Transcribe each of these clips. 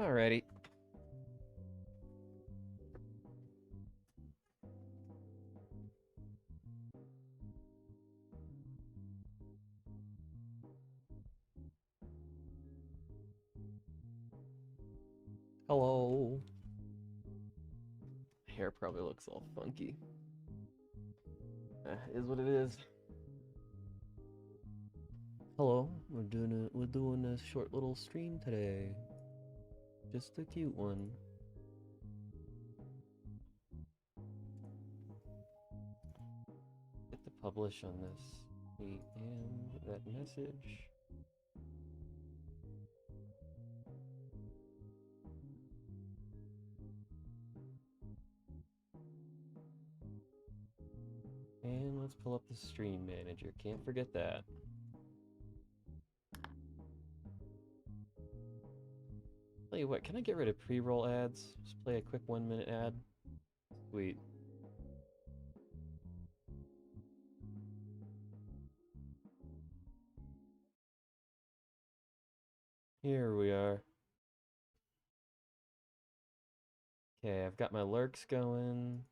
Alrighty. Hello. Hair probably looks all funky. Is what it is. Hello. We're doing a short little stream today. Just a cute one. Hit the publish on this tweet and that message. And let's pull up the stream manager. Can't forget that. Tell you what, can I get rid of pre-roll ads? Just play a quick 1-minute ad. Sweet. Here we are. Okay, I've got my lurks going.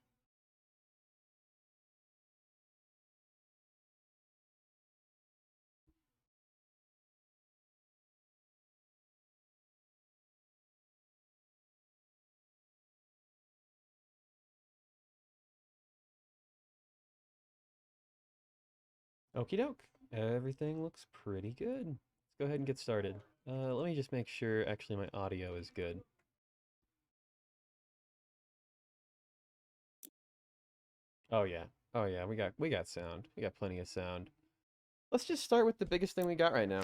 Okie doke. Everything looks pretty good. Let's go ahead and get started. Let me just make sure actually my audio is good. Oh yeah. Oh yeah, we got sound. We got plenty of sound. Let's just start with the biggest thing we got right now.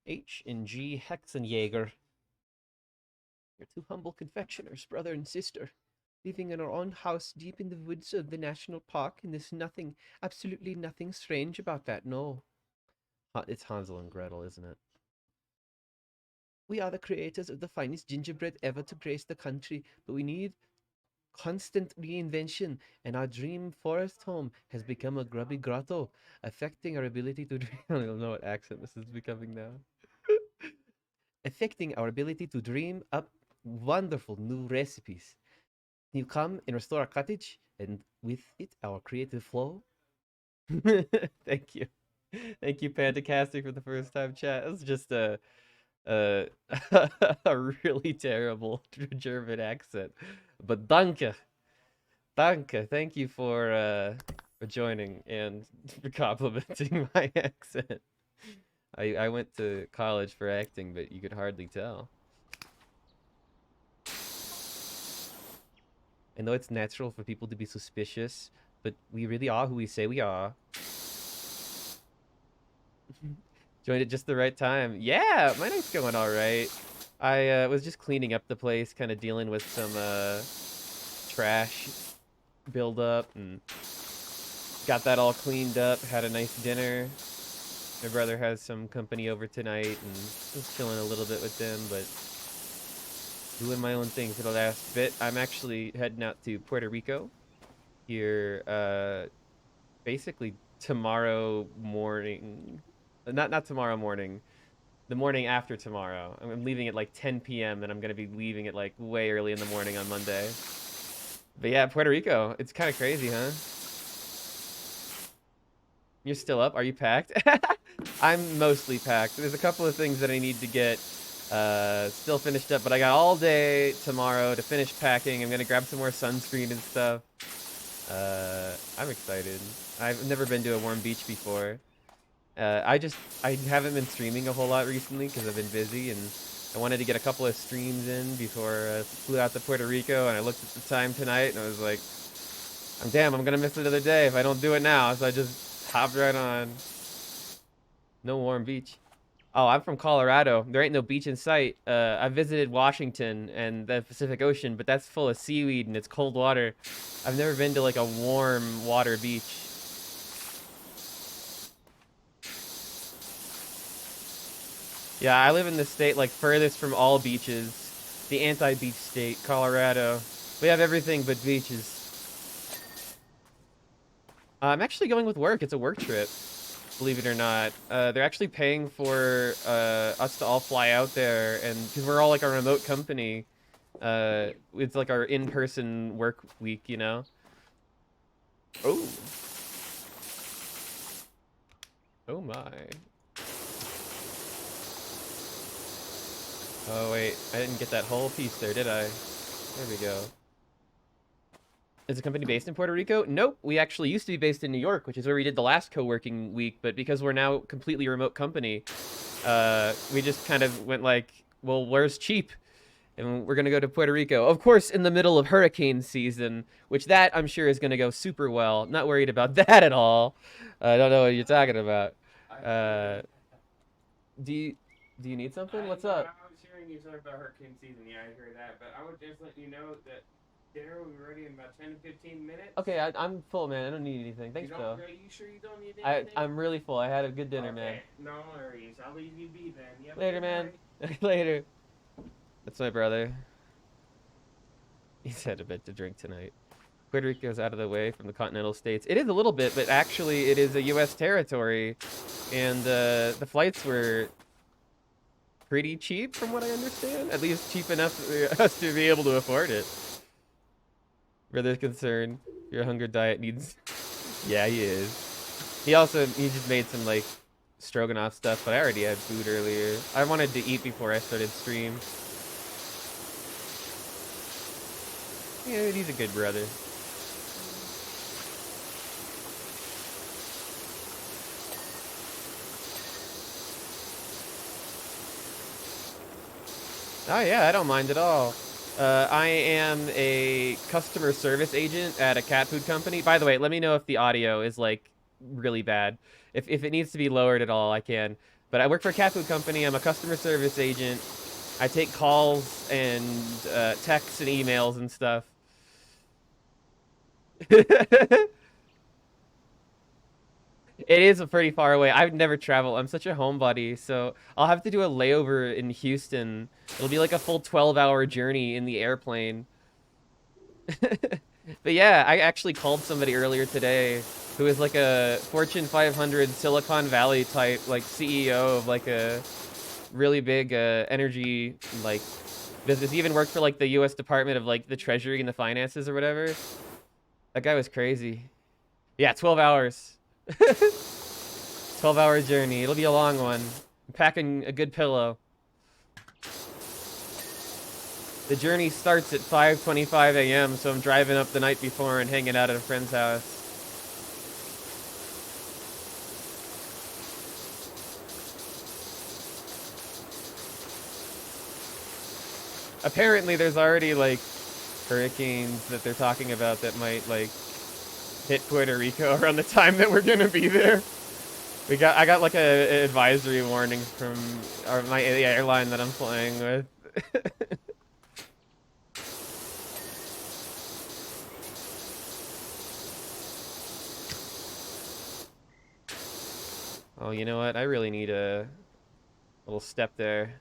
H and G Hexenjäger. You're two humble confectioners, brother and sister, living in our own house deep in the woods of the national park, and there's nothing, absolutely nothing strange about that, no. It's Hansel and Gretel, isn't it? We are the creators of the finest gingerbread ever to grace the country, but we need constant reinvention, and our dream forest home has become a grubby grotto, affecting our ability to dream. I don't know what accent this is becoming now. Affecting our ability to dream up wonderful new recipes. You come and restore our cottage, and with it, our creative flow. Thank you. Thank you, Pandacastic, for the first time chat. It was just a a really terrible German accent. But danke. Danke. Thank you for joining and for complimenting my accent. I went to college for acting, but you could hardly tell. I know it's natural for people to be suspicious, but we really are who we say we are. Joined at just the right time. Yeah, my night's going all right. I was just cleaning up the place, kind of dealing with some trash buildup, and got that all cleaned up. Had a nice dinner. My brother has some company over tonight, and just chilling a little bit with them, but doing my own thing for the last bit. I'm actually heading out to Puerto Rico here, basically tomorrow morning. Not tomorrow morning. The morning after tomorrow. I'm leaving at like 10 p.m. and I'm gonna be leaving at like way early in the morning on Monday. But yeah, Puerto Rico. It's kind of crazy, huh? You're still up? Are you packed? I'm mostly packed. There's a couple of things that I need to get still finished up, but I got all day tomorrow to finish packing. I'm gonna grab some more sunscreen and stuff. I'm excited. I've never been to a warm beach before. I haven't been streaming a whole lot recently because I've been busy, and I wanted to get a couple of streams in before I flew out to Puerto Rico, and I looked at the time tonight, and I was like, I'm gonna miss another day if I don't do it now, so I just hopped right on. No warm beach. Oh, I'm from Colorado. There ain't no beach in sight. I visited Washington and the Pacific Ocean, but that's full of seaweed and it's cold water. I've never been to like a warm water beach. Yeah, I live in the state like furthest from all beaches. The anti-beach state, Colorado. We have everything but beaches. I'm actually going with work. It's a work trip. believe it or not. They're actually paying for us to all fly out there, and because we're all like a remote company, it's like our in-person work week, you know? Oh. Oh my. Oh wait, I didn't get that whole piece there, did I? There we go. Is the company based in Puerto Rico? Nope. We actually used to be based in New York, which is where we did the last co-working week. But because we're now a completely remote company, we just kind of went like, well, where's cheap? And we're gonna go to Puerto Rico, of course, in the middle of hurricane season, which that I'm sure is gonna go super well. Not worried about that at all. I don't know what you're talking about. Uh, do you do you need something? What's up? I was hearing you talk about hurricane season. Yeah, I heard that. But I would just let you know that dinner will be ready in about 10 to 15 minutes. Okay, I'm full, man. I don't need anything. Thanks, though. Are you sure you don't need anything? I'm really full. I had a good dinner, okay. man. No worries. I'll leave you be then. Later, man. Later. That's my brother. He's had a bit to drink tonight. Puerto Rico's out of the way from the continental states. It is a little bit, but actually it is a U.S. territory, and the flights were pretty cheap from what I understand. At least cheap enough for us to be able to afford it. Where there's concern, your hunger diet needs... Yeah, he is. He just made some, like, stroganoff stuff, but I already had food earlier. I wanted to eat before I started stream. Yeah, he's a good brother. Oh yeah, I don't mind at all. I am a customer service agent at a cat food company. By the way, let me know if the audio is like really bad. If it needs to be lowered at all, I can. But I work for a cat food company. I'm a customer service agent. I take calls and texts and emails and stuff. It is pretty far away. I've never traveled. I'm such a homebody, so I'll have to do a layover in Houston. It'll be like a full 12-hour journey in the airplane. But yeah, I actually called somebody earlier today who is like a Fortune 500 Silicon Valley type, like CEO of like a really big energy like business. He even worked for like the U.S. Department of like the Treasury and the Finances or whatever. That guy was crazy. Yeah, 12 hours. 12-hour journey. It'll be a long one. I'm packing a good pillow. The journey starts at 5:25 a.m., so I'm driving up the night before and hanging out at a friend's house. Apparently, there's already, like, hurricanes that they're talking about that might, like, hit Puerto Rico around the time that we're gonna be there. I got like a advisory warning from the airline that I'm flying with. Oh, you know what? I really need a little step there.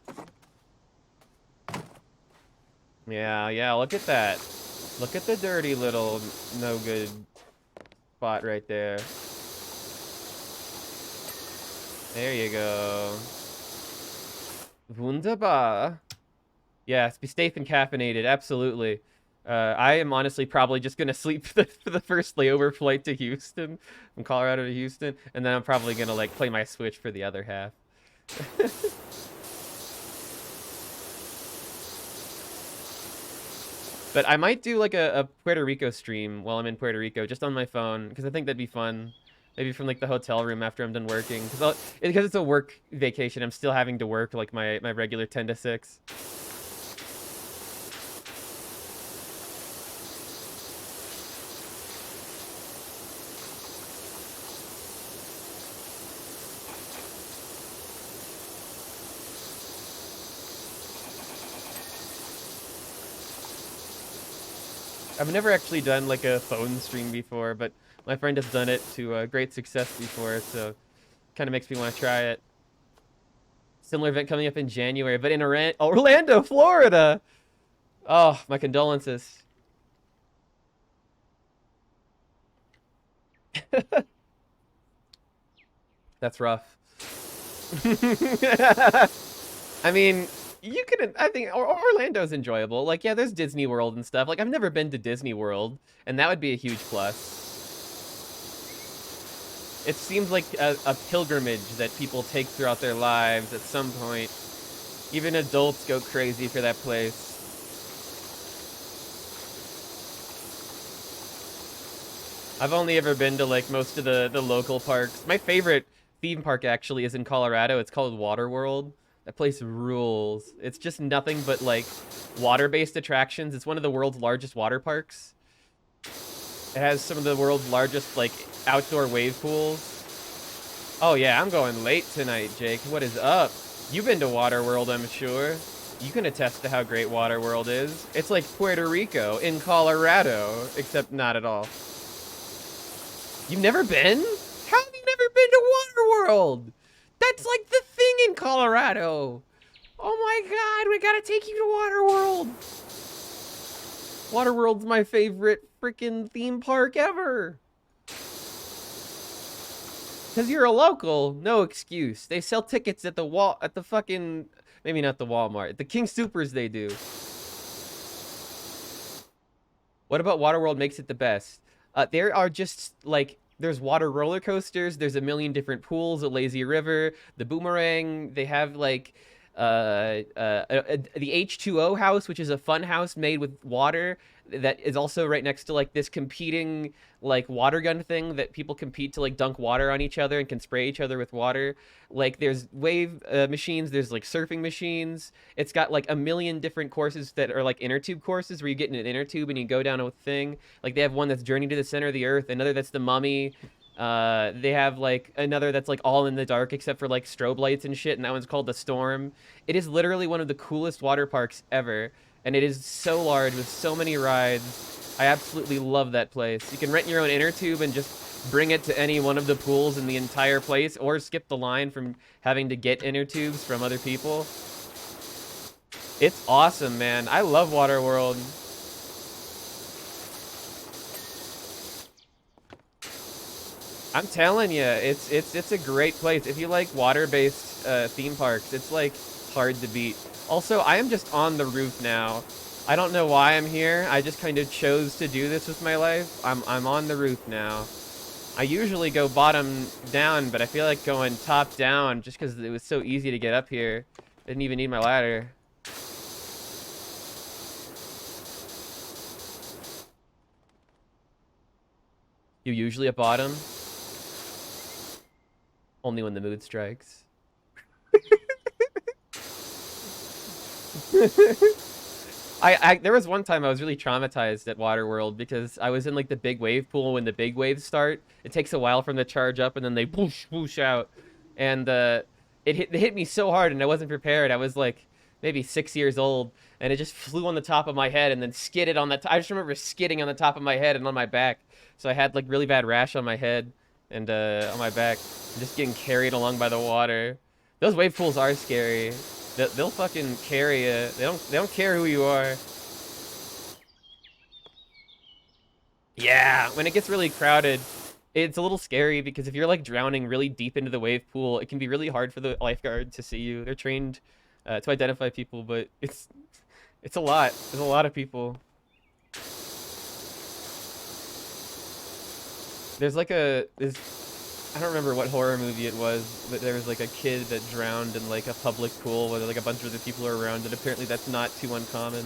Yeah, look at that. Look at the dirty little no good spot right there. There you go. Wunderbar. Yes, be safe and caffeinated. Absolutely. I am honestly probably just gonna sleep for the first layover flight to Houston, from Colorado to Houston, and then I'm probably gonna like play my Switch for the other half. But I might do like a Puerto Rico stream while I'm in Puerto Rico, just on my phone, because I think that'd be fun. Maybe from like the hotel room after I'm done working, because it's a work vacation. I'm still having to work like my regular 10 to 6. I've never actually done like a phone stream before, but my friend has done it to great success before, so kind of makes me want to try it. Similar event coming up in January, but in Orlando, Florida. Oh, my condolences. That's rough. I mean, you could. I think Orlando's enjoyable. Like, yeah, there's Disney World and stuff. Like, I've never been to Disney World, and that would be a huge plus. It seems like a pilgrimage that people take throughout their lives at some point. Even adults go crazy for that place. I've only ever been to like most of the local parks. My favorite theme park actually is in Colorado. It's called Waterworld. That place rules. It's just nothing but like water-based attractions. It's one of the world's largest water parks. It has some of the world's largest like outdoor wave pools. Oh yeah, I'm going late tonight, Jake. What is up? You've been to Waterworld, I'm sure. You can attest to how great Waterworld is. It's like Puerto Rico in Colorado, except not at all. You've never been? How have you never been to Waterworld? That's like the thing in Colorado. Oh my god, we gotta take you to Waterworld. Waterworld's my favorite freaking theme park ever. Cause you're a local, no excuse. They sell tickets at the fucking, maybe not the Walmart, the King Soopers they do. What about Waterworld makes it the best? There are just like, there's water roller coasters, there's a million different pools, a lazy river, the boomerang, they have like the H2O house, which is a fun house made with water that is also right next to like this competing like water gun thing that people compete to like dunk water on each other and can spray each other with water. Like there's wave machines, there's like surfing machines. It's got like a million different courses that are like inner tube courses where you get in an inner tube and you go down a thing. Like they have one that's Journey to the Center of the Earth, another that's the Mummy. They have like another that's like all in the dark except for like strobe lights and shit, and that one's called the Storm. It is literally one of the coolest water parks ever, and it is so large with so many rides. I absolutely love that place. You can rent your own inner tube and just bring it to any one of the pools in the entire place, or skip the line from having to get inner tubes from other people. It's awesome, man. I love Waterworld. I'm telling you, it's a great place. If you like water-based theme parks, it's like hard to beat. Also, I am just on the roof now. I don't know why I'm here. I just kind of chose to do this with my life. I'm on the roof now. I usually go bottom down, but I feel like going top down just because it was so easy to get up here. Didn't even need my ladder. You usually at bottom? Only when the mood strikes. There was one time I was really traumatized at Waterworld because I was in like the big wave pool when the big waves start. It takes a while for them to charge up and then they whoosh whoosh out. And it hit me so hard and I wasn't prepared. I was like maybe 6 years old and it just flew on the top of my head and then skidded on I just remember skidding on the top of my head and on my back. So I had like really bad rash on my head and on my back. I'm just getting carried along by the water. Those wave pools are scary. They'll fucking carry you. They don't care who you are. Yeah, when it gets really crowded, it's a little scary because if you're like drowning really deep into the wave pool, it can be really hard for the lifeguard to see you. They're trained to identify people, but it's a lot. There's a lot of people. There's like I don't remember what horror movie it was, but there was like a kid that drowned in like a public pool where like a bunch of other people are around, and apparently that's not too uncommon.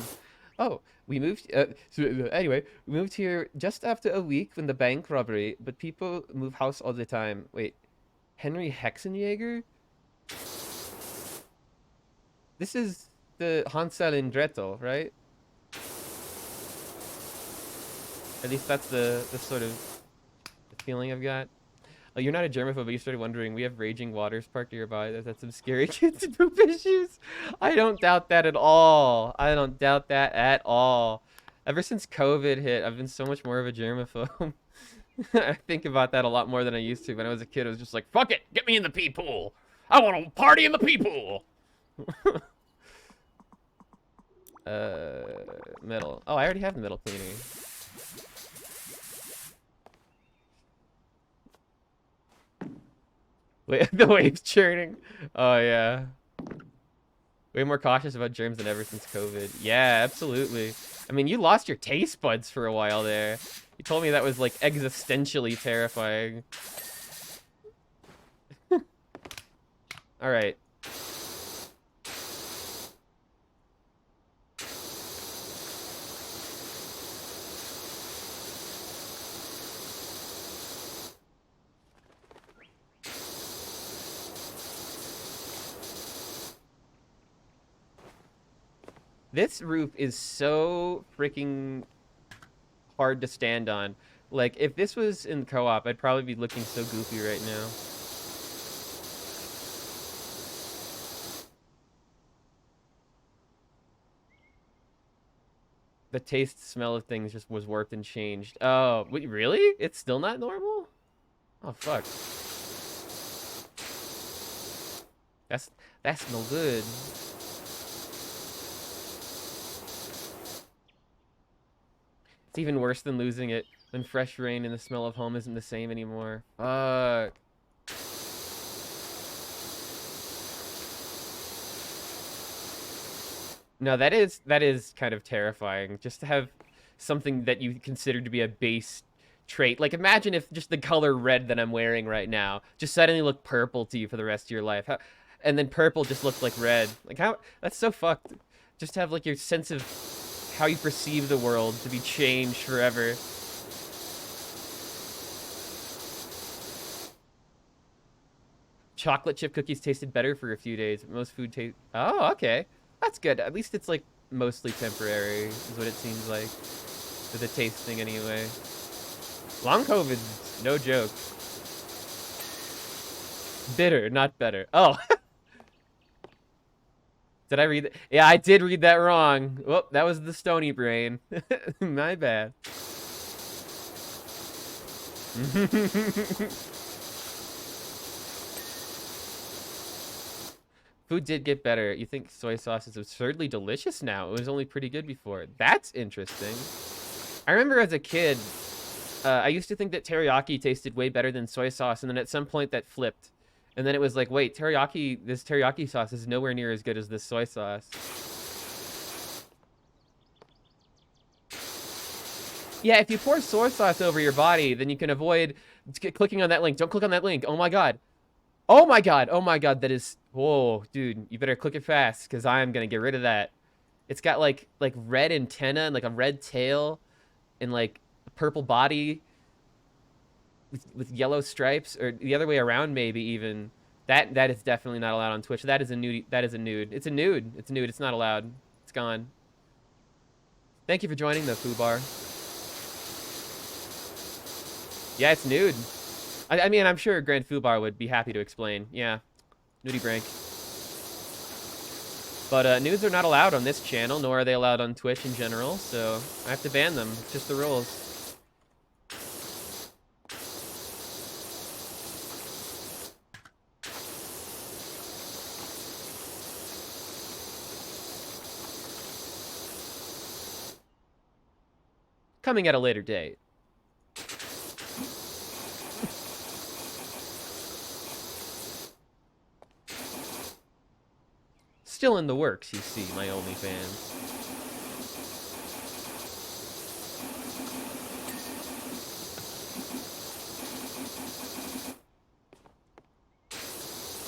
Oh, we moved. Anyway, we moved here just after a week from the bank robbery, but people move house all the time. Wait, Henry Hexenjäger? This is the Hansel and Gretel, right? At least that's the sort of feeling I've got. Oh, you're not a germaphobe, but you started wondering. We have raging waters parked nearby. There's some scary kids and poop issues. I don't doubt that at all. I don't doubt that at all. Ever since COVID hit, I've been so much more of a germaphobe. I think about that a lot more than I used to. When I was a kid, I was just like, fuck it, get me in the pee pool. I want to party in the pee pool. Metal. Oh, I already have the metal cleaner. Wait, the wave's churning. Oh yeah. Way more cautious about germs than ever since COVID. Yeah, absolutely. I mean, you lost your taste buds for a while there. You told me that was like existentially terrifying. All right. This roof is so freaking hard to stand on. Like, if this was in co-op, I'd probably be looking so goofy right now. The taste, smell of things just was warped and changed. Oh, wait, really? It's still not normal? Oh, fuck. That's no good. It's even worse than losing it when fresh rain and the smell of home isn't the same anymore. Fuck. No, that is kind of terrifying. Just to have something that you consider to be a base trait. Like, imagine if just the color red that I'm wearing right now just suddenly looked purple to you for the rest of your life. And then purple just looked like red. Like, how? That's so fucked. Just to have, like, your sense of how you perceive the world to be changed forever. Chocolate chip cookies tasted better for a few days. Most food taste. Oh, okay. That's good. At least it's like mostly temporary, is what it seems like. For the taste thing, anyway. Long COVID's no joke. Bitter, not better. Oh. Did I read that? Yeah, I did read that wrong. Whoop, that was the stony brain. My bad. Food did get better. You think soy sauce is absurdly delicious now? It was only pretty good before. That's interesting. I remember as a kid, I used to think that teriyaki tasted way better than soy sauce, and then at some point that flipped. And then it was like, wait, this teriyaki sauce is nowhere near as good as this soy sauce. Yeah, if you pour soy sauce over your body, then you can avoid clicking on that link. Don't click on that link. Oh my god. Oh my god. Oh my god. That is... Whoa, dude. You better click it fast, because I am going to get rid of that. It's got, like red antenna and, like, a red tail and, like, a purple body with yellow stripes. Or the other way around, maybe, even. That is definitely not allowed on Twitch. That is a nude. That is a nude. It's a nude. It's a nude. It's not allowed. It's gone. Thank you for joining, the Fubar. Yeah, it's nude. I mean, I'm sure Grand Fubar would be happy to explain. Yeah. Nudie Brank. But nudes are not allowed on this channel, nor are they allowed on Twitch in general, so I have to ban them. It's just the rules. Coming at a later date. Still in the works, you see, my OnlyFans.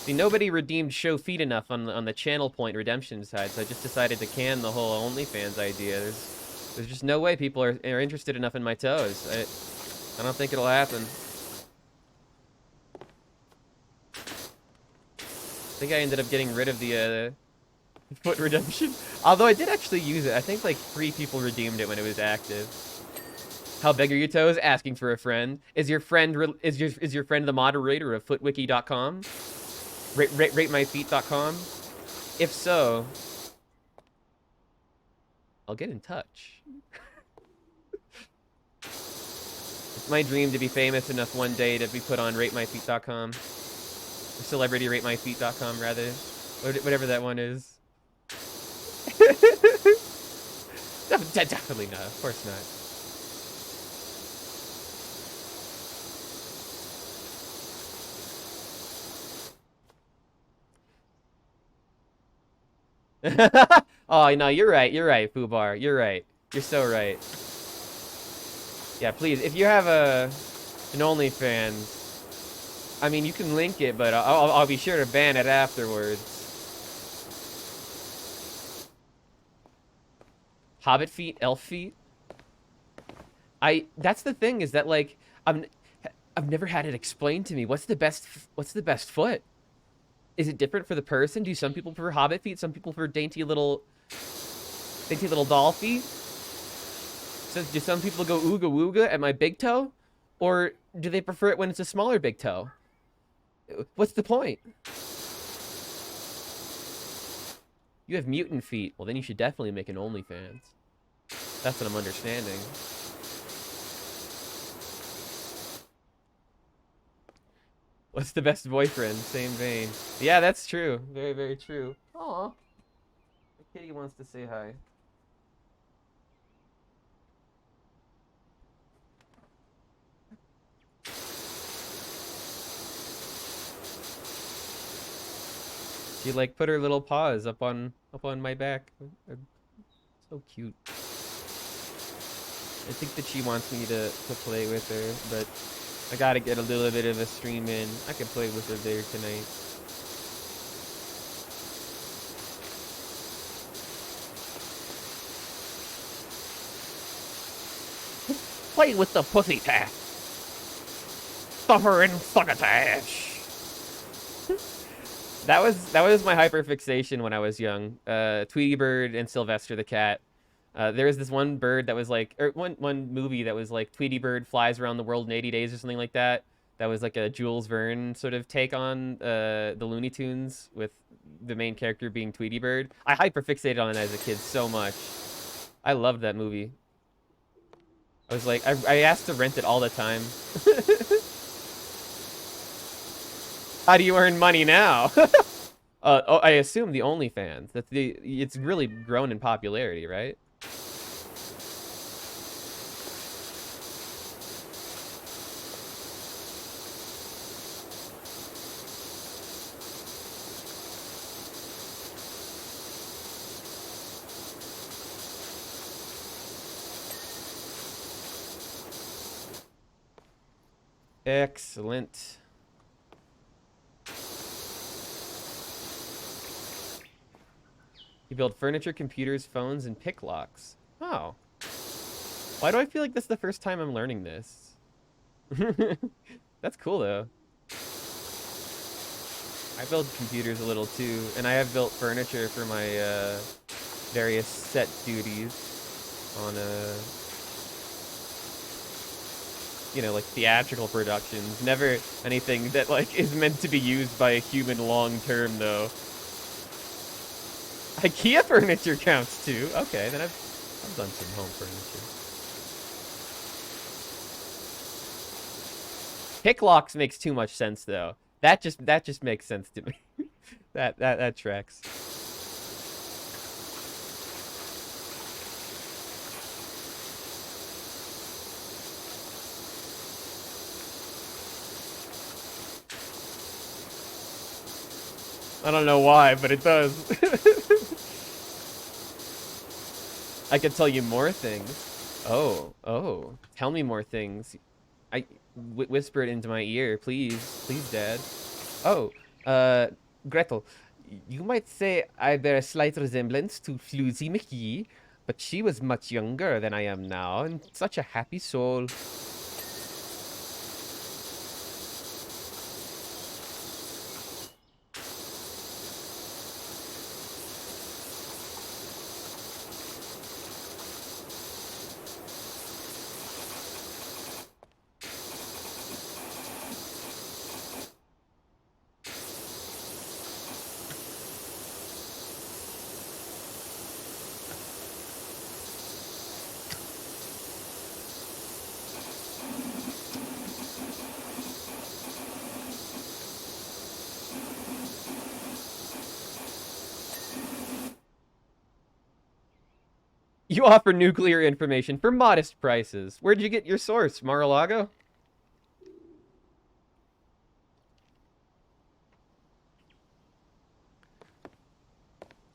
See, nobody redeemed show feet enough on the channel point redemption side, so I just decided to can the whole OnlyFans idea. There's just no way people are interested enough in my toes. I don't think it'll happen. I think I ended up getting rid of the foot redemption. Although I did actually use it. I think like 3 people redeemed it when it was active. How big are your toes? Asking for a friend. Is your friend the moderator of footwiki.com? Ratemyfeet.com? If so, I'll get in touch. It's my dream to be famous enough one day to be put on ratemyfeet.com. Or celebrity ratemyfeet.com, rather. Whatever that one is. Definitely not. Of course not. Oh, no, you're right. You're right, Fubar. You're right. You're so right. Yeah, please, if you have an OnlyFans, I mean, you can link it, but I'll be sure to ban it afterwards. Hobbit feet, elf feet. That's the thing is that like I've never had it explained to me. What's the best foot? Is it different for the person? Do some people prefer hobbit feet? Some people prefer dainty little doll feet? So do some people go ooga wooga at my big toe? Or do they prefer it when it's a smaller big toe? What's the point? You have mutant feet. Well, then you should definitely make an OnlyFans. That's what I'm understanding. What's the best boyfriend? Same vein. Yeah, that's true. Very, very true. Aw. The kitty wants to say hi. She like put her little paws up on my back. So cute. I think that she wants me to play with her, but I gotta get a little bit of a stream in. I can play with her there tonight. Play with the pussy tat. Suffering succotash. That was my hyperfixation when I was young. Tweety Bird and Sylvester the cat. There was this one bird that was like, or one movie that was like Tweety Bird flies around the world in 80 days or something like that. That was like a Jules Verne sort of take on the Looney Tunes with the main character being Tweety Bird. I hyperfixated on it as a kid so much. I loved that movie. I was like, I asked to rent it all the time. How do you earn money now? Oh, I assume the OnlyFans. It's really grown in popularity, right? Excellent. You build furniture, computers, phones, and pick locks. Oh. Why do I feel like this is the first time I'm learning this? That's cool, though. I build computers a little, too. And I have built furniture for my various set duties on, like theatrical productions. Never anything that, like, is meant to be used by a human long-term, though. IKEA furniture counts too. Okay, then I've done some home furniture. Pick locks makes too much sense though. That just makes sense to me. that tracks. I don't know why, but it does. I could tell you more things. Oh. Tell me more things. Whisper it into my ear, please. Please, Dad. Oh, Gretel. You might say I bear a slight resemblance to Floozy McGee, but she was much younger than I am now, and such a happy soul. You offer nuclear information for modest prices. Where'd you get your source, Mar-a-Lago?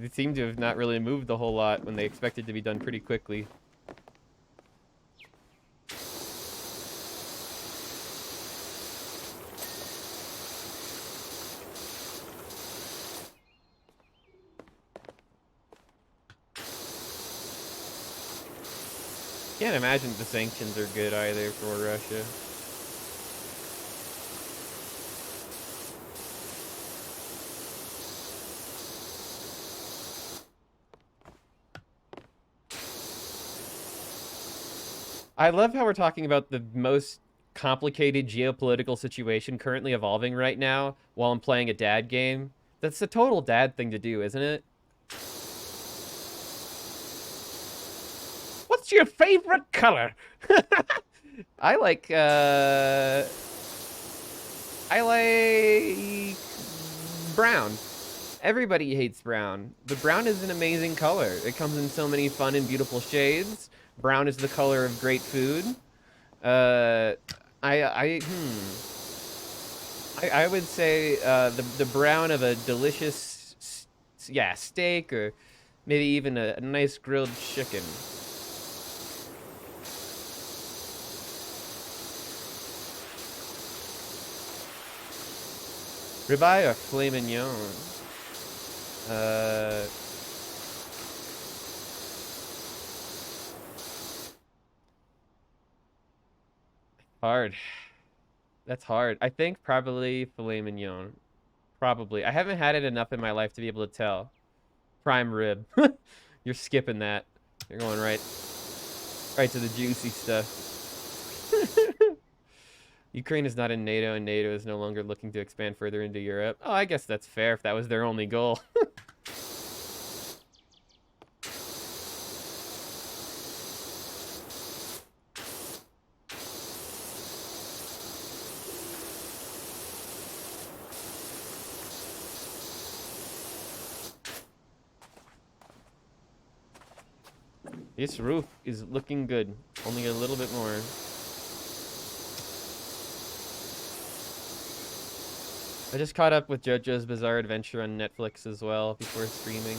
They seem to have not really moved a whole lot when they expected to be done pretty quickly. Can't imagine the sanctions are good either for Russia. I love how we're talking about the most complicated geopolitical situation currently evolving right now while I'm playing a dad game. That's a total dad thing to do, isn't it? What's your favorite color? I like brown. Everybody hates brown, but brown is an amazing color. It comes in so many fun and beautiful shades. Brown is the color of great food. Uh, I would say the brown of a delicious, yeah, steak or maybe even a nice grilled chicken. Ribeye or filet mignon? Uh, hard. That's hard. I think probably filet mignon. Probably. I haven't had it enough in my life to be able to tell. Prime rib. You're skipping that. You're going right to the juicy stuff. Ukraine is not in NATO, and NATO is no longer looking to expand further into Europe. Oh, I guess that's fair if that was their only goal. This roof is looking good. Only a little bit more. I just caught up with JoJo's Bizarre Adventure on Netflix as well before streaming.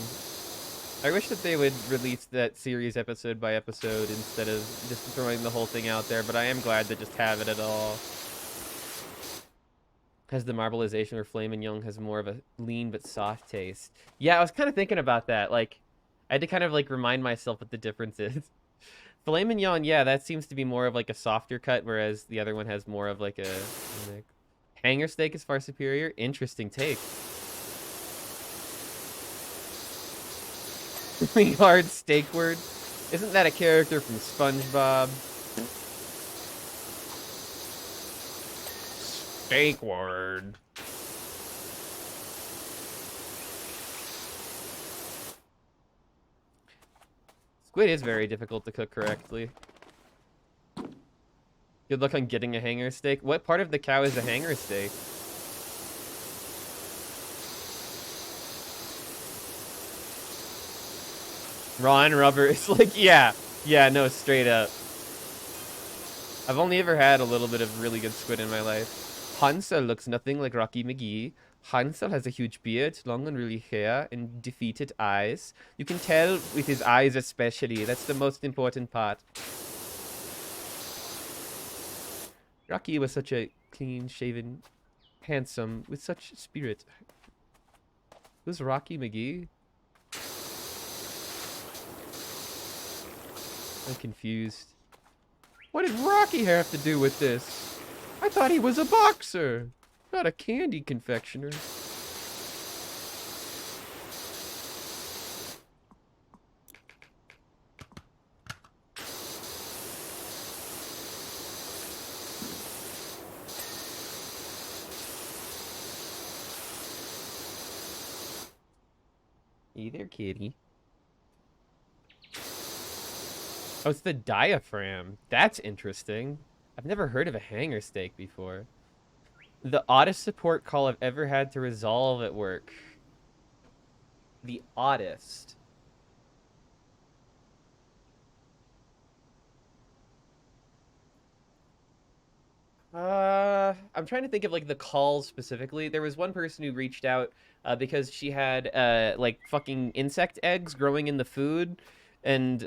I wish that they would release that series episode by episode instead of just throwing the whole thing out there, but I am glad to just have it at all. Has the marbleization or filet mignon has more of a lean but soft taste. Yeah, I was kind of thinking about that. Like, I had to kind of like remind myself what the difference is. Filet mignon, yeah, that seems to be more of like a softer cut, whereas the other one has more of like a like, hanger steak is far superior. Interesting take. Hard steak word. Isn't that a character from SpongeBob? Steak word. Squid is very difficult to cook correctly. Good luck on getting a hanger steak. What part of the cow is a hanger steak? Raw and rubber. It's like, yeah. Yeah, no, straight up. I've only ever had a little bit of really good squid in my life. Hansel looks nothing like Rocky McGee. Hansel has a huge beard, long unruly hair, and defeated eyes. You can tell with his eyes especially. That's the most important part. Rocky was such a clean-shaven, handsome, with such spirit. Who's Rocky McGee? I'm confused. What did Rocky have to do with this? I thought he was a boxer, not a candy confectioner. Hey there, kitty. Oh, it's the diaphragm. That's interesting. I've never heard of a hanger steak before. The oddest support call I've ever had to resolve at work. The oddest. I'm I'm trying to think of like the calls specifically. There was one person who reached out because she had like fucking insect eggs growing in the food, and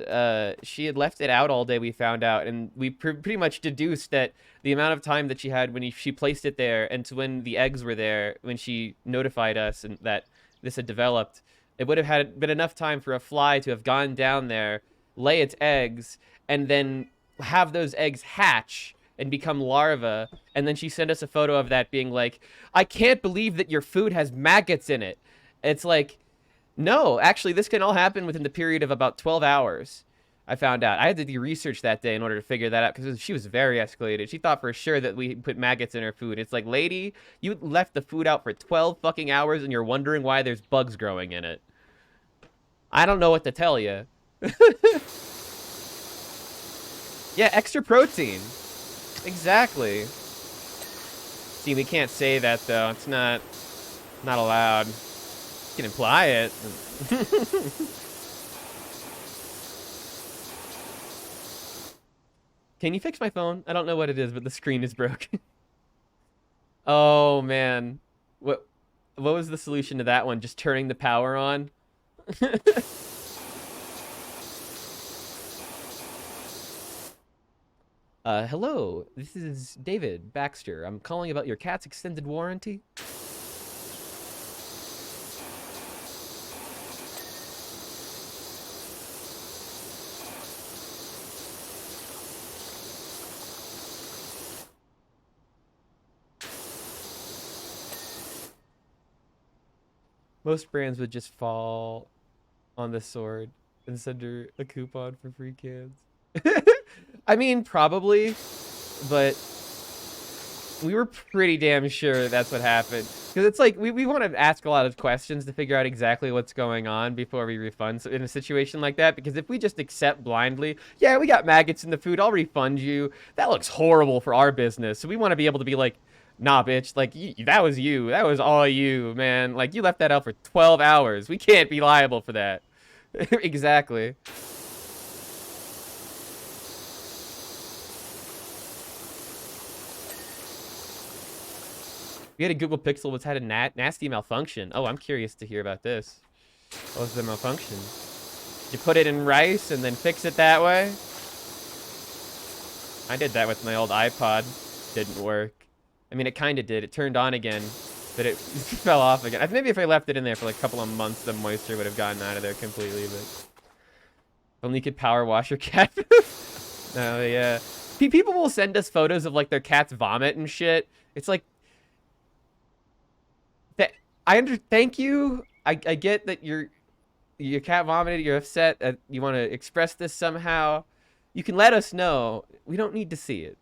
she had left it out all day. We found out, and we pretty much deduced that the amount of time that she had when she placed it there, and to when the eggs were there, when she notified us and that this had developed, it would have had been enough time for a fly to have gone down there, lay its eggs, and then have those eggs hatch and become larvae. And then she sent us a photo of that being like, I can't believe that your food has maggots in it. It's like, no, actually, this can all happen within the period of about 12 hours. I found out. I had to do research that day in order to figure that out because she was very escalated. She thought for sure that we put maggots in her food. It's like, lady, you left the food out for 12 fucking hours and you're wondering why there's bugs growing in it. I don't know what to tell you. Yeah, extra protein. Exactly. See, we can't say that though. It's not allowed. You can imply it. Can you fix my phone? I don't know what it is, but the screen is broken. Oh man. What was the solution to that one? Just turning the power on? Hello. This is David Baxter. I'm calling about your cat's extended warranty. Most brands would just fall on the sword and send her a coupon for free cans. I mean, probably, but we were pretty damn sure that's what happened. Because it's like, we want to ask a lot of questions to figure out exactly what's going on before we refund in a situation like that. Because if we just accept blindly, yeah, we got maggots in the food, I'll refund you. That looks horrible for our business. So we want to be able to be like, nah, bitch, like, that was you. That was all you, man. Like, you left that out for 12 hours. We can't be liable for that. Exactly. We had a Google Pixel which had a nasty malfunction. Oh, I'm curious to hear about this. What was the malfunction? Did you put it in rice and then fix it that way? I did that with my old iPod. Didn't work. I mean, it kind of did. It turned on again, but it fell off again. Maybe if I left it in there for like a couple of months, the moisture would have gotten out of there completely, but... Only you could power wash your cat. Oh, yeah. People will send us photos of like their cat's vomit and shit. It's like... Thank you. I get that your cat vomited, you're upset, you want to express this somehow. You can let us know. We don't need to see it.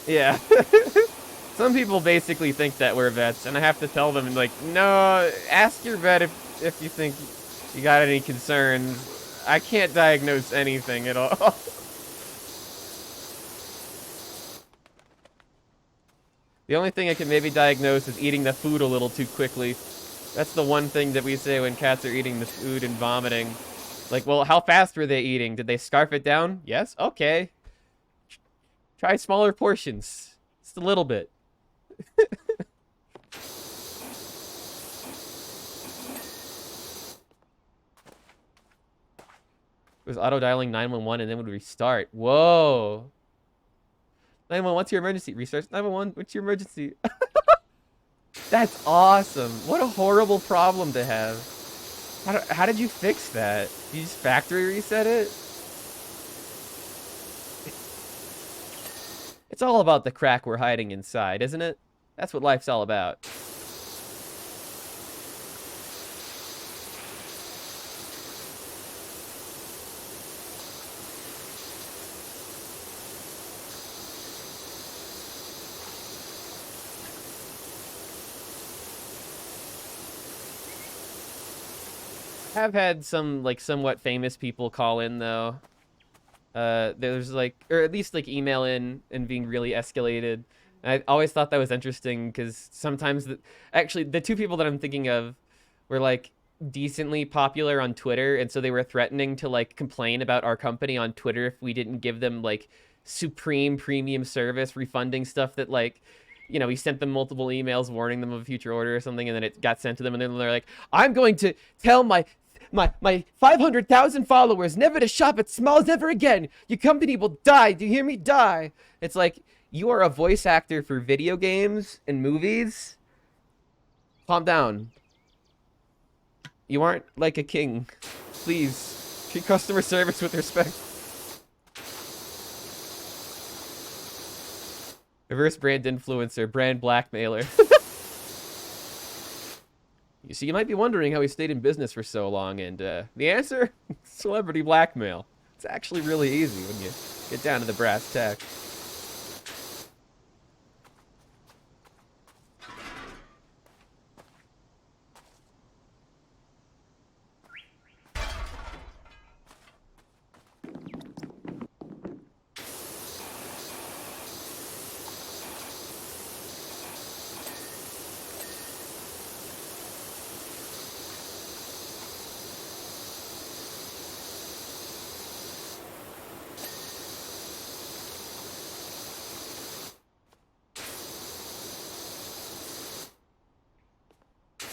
Yeah. Some people basically think that we're vets, and I have to tell them, like, no, ask your vet if you think you got any concerns. I can't diagnose anything at all. The only thing I can maybe diagnose is eating the food a little too quickly. That's the one thing that we say when cats are eating the food and vomiting. Like, well, how fast were they eating? Did they scarf it down? Yes? Okay. Try smaller portions. Just a little bit. It was auto-dialing 911 and then would restart. Whoa. 911, what's your emergency? Restart 911, what's your emergency? That's awesome. What a horrible problem to have. How did you fix that? You just factory reset it? It's all about the crack we're hiding inside, isn't it? That's what life's all about. Have had some like somewhat famous people call in though. There's like, or at least like email in and being really escalated. I always thought that was interesting because sometimes actually the two people that I'm thinking of were like decently popular on Twitter, and so they were threatening to like complain about our company on Twitter if we didn't give them like supreme premium service, refunding stuff that like, you know, we sent them multiple emails warning them of a future order or something, and then it got sent to them, and then they're like, I'm going to tell my 500,000 followers never to shop at Smalls ever again. Your company will die. Do you hear me? Die. It's like, you are a voice actor for video games and movies. Calm down. You aren't like a king. Please, treat customer service with respect. Reverse brand influencer, brand blackmailer. You see, you might be wondering how he stayed in business for so long, and the answer? Celebrity blackmail. It's actually really easy when you get down to the brass tacks.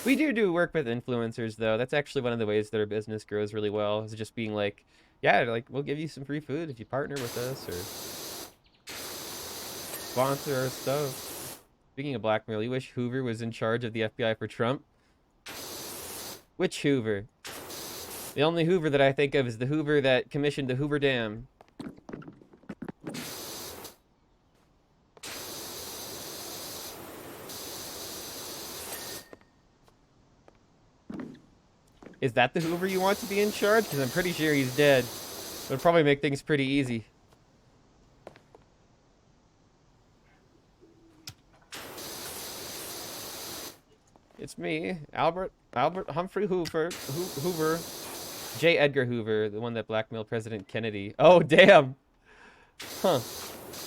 We do work with influencers, though. That's actually one of the ways that our business grows really well, is just being like, yeah, like, we'll give you some free food if you partner with us, or sponsor our stuff. Speaking of blackmail, you wish Hoover was in charge of the FBI for Trump? Which Hoover? The only Hoover that I think of is the Hoover that commissioned the Hoover Dam. Is that the Hoover you want to be in charge? Because I'm pretty sure he's dead. It would probably make things pretty easy. It's me, Albert Humphrey Hoover. Hoover. J. Edgar Hoover, the one that blackmailed President Kennedy. Oh, damn. Huh.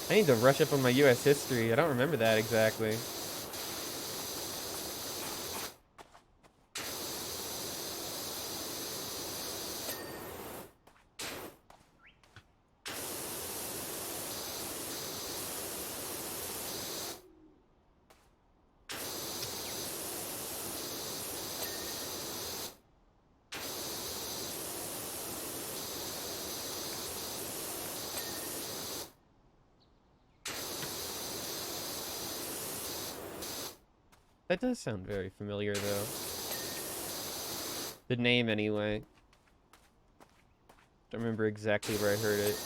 I need to rush up on my U.S. history. I don't remember that exactly. That does sound very familiar, though. The name, anyway. Don't remember exactly where I heard it.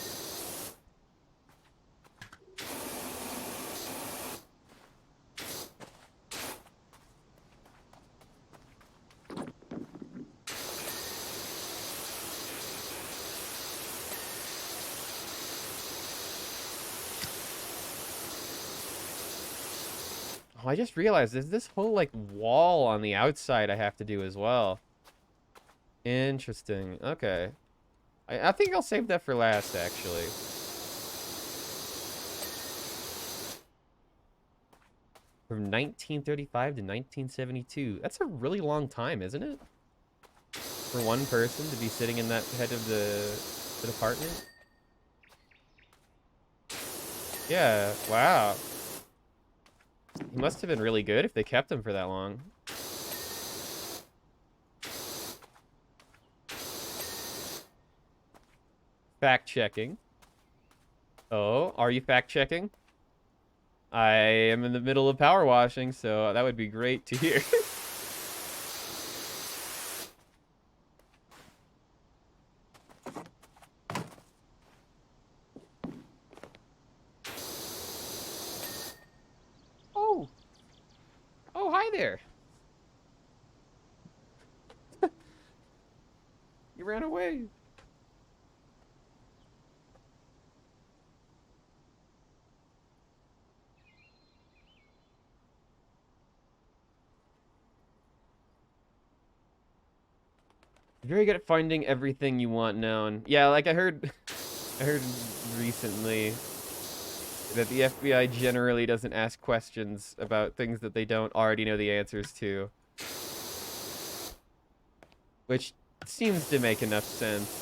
Oh, I just realized there's this whole, like, wall on the outside I have to do as well. Interesting. Okay. I think I'll save that for last, actually. From 1935 to 1972. That's a really long time, isn't it? For one person to be sitting in that head of the department? Yeah, wow. He must have been really good if they kept him for that long. Fact checking. Oh, are you fact checking? I am in the middle of power washing, so that would be great to hear. Oh. Oh, hi there. You ran away. Very good at finding everything you want known. Yeah, like I heard recently that the FBI generally doesn't ask questions about things that they don't already know the answers to. which seems to make enough sense.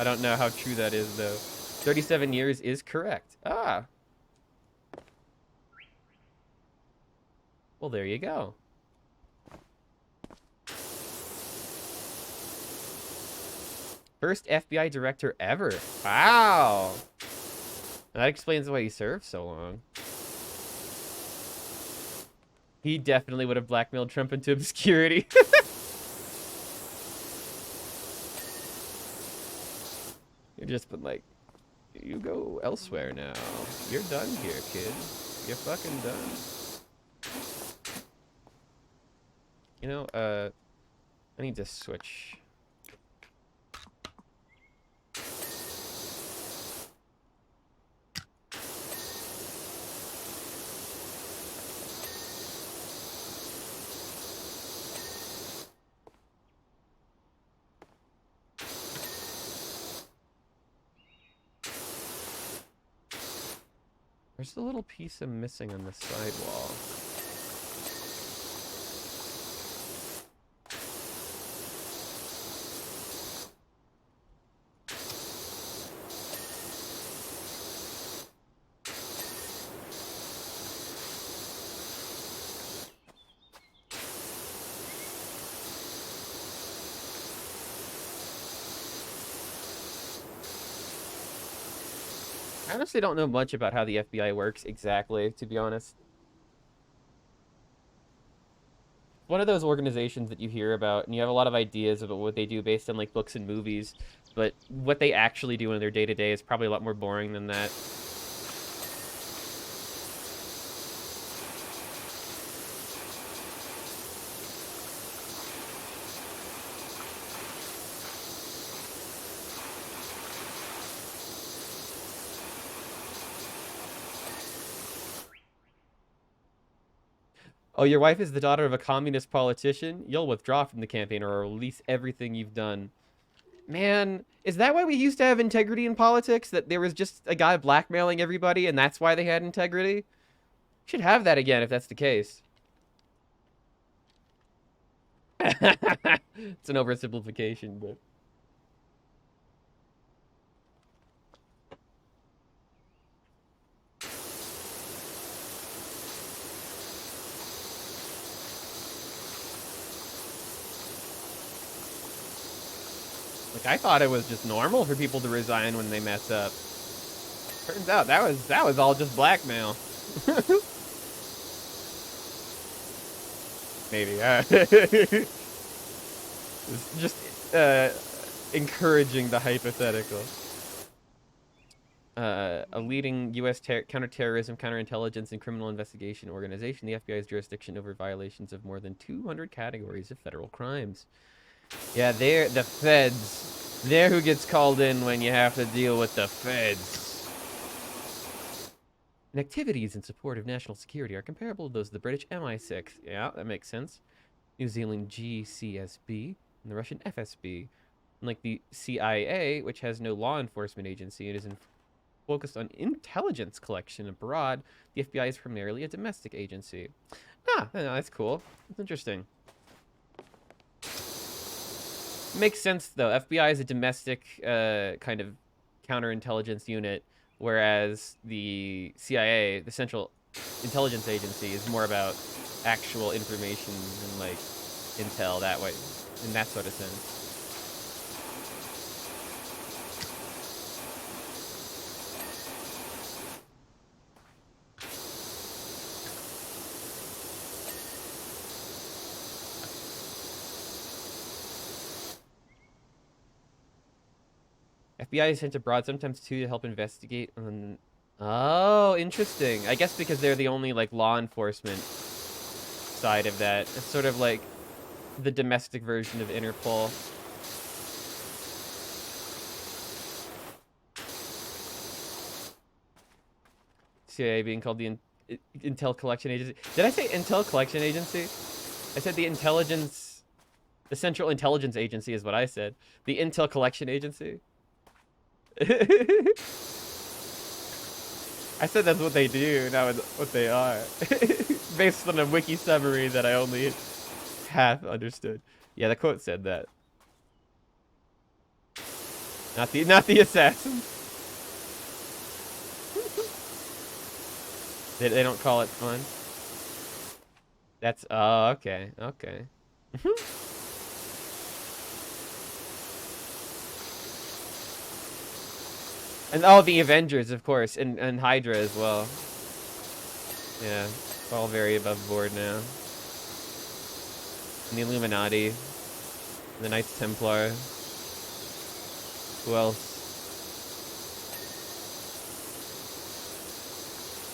I don't know how true that is, though. 37 years is correct. Ah. Well, there you go. First FBI director ever. Wow. That explains why he served so long. He definitely would have blackmailed Trump into obscurity. You've just been like, you go elsewhere now. You're done here, kid. You're fucking done. You know, I need to switch. There's a little piece I'm missing on the sidewall. I honestly don't know much about how the FBI works exactly, to be honest. One of those organizations that you hear about, and you have a lot of ideas about what they do based on like books and movies, but what they actually do in their day-to-day is probably a lot more boring than that. Oh, your wife is the daughter of a communist politician? You'll withdraw from the campaign or release everything you've done. Man, is that why we used to have integrity in politics? That there was just a guy blackmailing everybody and that's why they had integrity? Should have that again if that's the case. It's an oversimplification, but... Like, I thought it was just normal for people to resign when they mess up. Turns out that was all just blackmail. Maybe. It's just encouraging the hypothetical. A leading U.S. counterterrorism, counterintelligence, and criminal investigation organization, the FBI's jurisdiction over violations of more than 200 categories of federal crimes. Yeah, they're the feds. They're who gets called in when you have to deal with the feds. And activities in support of national security are comparable to those of the British MI6. Yeah, that makes sense. New Zealand GCSB and the Russian FSB. Unlike the CIA, which has no law enforcement agency and is focused on intelligence collection abroad, the FBI is primarily a domestic agency. Ah, no, that's cool. That's interesting. Makes sense, though. FBI is a domestic kind of counterintelligence unit, whereas the CIA, the Central Intelligence Agency, is more about actual information and, like, intel that way, in that sort of sense. FBI is sent abroad sometimes too to help investigate on... Oh, interesting. I guess because they're the only like law enforcement side of that. It's sort of like the domestic version of Interpol. CIA being called the Intel Collection Agency. Did I say Intel Collection Agency? I said the intelligence... The Central Intelligence Agency is what I said. The Intel Collection Agency. I said that's what they do, not what they are. based on a wiki summary that I only half understood. Yeah, the quote said that. Not the assassin. They don't call it fun. That's oh okay, okay. And oh, the Avengers, of course, and Hydra as well. Yeah, it's all very above board now. And the Illuminati, the Knights Templar. Who else?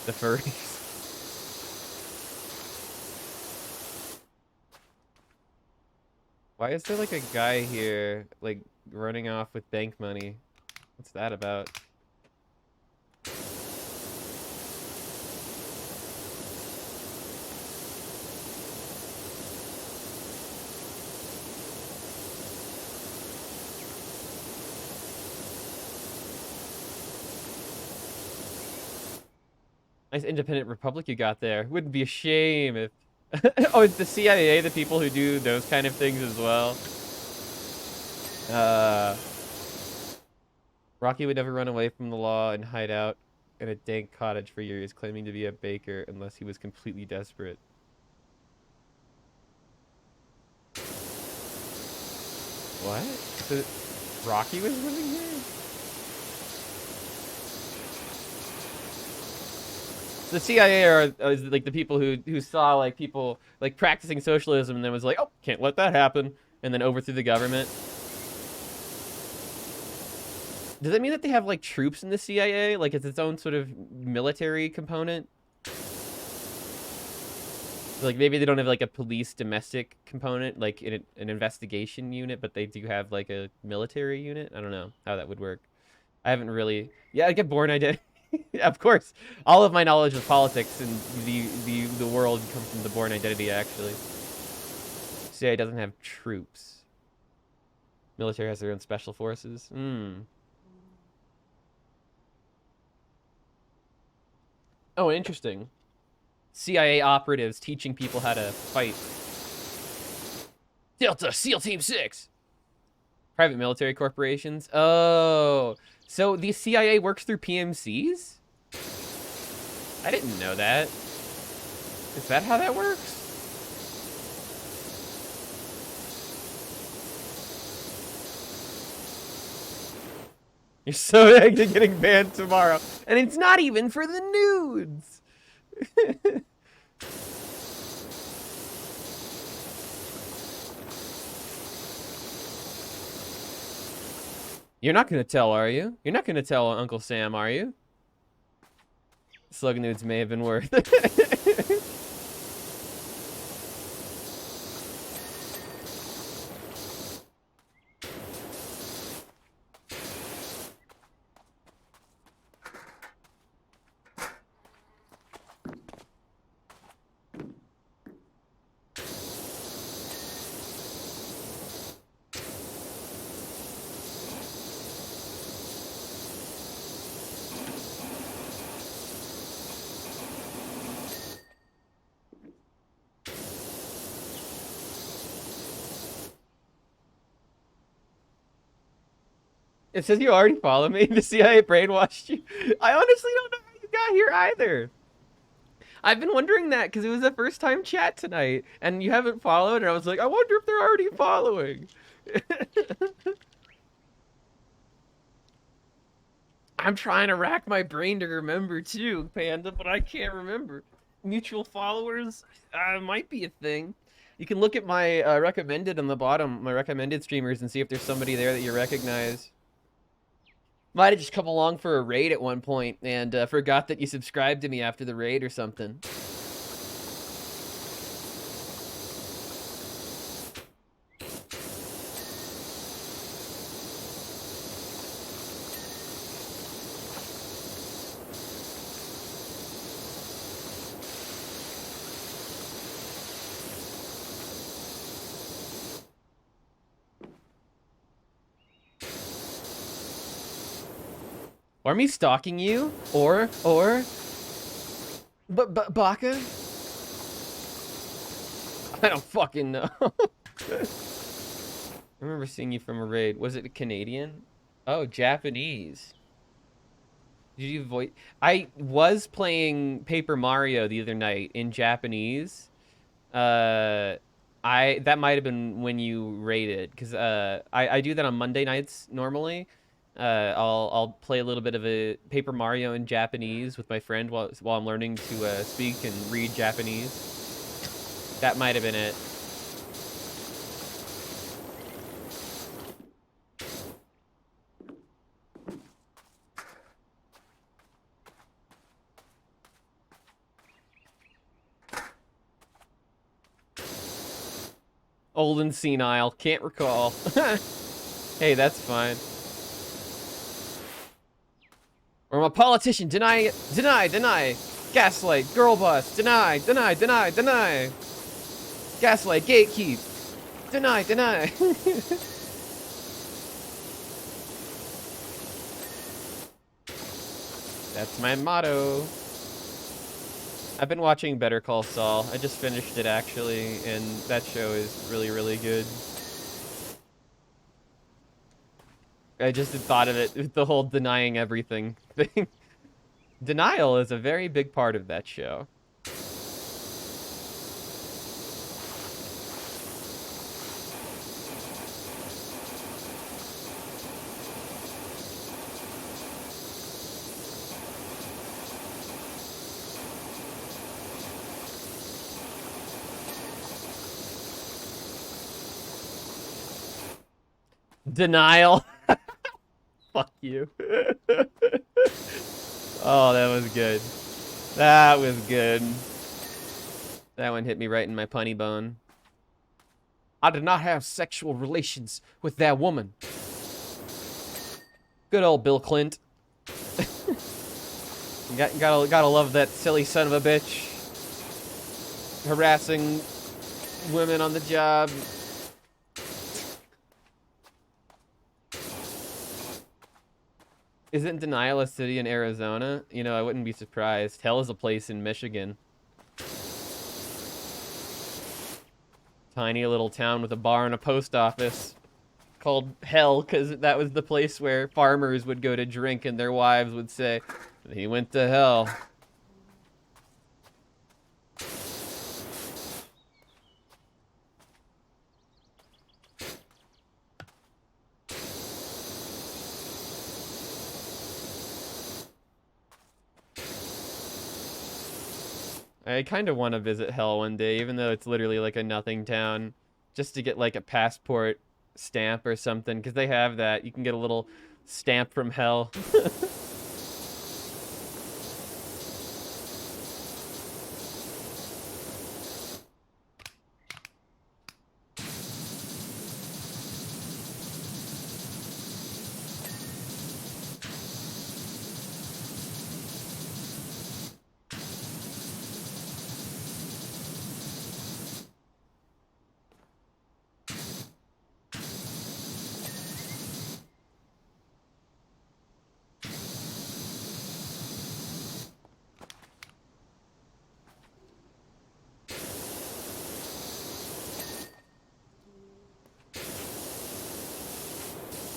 The furries. Why is there like a guy here, like, running off with bank money? What's that about? Nice independent republic you got there. Wouldn't be a shame if... Oh, it's the CIA, the people who do those kind of things as well. Rocky would never run away from the law and hide out in a dank cottage for years, claiming to be a baker unless he was completely desperate. What? So Rocky was living here? The CIA are like the people who saw like people like practicing socialism and then was like, oh, can't let that happen, and then overthrew the government. Does that mean that they have like troops in the CIA? Like it's its own sort of military component? Like maybe they don't have like a police domestic component, like in an investigation unit, but they do have like a military unit. I don't know how that would work. I haven't really. Yeah, I get Bourne Identity. Of course, all of my knowledge of politics and the world comes from the Bourne Identity. Actually, CIA doesn't have troops. Military has their own special forces. Oh, interesting. CIA operatives teaching people how to fight. Delta SEAL Team 6. Private military corporations. Oh. So the CIA works through PMCs? I didn't know that. Is that how that works? You're so into getting banned tomorrow. And it's not even for the nudes. You're not gonna tell, are you? You're not gonna tell Uncle Sam, are you? Slug nudes may have been worth. It says you already follow me. The CIA brainwashed you. I honestly don't know how you got here either. I've been wondering that because it was the first time chat tonight, and you haven't followed, and I was like, I wonder if they're already following. I'm trying to rack my brain to remember too, Panda, but I can't remember. Mutual followers might be a thing. You can look at my recommended on the bottom, my recommended streamers, and see if there's somebody there that you recognize. Might have just come along for a raid at one point and forgot that you subscribed to me after the raid or something. Or me stalking you, or Baka? I don't fucking know. I remember seeing you from a raid. Was it Canadian? Oh, Japanese. Did you voice? I was playing Paper Mario the other night in Japanese. That might have been when you raided, because I do that on Monday nights normally. I'll play a little bit of a Paper Mario in Japanese with my friend while I'm learning to speak and read Japanese. That might have been it. Old and senile, can't recall. Hey, that's fine. Or I'm a politician, deny, gaslight, girl boss, deny. Gaslight, gatekeep, deny. That's my motto. I've been watching Better Call Saul. I just finished it, actually, and that show is really, really good. I just had thought of it with the whole denying everything thing. Denial is a very big part of that show. Denial. Fuck you. Oh, that was good. That was good. That one hit me right in my punny bone. I did not have sexual relations with that woman. Good old Bill Clint. Gotta love that silly son of a bitch. Harassing women on the job. Isn't Denial a city in Arizona? You know, I wouldn't be surprised. Hell is a place in Michigan. Tiny little town with a bar and a post office. Called Hell, because that was the place where farmers would go to drink and their wives would say, he went to hell. I kind of want to visit Hell one day, even though it's literally like a nothing town, just to get like a passport stamp or something, because they have that. You can get a little stamp from Hell.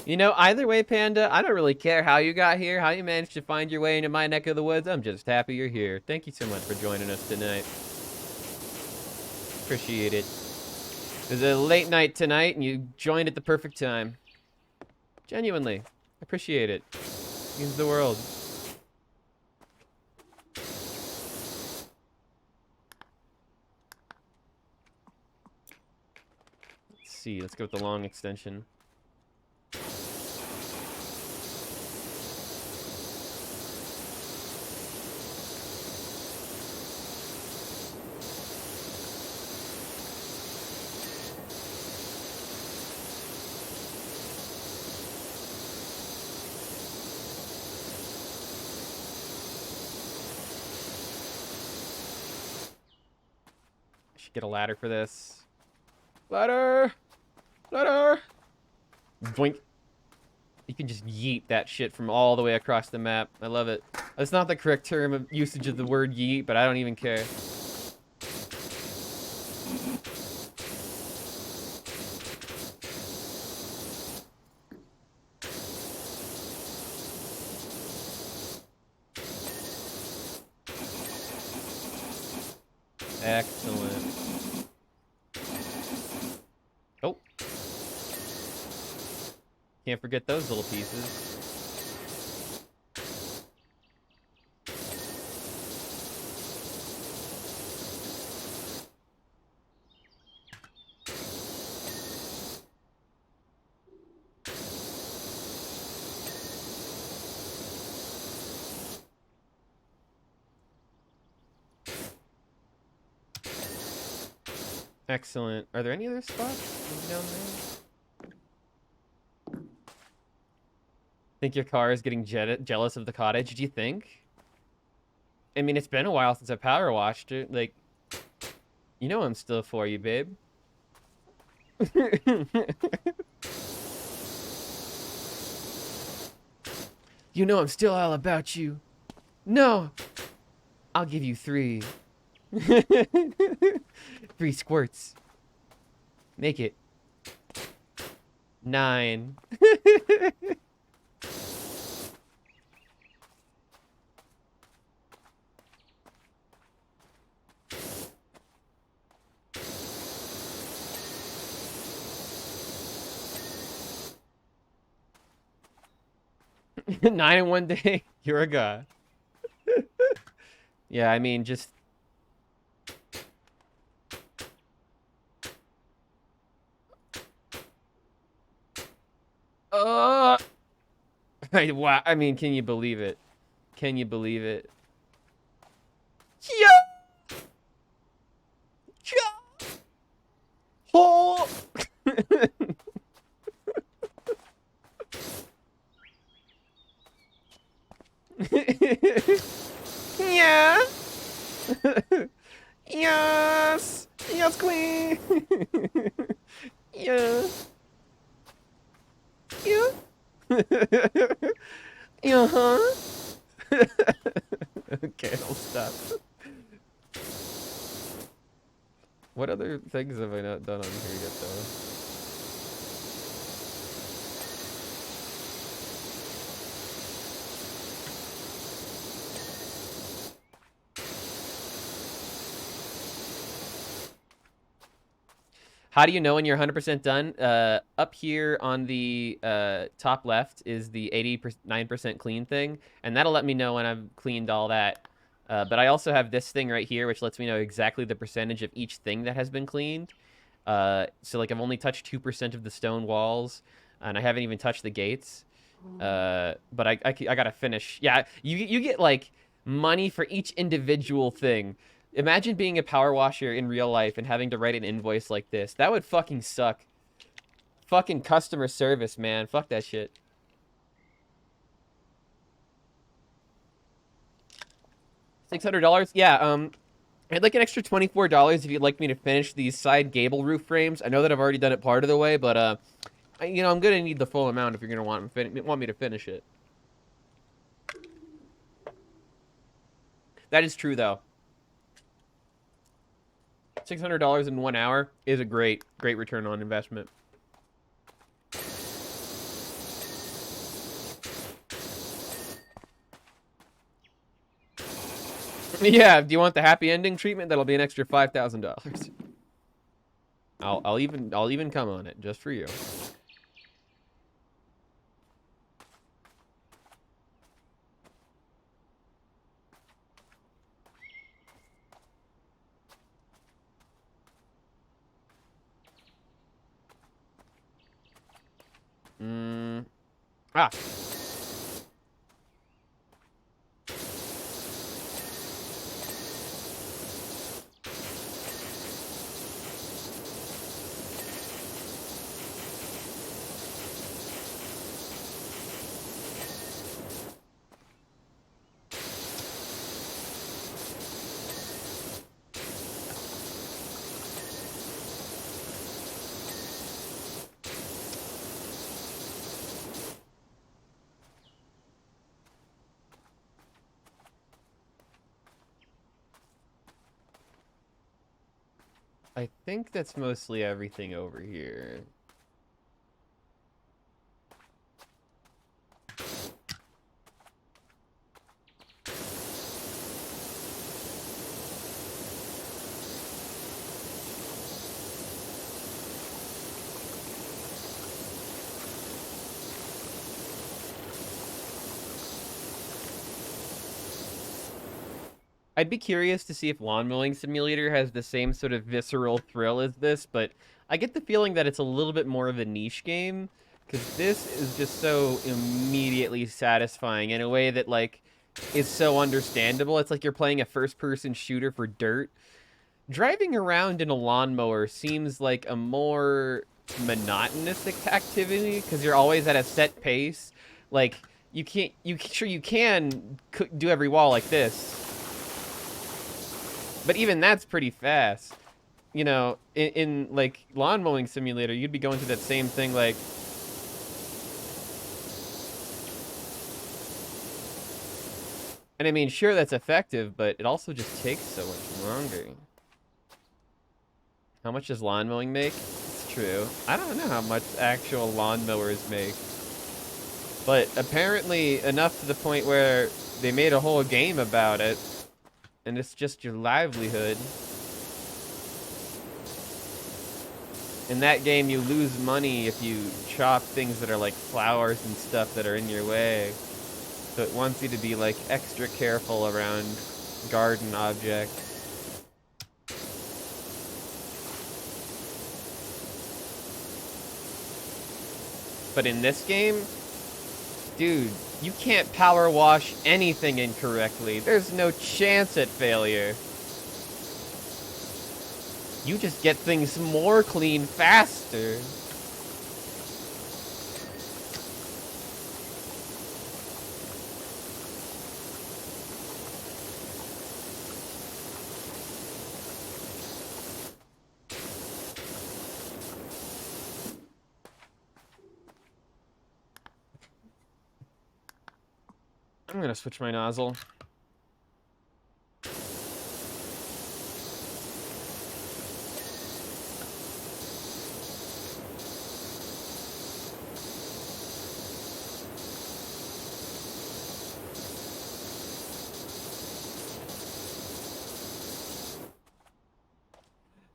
You know, either way, Panda, I don't really care how you got here, how you managed to find your way into my neck of the woods. I'm just happy you're here. Thank you so much for joining us tonight. Appreciate it. It was a late night tonight, and you joined at the perfect time. Genuinely. Appreciate it. Means the world. Let's see. Let's go with the long extension. Get a ladder for this. Ladder! Ladder! Boink. You can just yeet that shit from all the way across the map. I love it. That's not the correct term of usage of the word yeet, but I don't even care. Excellent. Oh. Can't forget those little pieces. Excellent. Are there any other spots down there? Think your car is getting jealous of the cottage? Do you think? I mean, it's been a while since I power washed it. Like, you know I'm still for you, babe. You know I'm still all about you. No! I'll give you 3. 3 squirts. Make it 9. Nine in one day. You're a god. Yeah, I mean, just... Wow. I mean, can you believe it? Can you believe it? Yeah. Yeah. Oh. Yeah. Yes. Yes, queen. Yeah. Yeah. Uh-huh. Okay, I'll stop. What other things have I not done on here yet, though? How do you know when you're 100% done? Up here on the top left is the 89% clean thing, and that'll let me know when I've cleaned all that. But I also have this thing right here, which lets me know exactly the percentage of each thing that has been cleaned. So, like, I've only touched 2% of the stone walls, and I haven't even touched the gates. But I gotta finish. Yeah, you get, like, money for each individual thing. Imagine being a power washer in real life and having to write an invoice like this. That would fucking suck. Fucking customer service, man. Fuck that shit. $600? Yeah, I'd like an extra $24 if you'd like me to finish these side gable roof frames. I know that I've already done it part of the way, but, you know, I'm gonna need the full amount if you're gonna want me to finish it. That is true, though. $600 in 1 hour is a great return on investment. Yeah, do you want the happy ending treatment? That'll be an extra $5,000. I'll even come on it just for you. Ah. I think that's mostly everything over here. I'd be curious to see if Lawn Mowing Simulator has the same sort of visceral thrill as this, but I get the feeling that it's a little bit more of a niche game, because this is just so immediately satisfying in a way that, like, is so understandable. It's like you're playing a first-person shooter for dirt. Driving around in a lawnmower seems like a more monotonous activity, because you're always at a set pace. Like, you can't, sure you can do every wall like this, but even that's pretty fast. You know, in like Lawn Mowing Simulator, you'd be going through that same thing, like, and I mean, sure, that's effective, but it also just takes so much longer. How much does lawn mowing make? It's true. I don't know how much actual lawnmowers make, but apparently enough to the point where they made a whole game about it, and it's just your livelihood. In that game, you lose money if you chop things that are like flowers and stuff that are in your way. So it wants you to be like extra careful around garden objects. But in this game, dude, you can't power wash anything incorrectly. There's no chance at failure. You just get things more clean faster. I'm gonna switch my nozzle.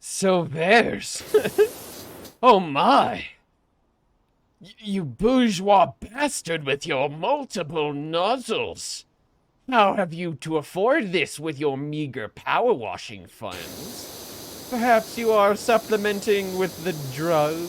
So there's... Oh my! You bourgeois bastard with your multiple nozzles! How have you to afford this with your meager power washing funds? Perhaps you are supplementing with the drug?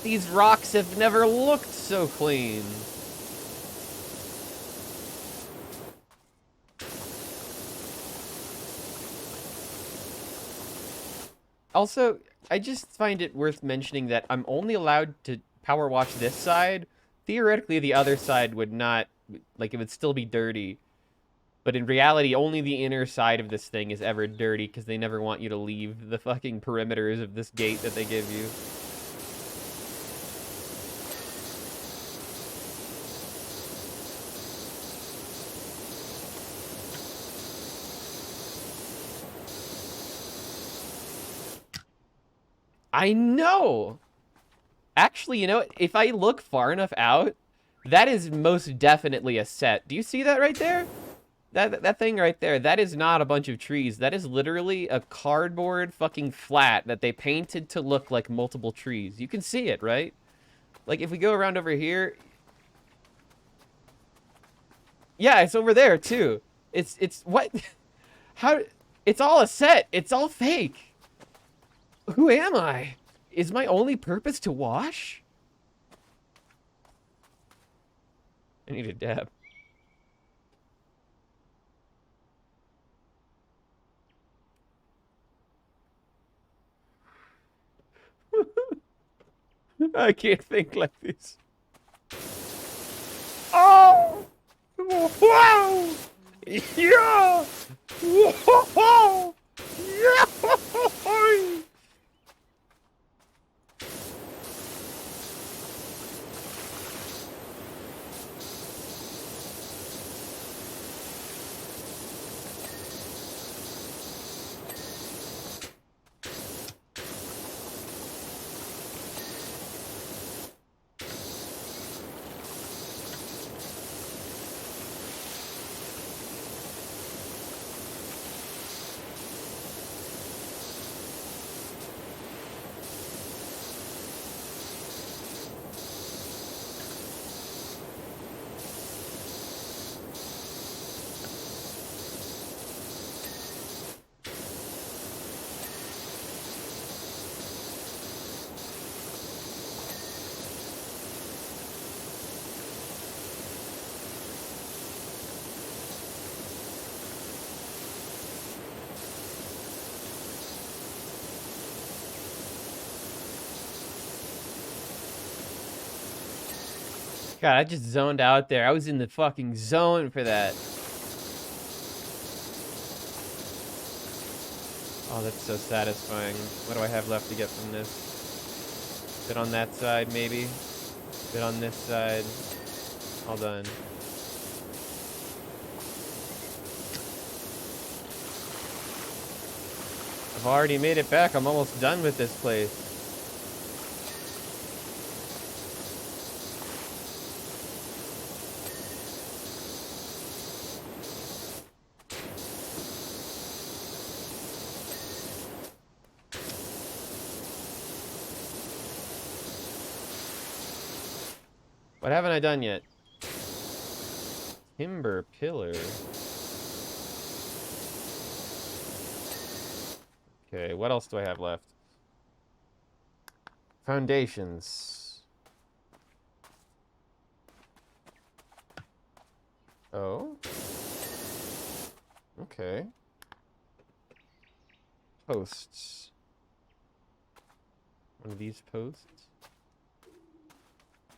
These rocks have never looked so clean. Also, I just find it worth mentioning that I'm only allowed to power wash this side. Theoretically, the other side would not, like, it would still be dirty. But in reality, only the inner side of this thing is ever dirty, because they never want you to leave the fucking perimeters of this gate that they give you. I know! Actually, you know, if I look far enough out, that is most definitely a set. Do you see that right there? That thing right there, that is not a bunch of trees. That is literally a cardboard fucking flat that they painted to look like multiple trees. You can see it, right? Like, if we go around over here... Yeah, it's over there, too. It's what? How? It's all a set. It's all fake. Who am I? Is my only purpose to wash? I need a dab. I can't think like this. Oh! Wow! Yeah! Whoa! Yeah! God, I just zoned out there. I was in the fucking zone for that. Oh, that's so satisfying. What do I have left to get from this? Bit on that side, maybe. Bit on this side. All done. I've already made it back. I'm almost done with this place. What haven't I done yet? Timber pillar. Okay, what else do I have left? Foundations. Oh. Okay. Posts. One of these posts.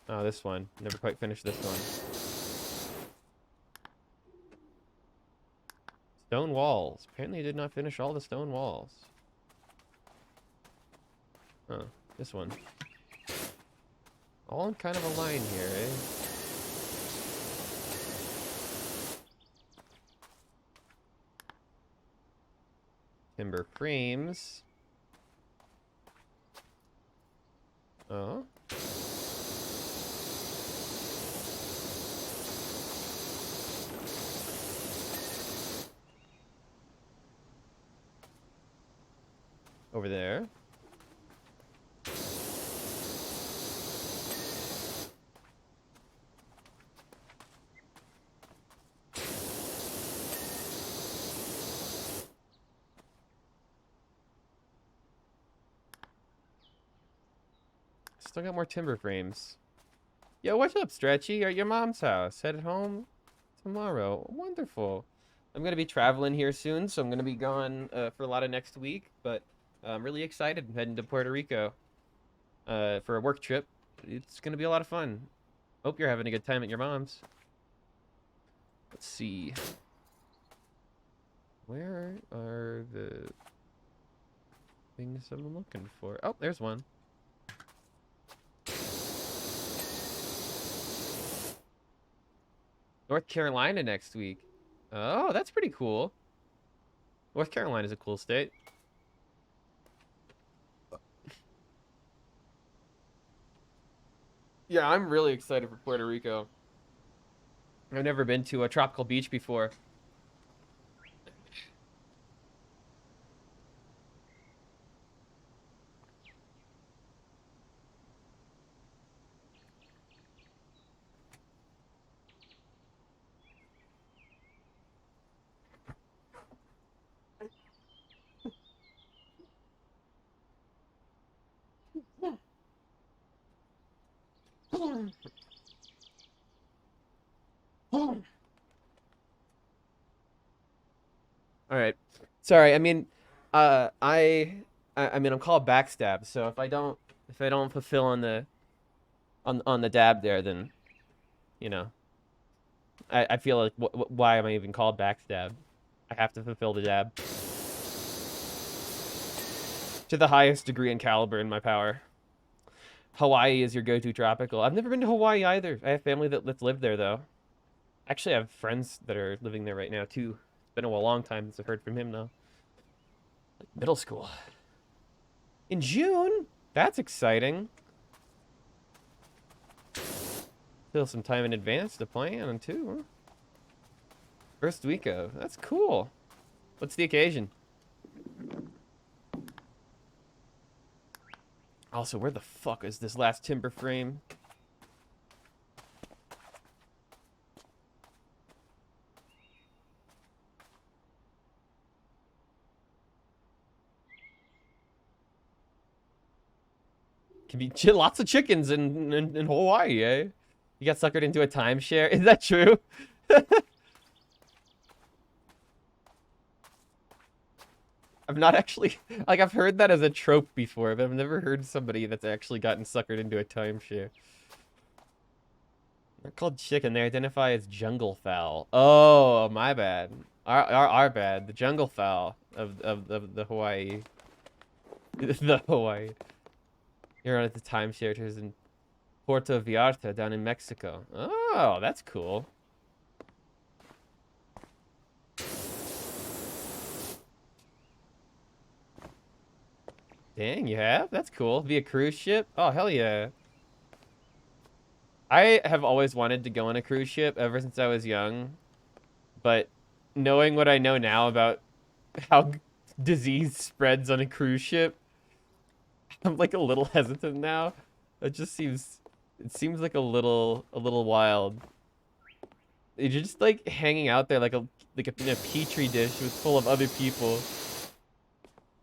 Oh, this one. Never quite finished this one. Stone walls. Apparently I did not finish all the stone walls. Huh. This one. All in kind of a line here, eh? Timber frames. Oh. Over there. Still got more timber frames. Yo, what's up, Stretchy? You're at your mom's house. Headed home tomorrow. Wonderful. I'm going to be traveling here soon, so I'm going to be gone for a lot of next week. But I'm really excited. I'm heading to Puerto Rico for a work trip. It's going to be a lot of fun. Hope you're having a good time at your mom's. Let's see. Where are the things I'm looking for? Oh, there's one. North Carolina next week. Oh, that's pretty cool. North Carolina is a cool state. Yeah, I'm really excited for Puerto Rico. I've never been to a tropical beach before. All right. Sorry. I mean, I mean, I'm called backstab. So if I don't fulfill on the on the dab there, then, you know, I feel like why am I even called backstab? I have to fulfill the dab to the highest degree and caliber in my power. Hawaii is your go-to tropical. I've never been to Hawaii either. I have family that's lived there though. Actually, I have friends that are living there right now too. It's been a long time since I've heard from him though. Like middle school. In June? That's exciting. Still some time in advance to plan too. Huh? First week of. That's cool. What's the occasion? Also, where the fuck is this last timber frame? Can be lots of chickens in Hawaii, eh? You got suckered into a timeshare? Is that true? I've not actually, like, I've heard that as a trope before, but I've never heard somebody that's actually gotten suckered into a timeshare. They're called chicken. They identify as jungle fowl. Oh, my bad. Our bad. The jungle fowl of the Hawaii. The Hawaii. You're at the time shelters in Puerto Vallarta down in Mexico. Oh, that's cool. Dang, you have? That's cool. Via cruise ship? Oh, hell yeah. I have always wanted to go on a cruise ship ever since I was young, but knowing what I know now about how disease spreads on a cruise ship, I'm like a little hesitant now. It seems like a little wild. You're just like hanging out there like in a petri dish with full of other people.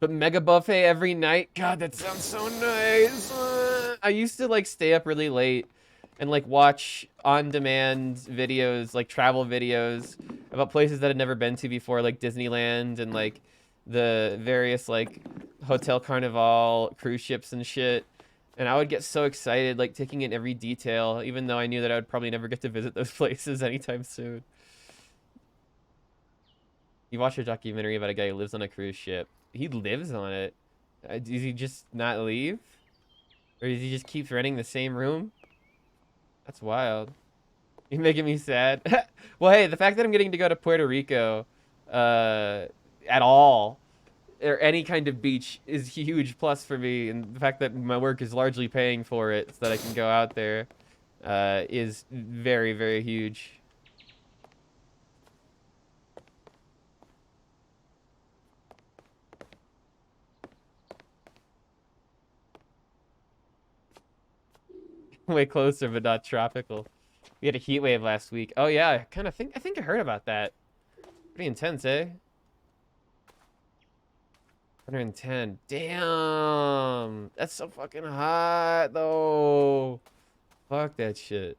But mega buffet every night. God, that sounds so nice. I used to like stay up really late and like watch on-demand videos, like travel videos about places that I'd never been to before, like Disneyland and like the various like Hotel Carnival cruise ships and shit. And I would get so excited, like taking in every detail, even though I knew that I would probably never get to visit those places anytime soon. You watch a documentary about a guy who lives on a cruise ship. He lives on it. Does he just not leave? Or does he just keep renting the same room? That's wild. You're making me sad. Well, hey, the fact that I'm getting to go to Puerto Rico at all, or any kind of beach, is a huge plus for me. And the fact that my work is largely paying for it so that I can go out there is very, very huge. Way closer, but not tropical. We had a heat wave last week. Oh yeah, I think I heard about that. Pretty intense, eh? 110. Damn. That's so fucking hot though. Fuck that shit.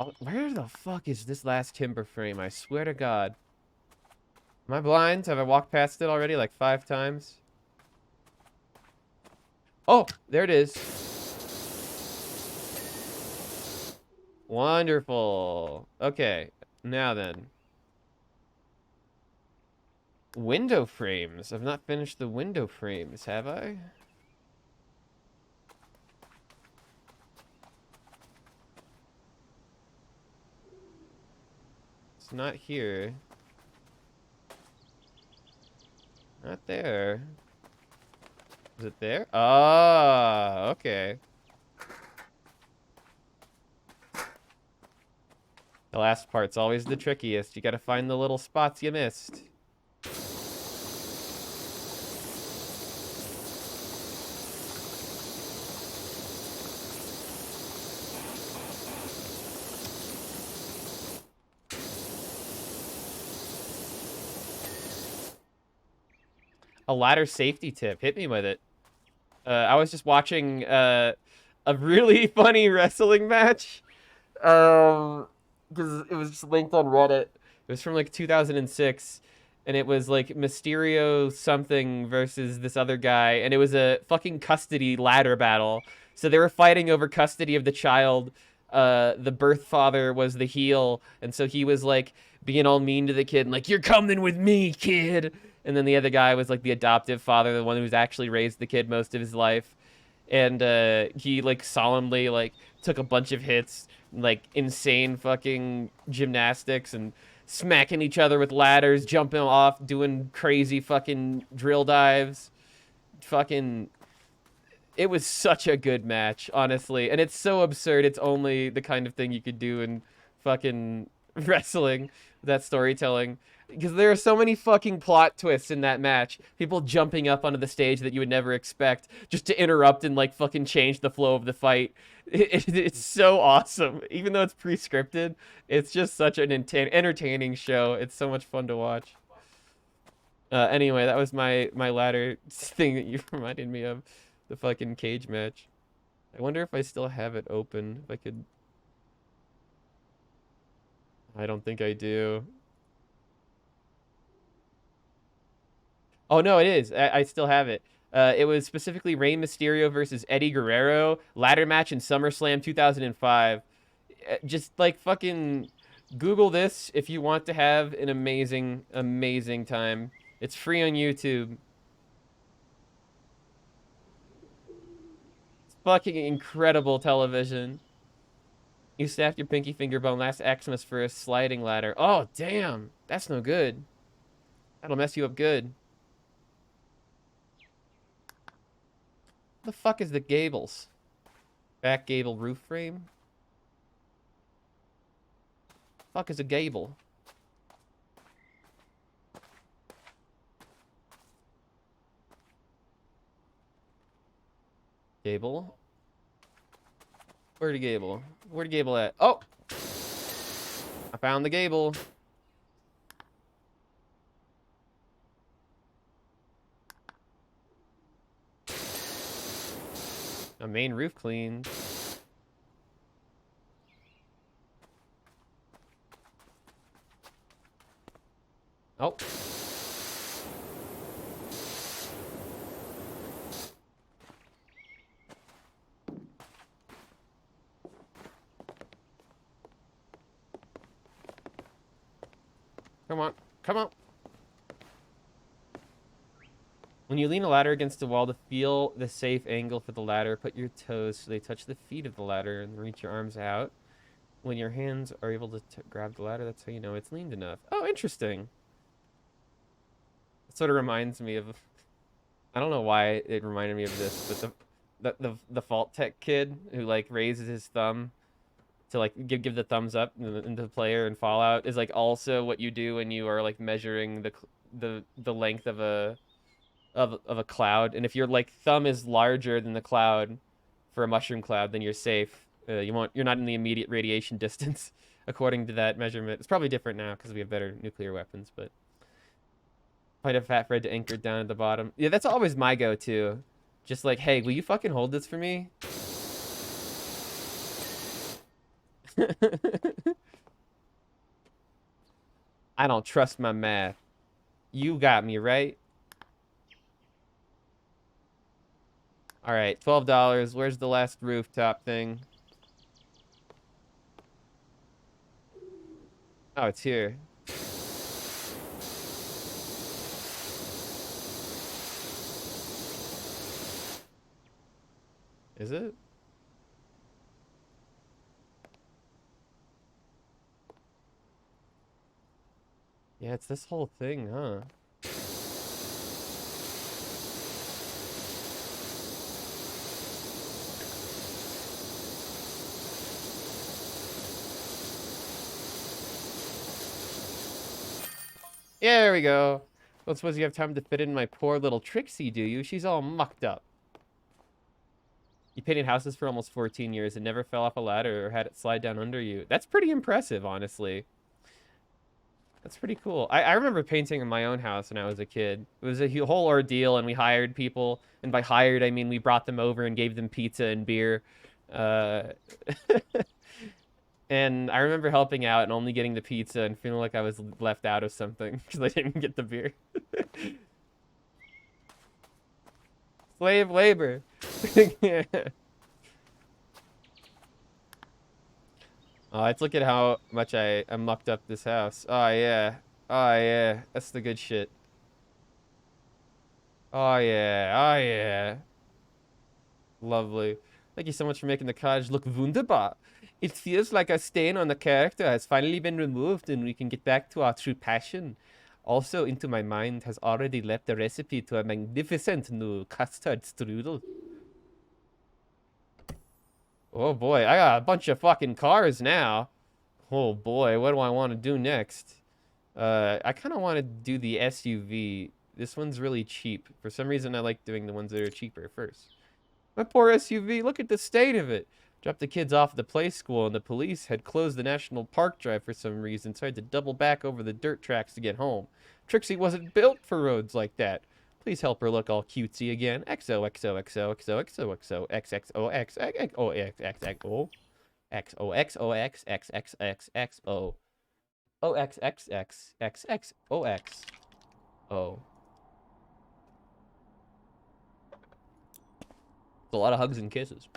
Oh, where the fuck is this last timber frame? I swear to God. Am I blind? Have I walked past it already like 5 times? Oh, there it is. Wonderful. Okay, now then. Window frames. I've not finished the window frames, have I? It's not here. Not there. Is it there? Ah, okay. The last part's always the trickiest. You gotta find the little spots you missed. A ladder safety tip. Hit me with it. I was just watching a really funny wrestling match. Because it was just linked on Reddit. It was from like 2006, and it was like Mysterio something versus this other guy, and it was a fucking custody ladder battle. So they were fighting over custody of the child. The birth father was the heel, and so he was like being all mean to the kid and like, "You're coming with me, kid." And then the other guy was like the adoptive father, the one who's actually raised the kid most of his life. And he like solemnly like took a bunch of hits, like insane fucking gymnastics and smacking each other with ladders, jumping off, doing crazy fucking drill dives. Fucking, it was such a good match, honestly. And it's so absurd. It's only the kind of thing you could do in fucking wrestling, that storytelling. Because there are so many fucking plot twists in that match. People jumping up onto the stage that you would never expect just to interrupt and like fucking change the flow of the fight. It's so awesome. Even though it's pre-scripted, it's just such an entertaining show. It's so much fun to watch. Anyway, that was my ladder thing that you reminded me of. The fucking cage match. I wonder if I still have it open. If I could... I don't think I do. Oh, no, it is. I still have it. It was specifically Rey Mysterio versus Eddie Guerrero ladder match in SummerSlam 2005. Just like fucking Google this if you want to have an amazing, amazing time. It's free on YouTube. It's fucking incredible television. You snapped your pinky finger bone last Xmas for a sliding ladder. Oh, damn. That's no good. That'll mess you up good. What the fuck is the gables? Back gable roof frame? Fuck is a gable? Gable? Where'd the gable? Where'd the gable at? Oh! I found the gable. A main roof cleaned. Oh. Come on. Come on. When you lean a ladder against a wall to feel the safe angle for the ladder, put your toes so they touch the feet of the ladder and reach your arms out. When your hands are able to grab the ladder, that's how you know it's leaned enough. Oh, interesting. It sort of reminds me of... I don't know why it reminded me of this, but the Fault Tech kid who like raises his thumb to like give the thumbs up into the player in Fallout is like also what you do when you are like measuring the length of a cloud, and if your like thumb is larger than the cloud for a mushroom cloud, then you're safe. You're not in the immediate radiation distance according to that measurement. It's probably different now because we have better nuclear weapons, but find a fat Fred to anchor down at the bottom. Yeah, that's always my go-to. Just like, hey, will you fucking hold this for me? I don't trust my math. You got me, right? All right, $12. Where's the last rooftop thing? Oh, it's here. Is it? Yeah, it's this whole thing, huh? Yeah, there we go. Don't suppose you have time to fit in my poor little Trixie, do you? She's all mucked up. You painted houses for almost 14 years and never fell off a ladder or had it slide down under you. That's pretty impressive, honestly. That's pretty cool. I remember painting in my own house when I was a kid. It was a whole ordeal, and we hired people. And by hired, I mean we brought them over and gave them pizza and beer. Uh, and I remember helping out and only getting the pizza and feeling like I was left out of something because I didn't get the beer. Slave labor. Yeah. Oh, let's look at how much I mucked up this house. Oh, yeah. Oh, yeah. That's the good shit. Oh, yeah. Oh, yeah. Lovely. Thank you so much for making the cottage look wunderbar. It feels like a stain on the character has finally been removed and we can get back to our true passion. Also, into my mind has already left the recipe to a magnificent new custard strudel. Oh boy, I got a bunch of fucking cars now. Oh boy, what do I want to do next? I kind of want to do the SUV. This one's really cheap. For some reason, I like doing the ones that are cheaper first. My poor SUV, look at the state of it. Dropped the kids off at the play school and the police had closed the National Park Drive for some reason, so I had to double back over the dirt tracks to get home. Trixie wasn't built for roads like that. Please help her look all cutesy again. XOXOXOXOXOXO XXOX XXXO XOXOX XXXXO OXXX XXOX O. It's a lot of hugs and kisses.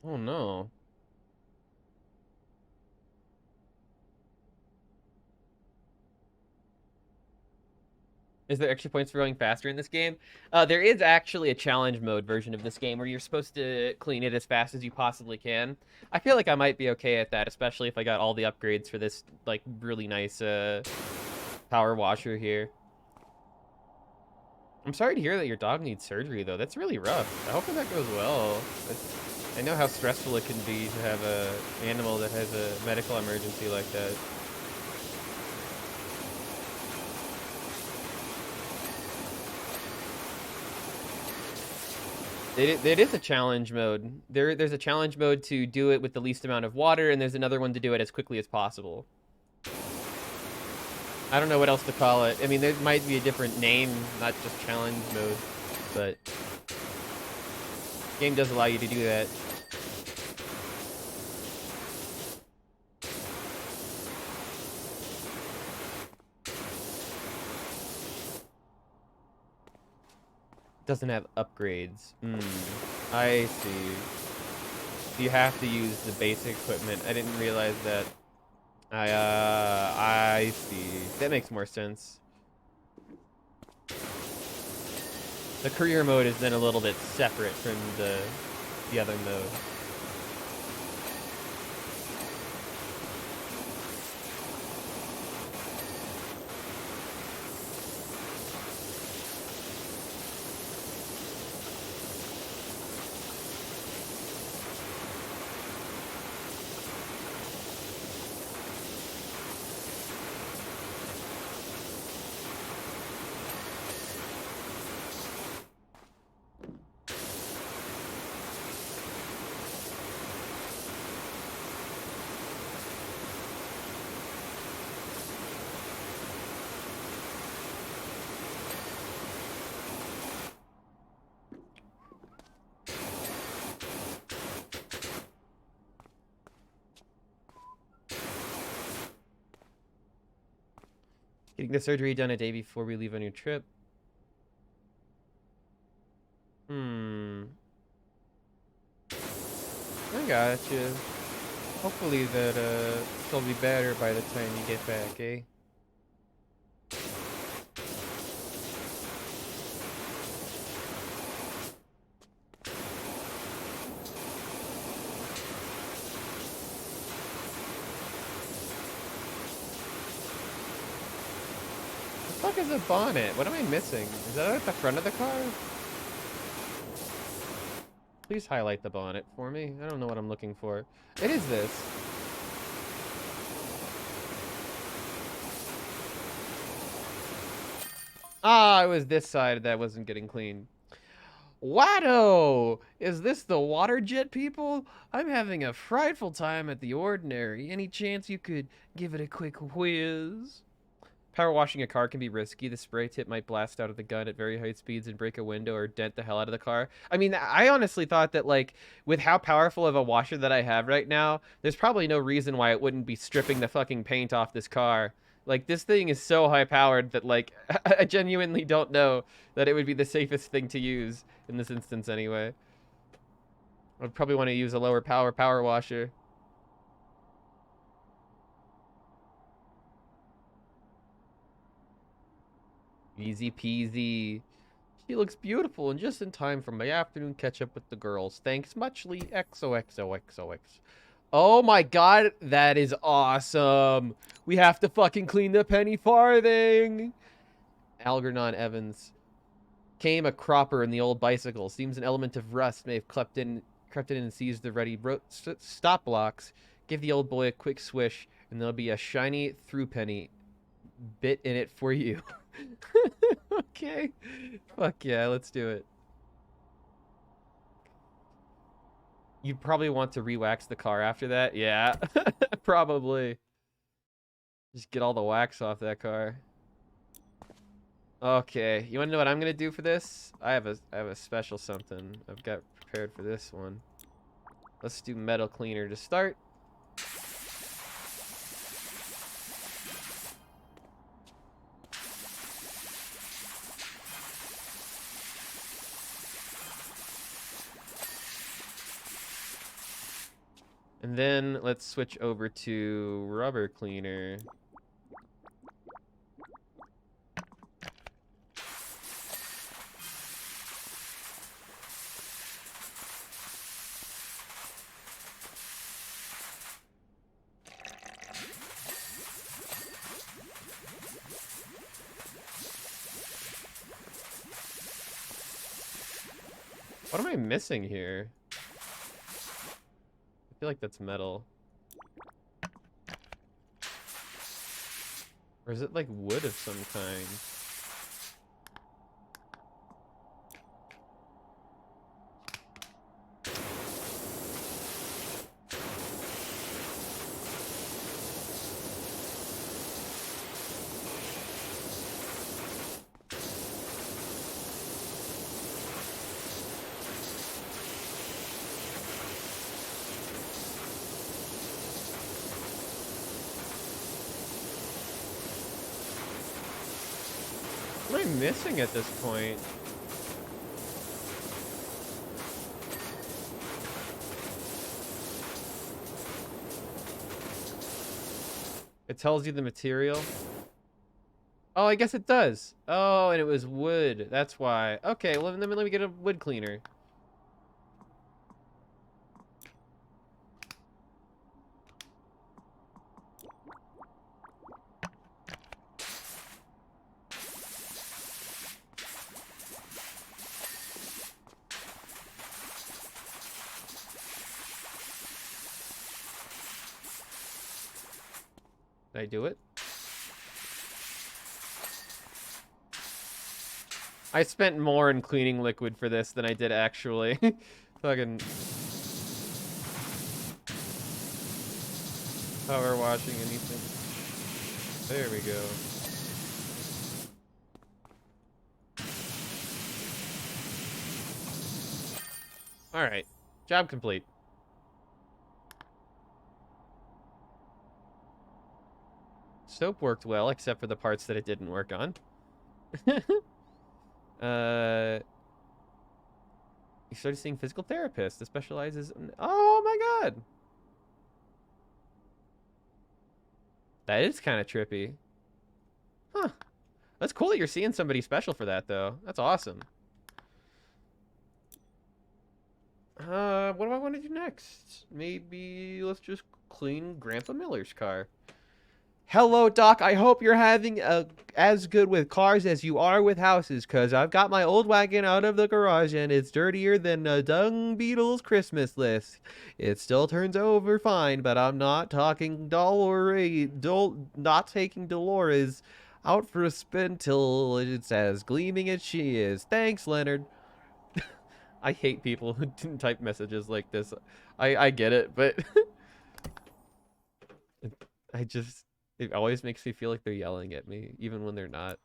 Oh no. Is there extra points for going faster in this game? There is actually a challenge mode version of this game where you're supposed to clean it as fast as you possibly can. I feel like I might be okay at that, especially if I got all the upgrades for this, like, really nice power washer here. I'm sorry to hear that your dog needs surgery, though. That's really rough. I hope that goes well. I know how stressful it can be to have a animal that has a medical emergency like that. It is a challenge mode. There's a challenge mode to do it with the least amount of water, and there's another one to do it as quickly as possible. I don't know what else to call it. I mean, there might be a different name, not just challenge mode, but the game does allow you to do that. Doesn't have upgrades. I see. You have to use the basic equipment. I didn't realize that. I see. That makes more sense. The career mode is then a little bit separate from the other mode. Getting the surgery done a day before we leave on your trip. I gotcha. Hopefully that she'll be better by the time you get back, eh? What the fuck is a bonnet? What am I missing? Is that at the front of the car? Please highlight the bonnet for me. I don't know what I'm looking for. It is this. Ah, it was this side that wasn't getting clean. Watto! Is this the water jet people? I'm having a frightful time at the Ordinary. Any chance you could give it a quick whiz? Power washing a car can be risky. The spray tip might blast out of the gun at very high speeds and break a window or dent the hell out of the car. I mean, I honestly thought that, like, with how powerful of a washer that I have right now, there's probably no reason why it wouldn't be stripping the fucking paint off this car. Like, this thing is so high-powered that, like, I genuinely don't know that it would be the safest thing to use in this instance anyway. I'd probably want to use a lower power washer. Easy peasy. She looks beautiful and just in time for my afternoon catch up with the girls. Thanks muchly. XOXOXOX. Oh my god, that is awesome. We have to fucking clean the penny farthing. Algernon Evans. Came a cropper in the old bicycle. Seems an element of rust may have crept in and seized the ready stop blocks. Give the old boy a quick swish, and there'll be a shiny through penny bit in it for you. Okay. Fuck yeah, let's do it. You probably want to re-wax the car after that? Yeah, probably. Just get all the wax off that car. Okay, you want to know what I'm gonna do for this? I have a special something I've got prepared for this one. Let's do metal cleaner to start. And then let's switch over to rubber cleaner. What am I missing here? I feel like that's metal. Or is it like wood of some kind? What am I missing at this point? It tells you the material. Oh, I guess it does. Oh, and it was wood. That's why. Okay, well, then let me get a wood cleaner. Did I do it? I spent more in cleaning liquid for this than I did actually. Fucking power washing anything. There we go. Alright. Job complete. Soap worked well, except for the parts that it didn't work on. You started seeing physical therapists that specializes in... Oh my god! That is kind of trippy. Huh. That's cool that you're seeing somebody special for that, though. That's awesome. What do I want to do next? Maybe let's just clean Grandpa Miller's car. Hello, Doc. I hope you're having as good with cars as you are with houses, because I've got my old wagon out of the garage, and it's dirtier than a dung beetle's Christmas list. It still turns over fine, but I'm not talking not taking Dolores out for a spin till it's as gleaming as she is. Thanks, Leonard. I hate people who didn't type messages like this. I get it, but it always makes me feel like they're yelling at me, even when they're not.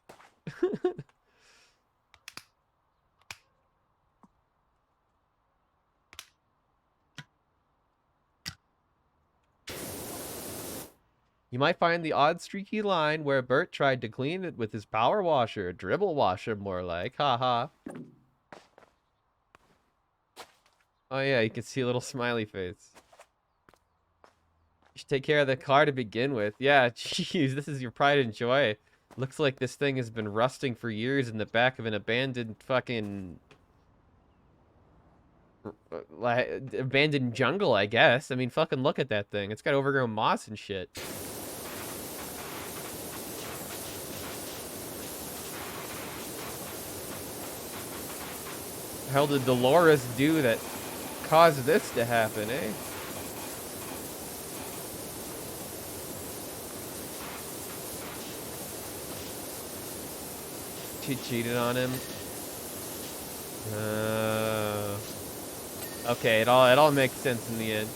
You might find the odd streaky line where Bert tried to clean it with his power washer, dribble washer more like, haha. Oh yeah, you can see a little smiley face. You should take care of the car to begin with. Yeah, jeez, this is your pride and joy. Looks like this thing has been rusting for years in the back of an abandoned fucking abandoned jungle, I guess. I mean, fucking look at that thing. It's got overgrown moss and shit. The hell did Dolores do that caused this to happen, eh? She cheated on him. Okay, it all makes sense in the end.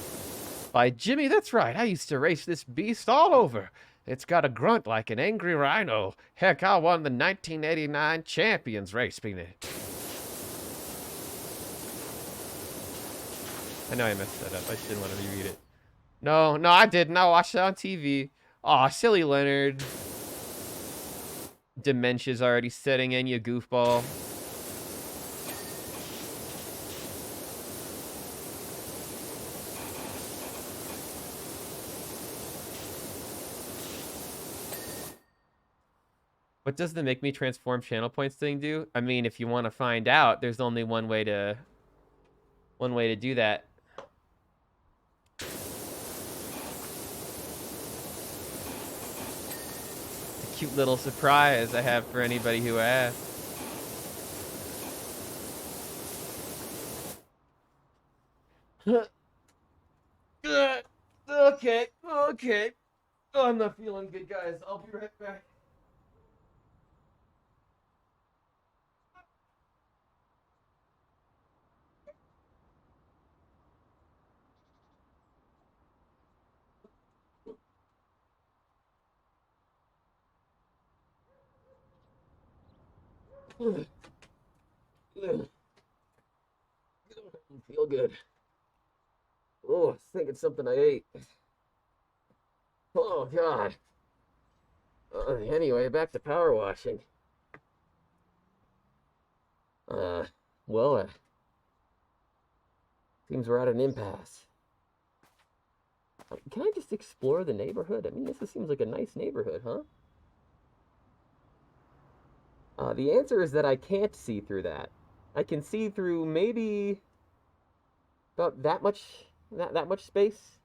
By Jimmy, that's right. I used to race this beast all over. It's got a grunt like an angry rhino. Heck, I won the 1989 Champions race being it. I know I messed that up. I shouldn't want to reread it. No, I didn't. I watched it on TV. Aw, silly Leonard. Dementia's already setting in, you goofball. What does the make me transform channel points thing do? I mean, if you want to find out, there's only one way to do that. It's a cute little surprise I have for anybody who asks. Okay. Oh, I'm not feeling good, guys. I'll be right back. Feel good. Oh, I think it's something I ate. Oh, God. Anyway, back to power washing. Well, seems we're at an impasse. Can I just explore the neighborhood? I mean, this seems like a nice neighborhood, huh? The answer is that I can't see through that. I can see through maybe about that much space.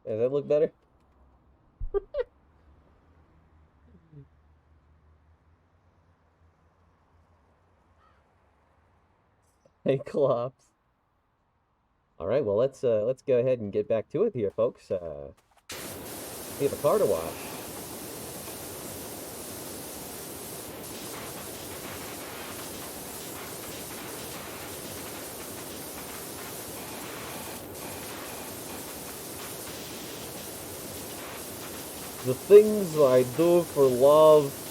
Does that look better? Hey, Clops. All right, well, let's go ahead and get back to it here, folks. We have a car to wash. The things I do for love.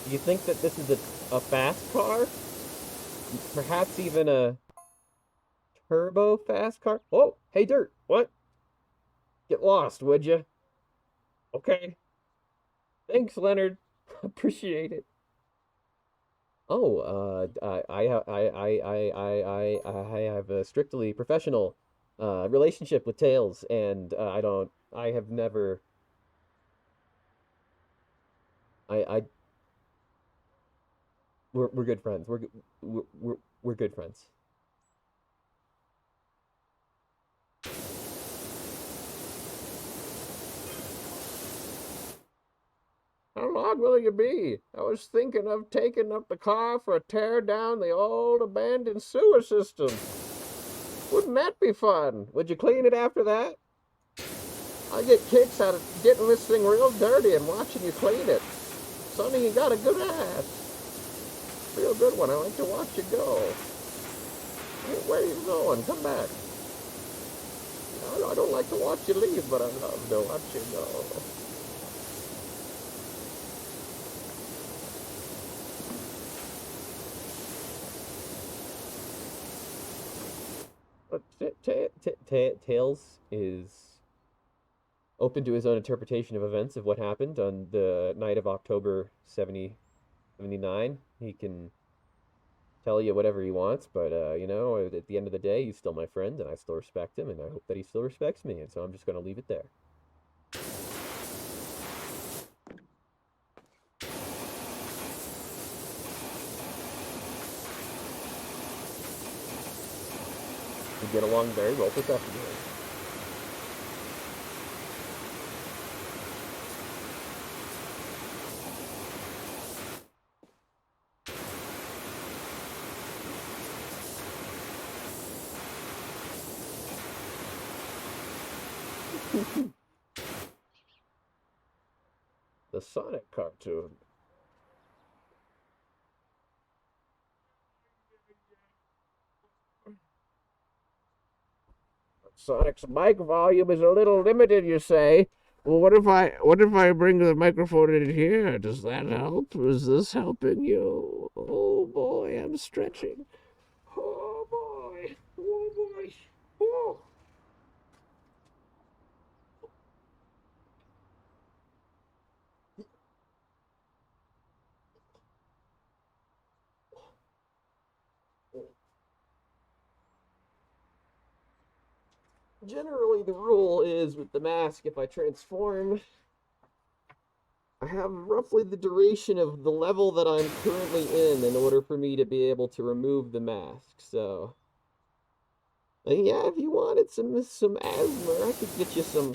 Do you think that this is a fast car? Perhaps even a turbo fast car? Oh, hey, Dirt. What? Get lost, would you? Okay. Thanks, Leonard. Appreciate it. Oh, I have a strictly professional relationship with Tails, and I have never. I we're good friends. We're good friends. How long will you be? I was thinking of taking up the car for a tear down the old abandoned sewer system. Wouldn't that be fun? Would you clean it after that? I get kicks out of getting this thing real dirty and watching you clean it. Sonny, you got a good ass. Real good one. I like to watch you go. Hey, where are you going? Come back. I don't like to watch you leave, but I love to watch you go. Tails is open to his own interpretation of events of what happened on the night of October 79. He can tell you whatever he wants, but at the end of the day, he's still my friend, and I still respect him, and I hope that he still respects me, and so I'm just gonna leave it there. We get along very well professionally. The Sonic cartoon. Sonic's mic volume is a little limited, you say? Well, what if I bring the microphone in here? Does that help? Is this helping you? Oh boy, I'm stretching. Oh boy. Oh boy. Oh. Generally, the rule is with the mask, if I transform, I have roughly the duration of the level that I'm currently in order for me to be able to remove the mask. So, yeah, if you wanted some asthma, I could get you some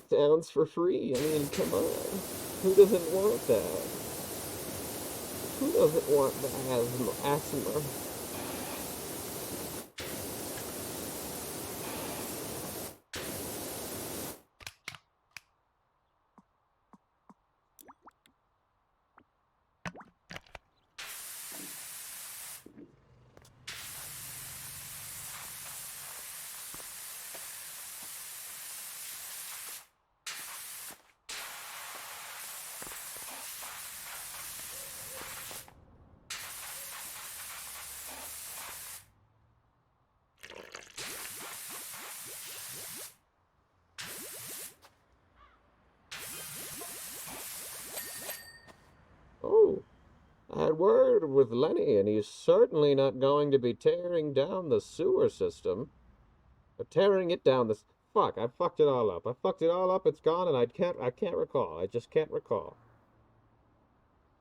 sounds for free. I mean, come on. Who doesn't want that? Who doesn't want the asthma? Oh, I had word with Lenny, and he's certainly not going to be tearing down the sewer system. Or tearing it down the... Fuck, I fucked it all up. I fucked it all up, it's gone, and I can't recall. I just can't recall.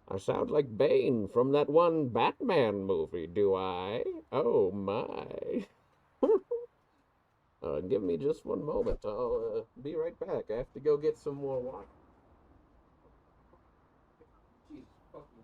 I sound like Bane from that one Batman movie, do I? Oh my. Give me just one moment. I'll be right back. I have to go get some more water. Jeez, fuck me.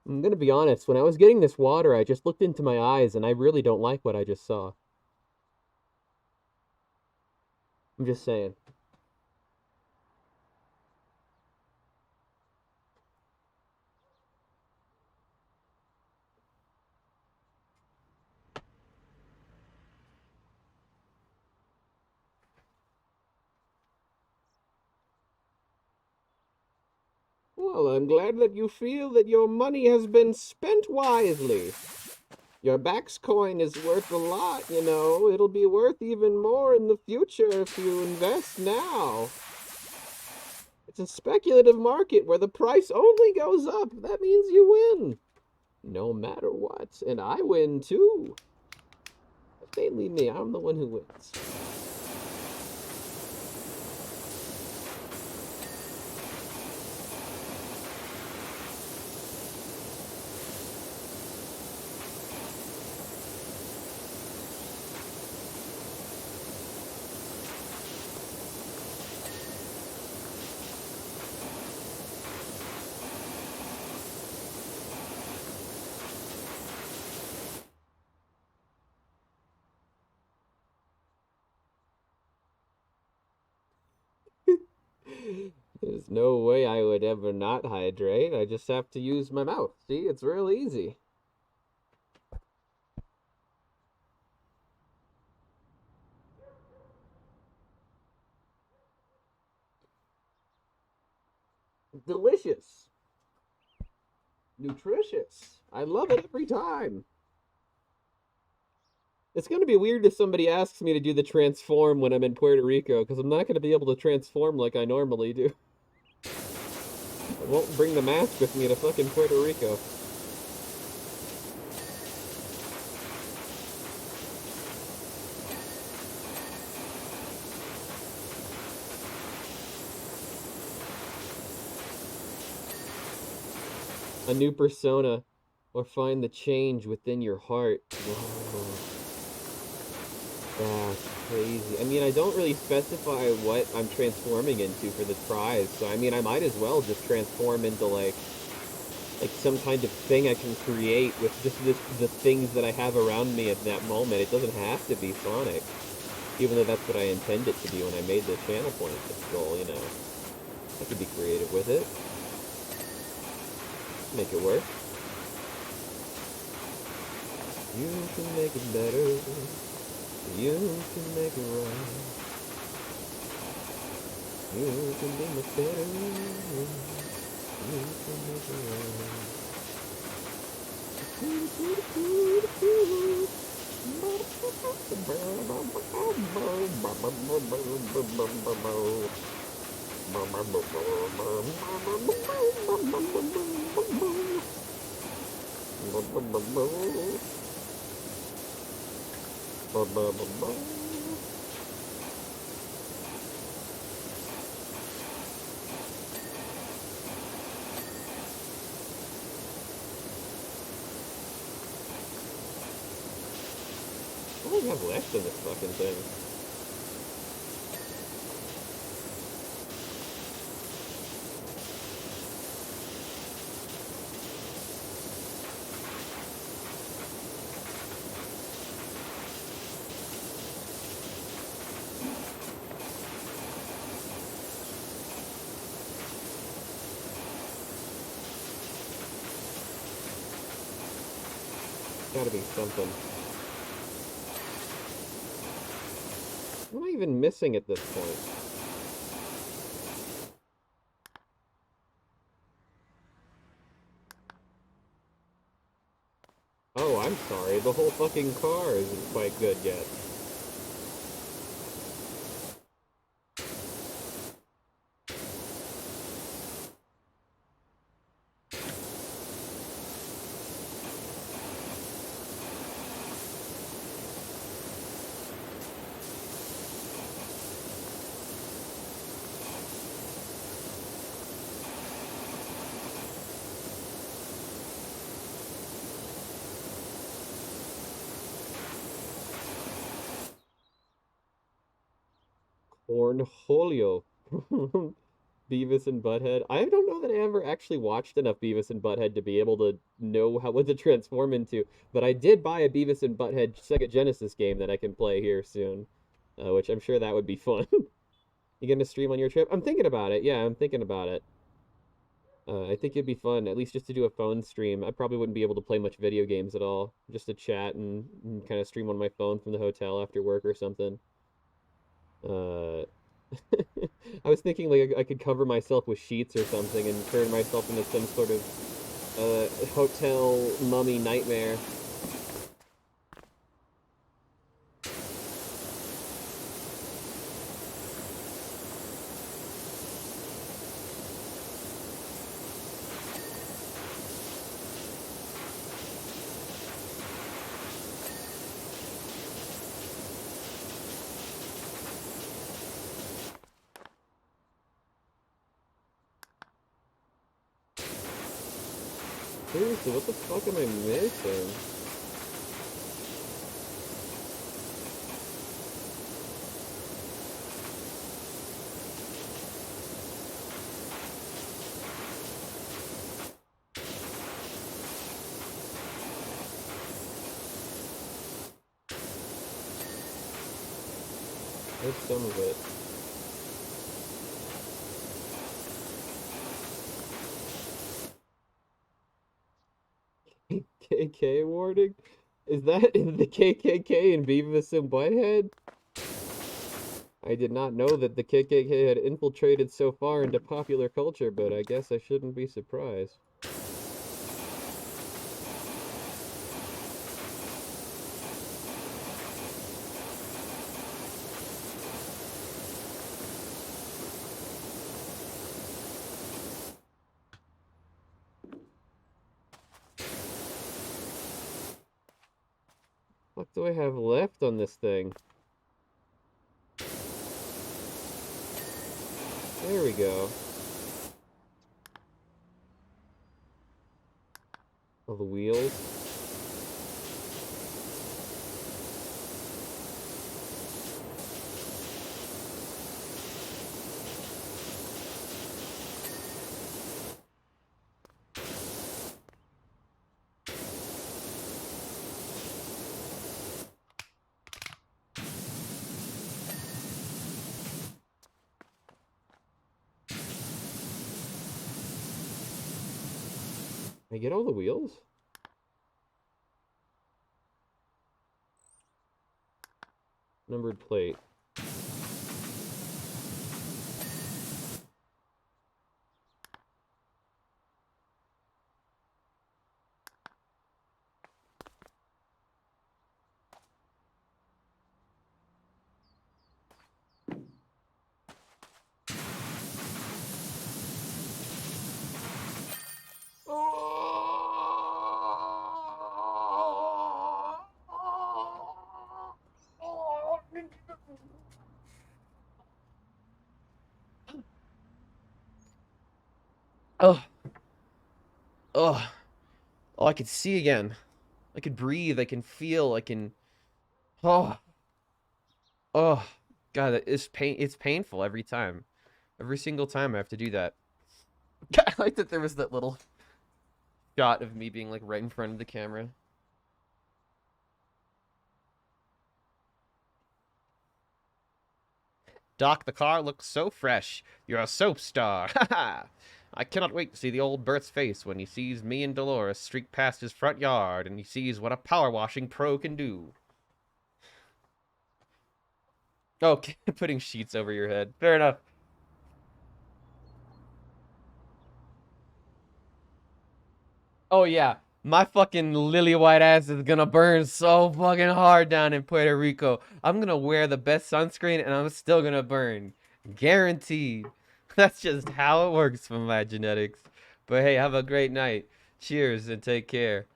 I'm gonna be honest, when I was getting this water, I just looked into my eyes and I really don't like what I just saw. I'm just saying. Well, I'm glad that you feel that your money has been spent wisely. Your Bax coin is worth a lot, you know. It'll be worth even more in the future if you invest now. It's a speculative market where the price only goes up. That means you win. No matter what. And I win too. But mainly me. I'm the one who wins. There's no way I would ever not hydrate. I just have to use my mouth. See, it's real easy. Delicious. Nutritious. I love it every time. It's going to be weird if somebody asks me to do the transform when I'm in Puerto Rico, because I'm not going to be able to transform like I normally do. I won't bring the mask with me to fucking Puerto Rico. A new persona, or find the change within your heart. Whoa. That's crazy. I mean, I don't really specify what I'm transforming into for the prize, so I mean, I might as well just transform into like some kind of thing I can create with just the things that I have around me at that moment. It doesn't have to be Sonic, even though that's what I intended to be when I made the channel point goal, you know. I could be creative with it. Make it work. You can make it better. You can make it right. You can be much better. You can make it right. What do we have left in this fucking thing? Gotta be something. What am I even missing at this point? Oh, I'm sorry. The whole fucking car isn't quite good yet. Cornholio. Beavis and Butthead. I don't know that I ever actually watched enough Beavis and Butthead to be able to know what to transform into, but I did buy a Beavis and Butthead Sega Genesis game that I can play here soon, which I'm sure that would be fun. You gonna stream on your trip? I'm thinking about it. Yeah, I'm thinking about it. I think it'd be fun, at least just to do a phone stream. I probably wouldn't be able to play much video games at all, just to chat and kind of stream on my phone from the hotel after work or something. Uh, I was thinking like I could cover myself with sheets or something and turn myself into some sort of hotel mummy nightmare. Seriously, what the fuck am I missing? There's some of it. KKK warning? Is that the KKK in Beavis and Butthead? I did not know that the KKK had infiltrated so far into popular culture, but I guess I shouldn't be surprised. What do I have left on this thing? There we go. All the wheels. I get all the wheels? Numbered plate. Oh, oh, oh! I can see again. I can breathe. I can feel. I can. Oh, oh, God! It's pain. It's painful every time. Every single time I have to do that. I like that there was that little shot of me being like right in front of the camera. Doc, the car looks so fresh. You're a soap star. Ha ha! I cannot wait to see the old Bert's face when he sees me and Dolores streak past his front yard and he sees what a power washing pro can do. Okay, putting sheets over your head. Fair enough. Oh yeah, my fucking lily white ass is gonna burn so fucking hard down in Puerto Rico. I'm gonna wear the best sunscreen and I'm still gonna burn. Guaranteed. That's just how it works for my genetics. But hey, have a great night. Cheers and take care.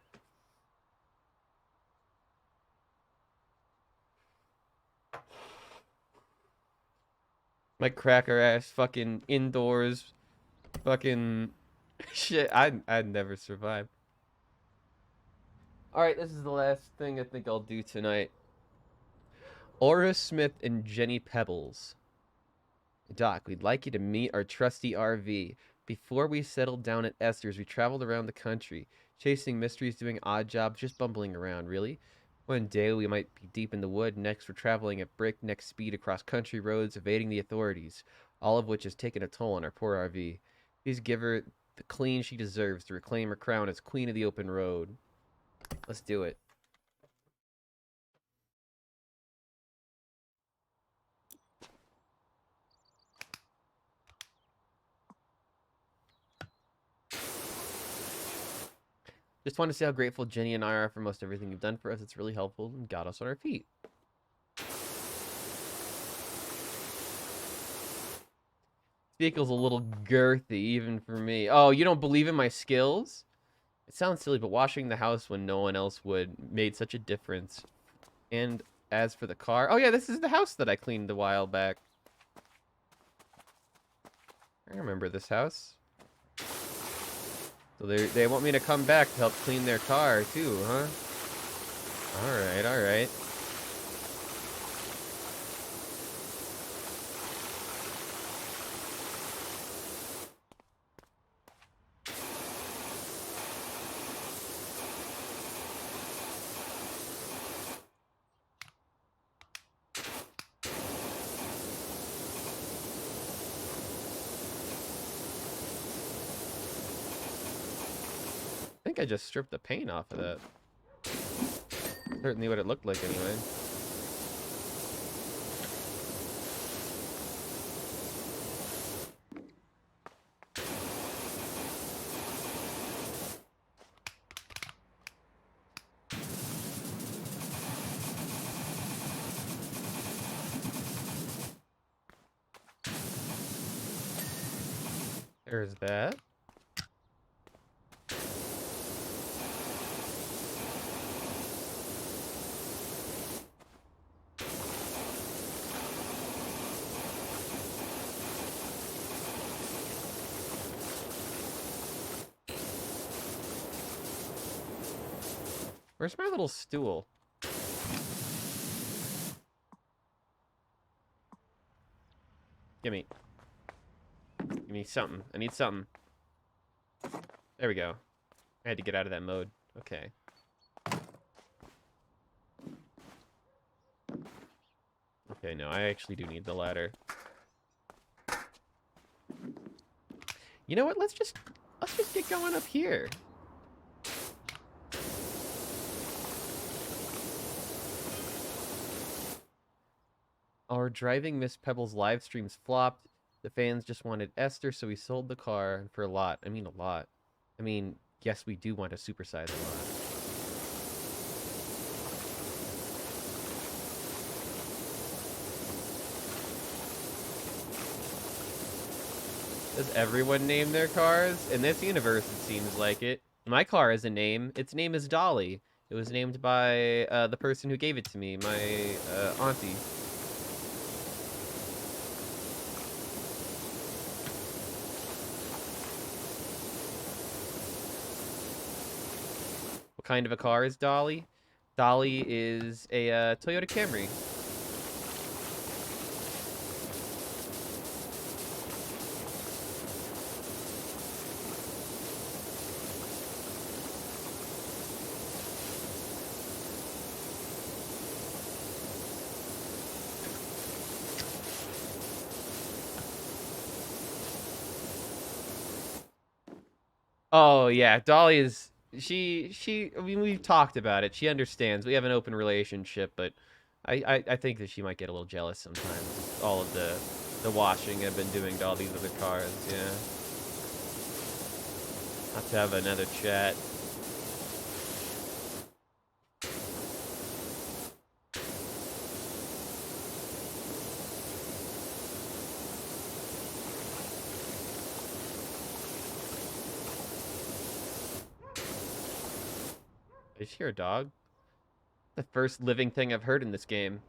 My cracker ass fucking indoors fucking shit. I'd never survive. Alright, this is the last thing I think I'll do tonight. Aura Smith and Jenny Pebbles. Doc, we'd like you to meet our trusty RV. Before we settled down at Esther's, we traveled around the country, chasing mysteries, doing odd jobs, just bumbling around, really. One day we might be deep in the wood, next we're traveling at breakneck speed across country roads, evading the authorities, all of which has taken a toll on our poor RV. Please give her the clean she deserves to reclaim her crown as queen of the open road. Let's do it. Just want to say how grateful Jenny and I are for most everything you've done for us. It's really helpful and got us on our feet. Vehicle's a little girthy, even for me. Oh, you don't believe in my skills? It sounds silly, but washing the house when no one else would made such a difference. And as for the car... Oh, yeah, this is the house that I cleaned a while back. I remember this house. So they want me to come back to help clean their car, too, huh? Alright, alright. I think I just stripped the paint off of that. Certainly what it looked like anyway. There's that. Where's my little stool? Gimme something. I need something. There we go. I had to get out of that mode. Okay. Okay, no, I actually do need the ladder. You know what? Let's just get going up here. Our driving Miss Pebbles live streams flopped. The fans just wanted Esther, so we sold the car for a lot. I mean, a lot. I mean, yes, we do want a supersize a lot. Does everyone name their cars? In this universe, it seems like it. My car has a name. Its name is Dolly. It was named by the person who gave it to me, my auntie. What kind of a car is Dolly? Dolly is a Toyota Camry. Oh yeah, Dolly is I mean, we've talked about it. She understands. We have an open relationship, but I think that she might get a little jealous sometimes. All of the washing I've been doing to all these other cars, yeah. Have to have another chat. I just hear a dog. The first living thing I've heard in this game.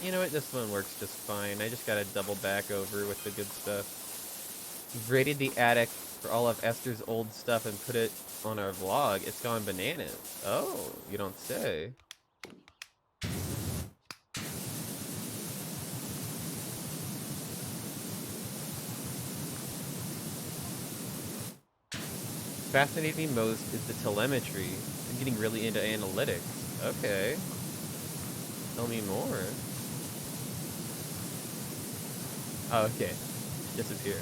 You know what? This one works just fine. I just gotta double back over with the good stuff. We've raided the attic for all of Esther's old stuff and put it on our vlog. It's gone bananas. Oh, you don't say. Fascinates me most is the telemetry. I'm getting really into analytics. Okay. Tell me more. Oh, okay. Disappear.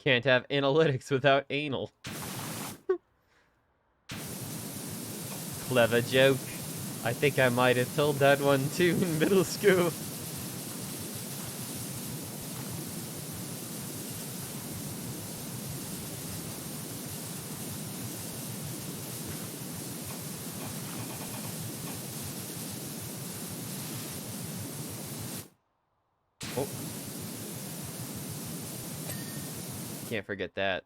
Can't have analytics without anal. Clever joke. I think I might have told that one too in middle school. Oh, can't forget that.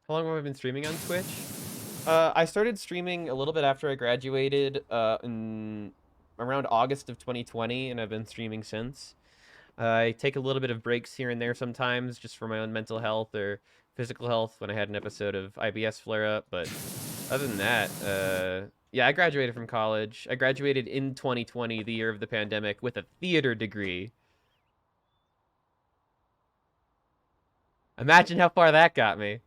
How long have I been streaming on Twitch? I started streaming a little bit after I graduated, in around August of 2020, and I've been streaming since. I take a little bit of breaks here and there sometimes, just for my own mental health or physical health when I had an episode of IBS flare-up, but other than that, yeah, I graduated from college. I graduated in 2020, the year of the pandemic, with a theater degree. Imagine how far that got me.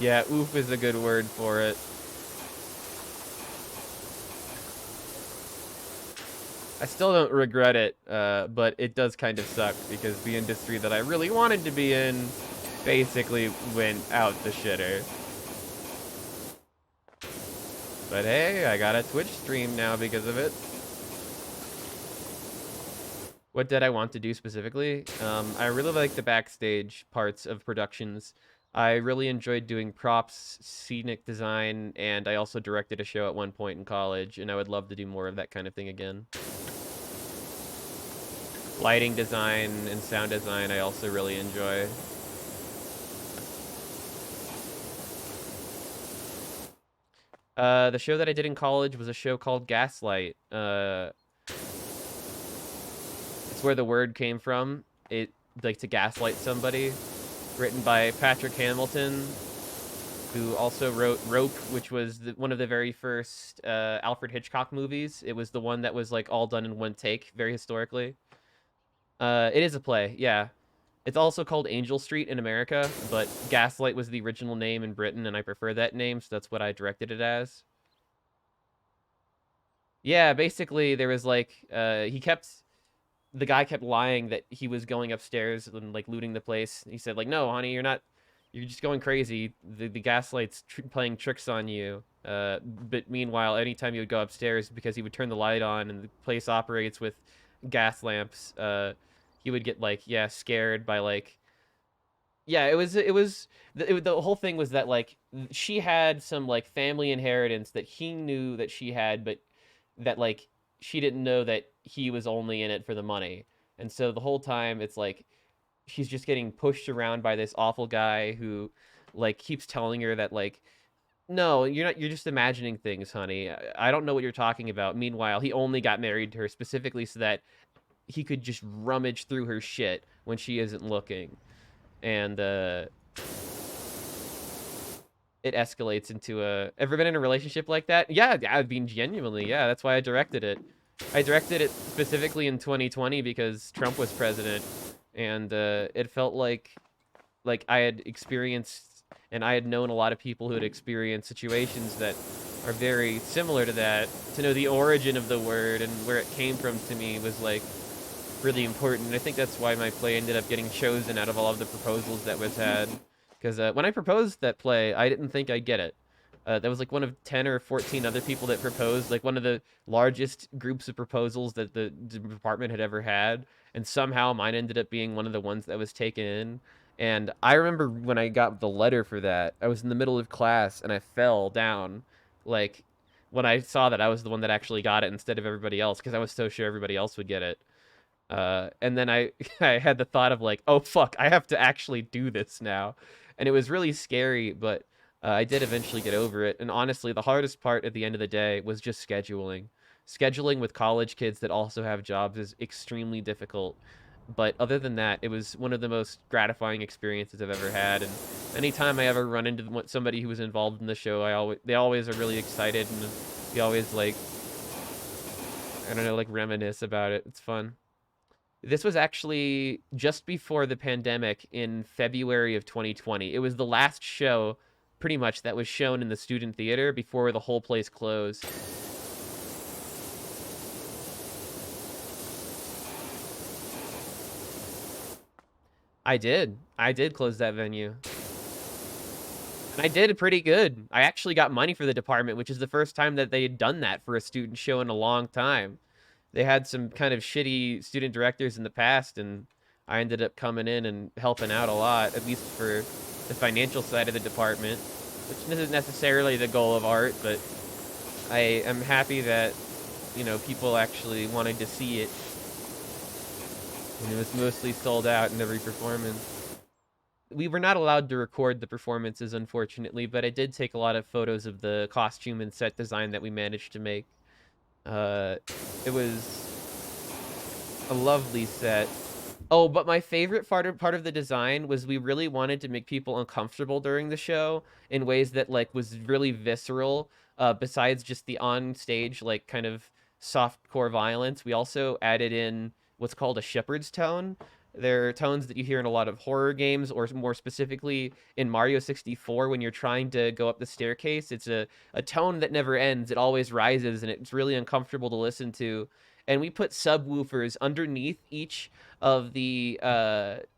Yeah, oof is a good word for it. I still don't regret it, but it does kind of suck because the industry that I really wanted to be in basically went out the shitter. But hey, I got a Twitch stream now because of it. What did I want to do specifically? I really like the backstage parts of productions. I really enjoyed doing props, scenic design, and I also directed a show at one point in college, and I would love to do more of that kind of thing again. Lighting design and sound design I also really enjoy. The show that I did in college was a show called Gaslight. It's where the word came from. It, like, to gaslight somebody. Written by Patrick Hamilton, who also wrote Rope, which was one of the very first Alfred Hitchcock movies. It was the one that was, like, all done in one take, very historically. It is a play, yeah. It's also called Angel Street in America, but Gaslight was the original name in Britain, and I prefer that name, so that's what I directed it as. Yeah, basically, there was, like, the guy kept lying that he was going upstairs and, like, looting the place. He said, like, no, honey, you're just going crazy. The Gaslight's playing tricks on you. But meanwhile, anytime you would go upstairs, because he would turn the light on and the place operates with gas lamps, he would get, like, yeah, scared by, like, yeah, the whole thing was that, like, she had some, like, family inheritance that he knew that she had, but that, like, she didn't know that he was only in it for the money. And so the whole time it's like she's just getting pushed around by this awful guy who, like, keeps telling her that, like, no, you're just imagining things, honey. I don't know what you're talking about. Meanwhile, he only got married to her specifically so that he could just rummage through her shit when she isn't looking. And it escalates into a... Ever been in a relationship like that? Yeah, I mean, genuinely, yeah. That's why I directed it. I directed it specifically in 2020 because Trump was president, and it felt like I had experienced, and I had known a lot of people who had experienced situations that are very similar to that. To know the origin of the word and where it came from to me was, like, really important. And I think that's why my play ended up getting chosen out of all of the proposals that was had. Because when I proposed that play, I didn't think I'd get it. That was like one of 10 or 14 other people that proposed, like one of the largest groups of proposals that the department had ever had. And somehow mine ended up being one of the ones that was taken in. And I remember when I got the letter for that, I was in the middle of class and I fell down. Like, when I saw that I was the one that actually got it instead of everybody else, because I was so sure everybody else would get it. And then I had the thought of, like, oh fuck, I have to actually do this now. And it was really scary, but I did eventually get over it. And honestly, the hardest part at the end of the day was just scheduling. Scheduling with college kids that also have jobs is extremely difficult. But other than that, it was one of the most gratifying experiences I've ever had. And anytime I ever run into somebody who was involved in the show, they always are really excited, and we always like, I don't know, like reminisce about it. It's fun. This was actually just before the pandemic in February of 2020. It was the last show, pretty much, that was shown in the student theater before the whole place closed. I did. I did close that venue. And I did pretty good. I actually got money for the department, which is the first time that they had done that for a student show in a long time. They had some kind of shitty student directors in the past, and I ended up coming in and helping out a lot, at least for the financial side of the department, which isn't necessarily the goal of art, but I am happy that, you know, people actually wanted to see it. And it was mostly sold out in every performance. We were not allowed to record the performances, unfortunately, but I did take a lot of photos of the costume and set design that we managed to make. It was a lovely set. Oh, but my favorite part of the design was we really wanted to make people uncomfortable during the show in ways that like was really visceral. Besides just the on stage like kind of softcore violence, we also added in what's called a shepherd's tone. They're tones that you hear in a lot of horror games, or more specifically in Mario 64 when you're trying to go up the staircase. It's a tone that never ends. It always rises, and it's really uncomfortable to listen to. And we put subwoofers underneath each of the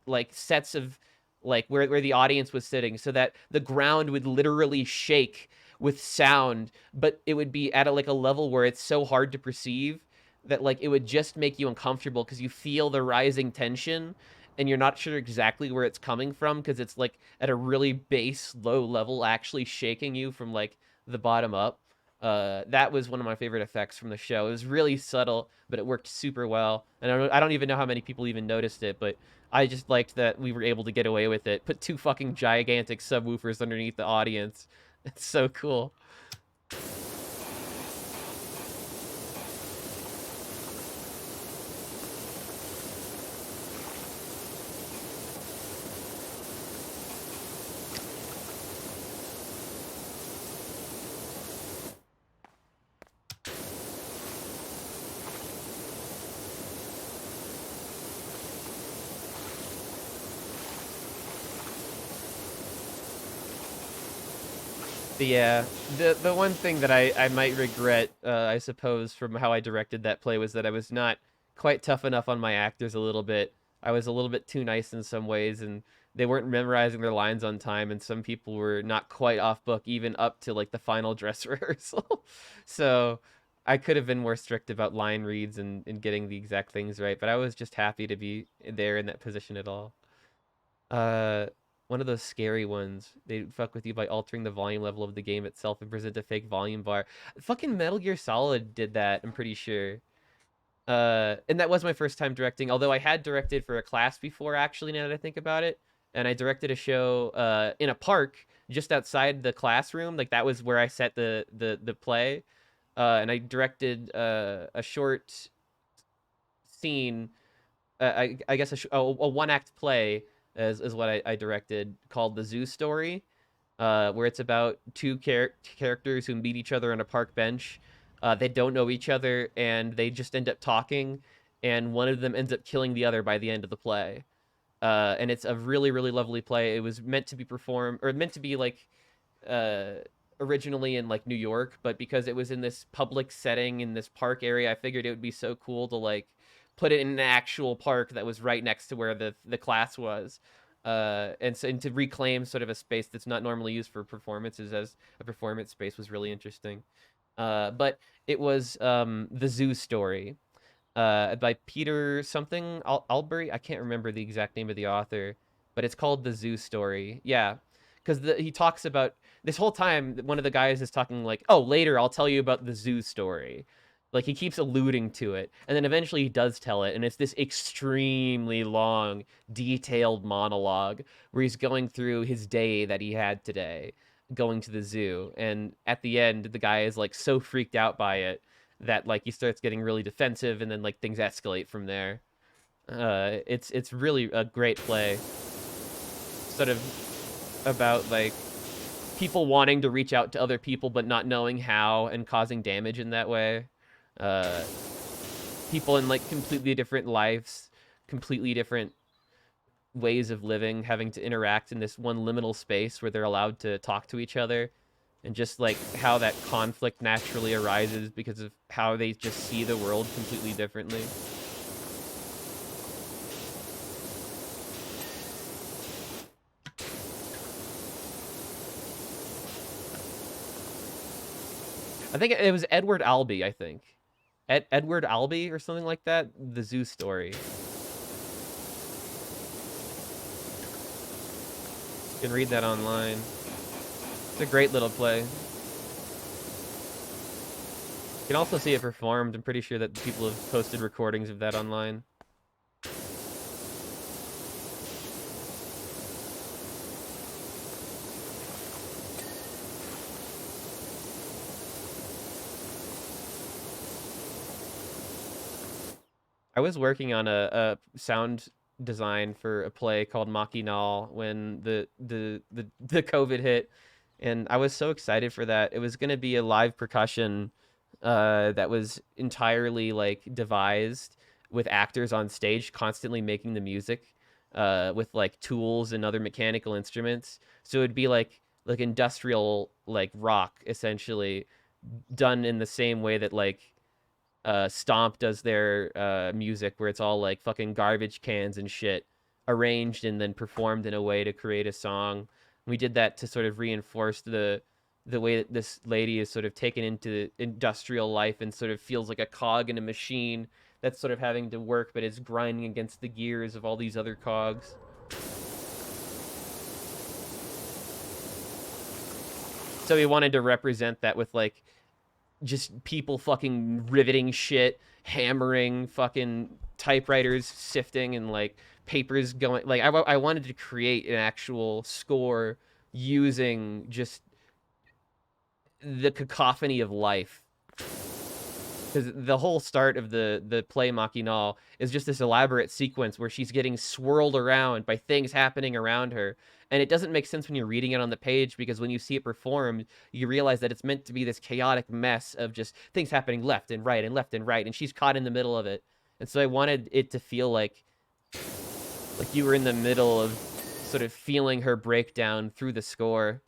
like sets of like where the audience was sitting, so that the ground would literally shake with sound, but it would be at like a level where it's so hard to perceive that like it would just make you uncomfortable because you feel the rising tension and you're not sure exactly where it's coming from because it's like at a really base low level actually shaking you from like the bottom up. That was one of my favorite effects from the show. It was really subtle, but it worked super well. And I don't even know how many people even noticed it, but I just liked that we were able to get away with it. Put two fucking gigantic subwoofers underneath the audience. It's so cool. Yeah, the one thing that I might regret, I suppose, from how I directed that play was that I was not quite tough enough on my actors a little bit. I was a little bit too nice in some ways, and they weren't memorizing their lines on time, and some people were not quite off book, even up to like the final dress rehearsal. So I could have been more strict about line reads and getting the exact things right, but I was just happy to be there in that position at all. Uh, One of those scary ones. They fuck with you by altering the volume level of the game itself and present a fake volume bar. Fucking Metal Gear Solid did that, I'm pretty sure. And that was my first time directing, although I had directed for a class before, actually, now that I think about it. And I directed a show in a park just outside the classroom. Like that was where I set the play. And I directed a short scene, I guess a one act play is what I directed, called The Zoo Story, where it's about two characters who meet each other on a park bench. They don't know each other and they just end up talking, and one of them ends up killing the other by the end of the play. And it's a really really lovely play. It was meant to be performed, or meant to be like uh, originally in like New York, but because it was in this public setting in this park area, I figured it would be so cool to like put it in an actual park that was right next to where the class was. And to reclaim sort of a space that's not normally used for performances as a performance space was really interesting. But it was The Zoo Story, by Peter something Albury. I can't remember the exact name of the author, but it's called The Zoo Story. Yeah, because he talks about this whole time. One of the guys is talking like, "Oh, later I'll tell you about the zoo story." Like he keeps alluding to it, and then eventually he does tell it, and it's this extremely long, detailed monologue where he's going through his day that he had today, going to the zoo, and at the end, the guy is like so freaked out by it that like he starts getting really defensive, and then like things escalate from there. It's really a great play, sort of about like people wanting to reach out to other people but not knowing how and causing damage in that way. Uh, People in like completely different lives, completely different ways of living, having to interact in this one liminal space where they're allowed to talk to each other, and just like how that conflict naturally arises because of how they just see the world completely differently. I think it was Edward Albee, I think. Edward Albee or something like that, the zoo story. You can read that online. It's a great little play. You can also see it performed. I'm pretty sure that people have posted recordings of that online. I was working on a sound design for a play called Machinal when the COVID hit, and I was so excited for that. It was going to be a live percussion that was entirely like devised with actors on stage constantly making the music with like tools and other mechanical instruments. So it'd be like industrial like rock essentially done in the same way that like Stomp does their music, where it's all like fucking garbage cans and shit arranged and then performed in a way to create a song. We did that to sort of reinforce the way that this lady is sort of taken into industrial life and sort of feels like a cog in a machine that's sort of having to work but is grinding against the gears of all these other cogs. So we wanted to represent that with like just people fucking riveting shit, hammering, fucking typewriters sifting, and like papers going. Like I wanted to create an actual score using just the cacophony of life. Because the whole start of the play Machinal is just this elaborate sequence where she's getting swirled around by things happening around her. And it doesn't make sense when you're reading it on the page, because when you see it performed, you realize that it's meant to be this chaotic mess of just things happening left and right and left and right, and she's caught in the middle of it. And so I wanted it to feel like you were in the middle of sort of feeling her breakdown through the score.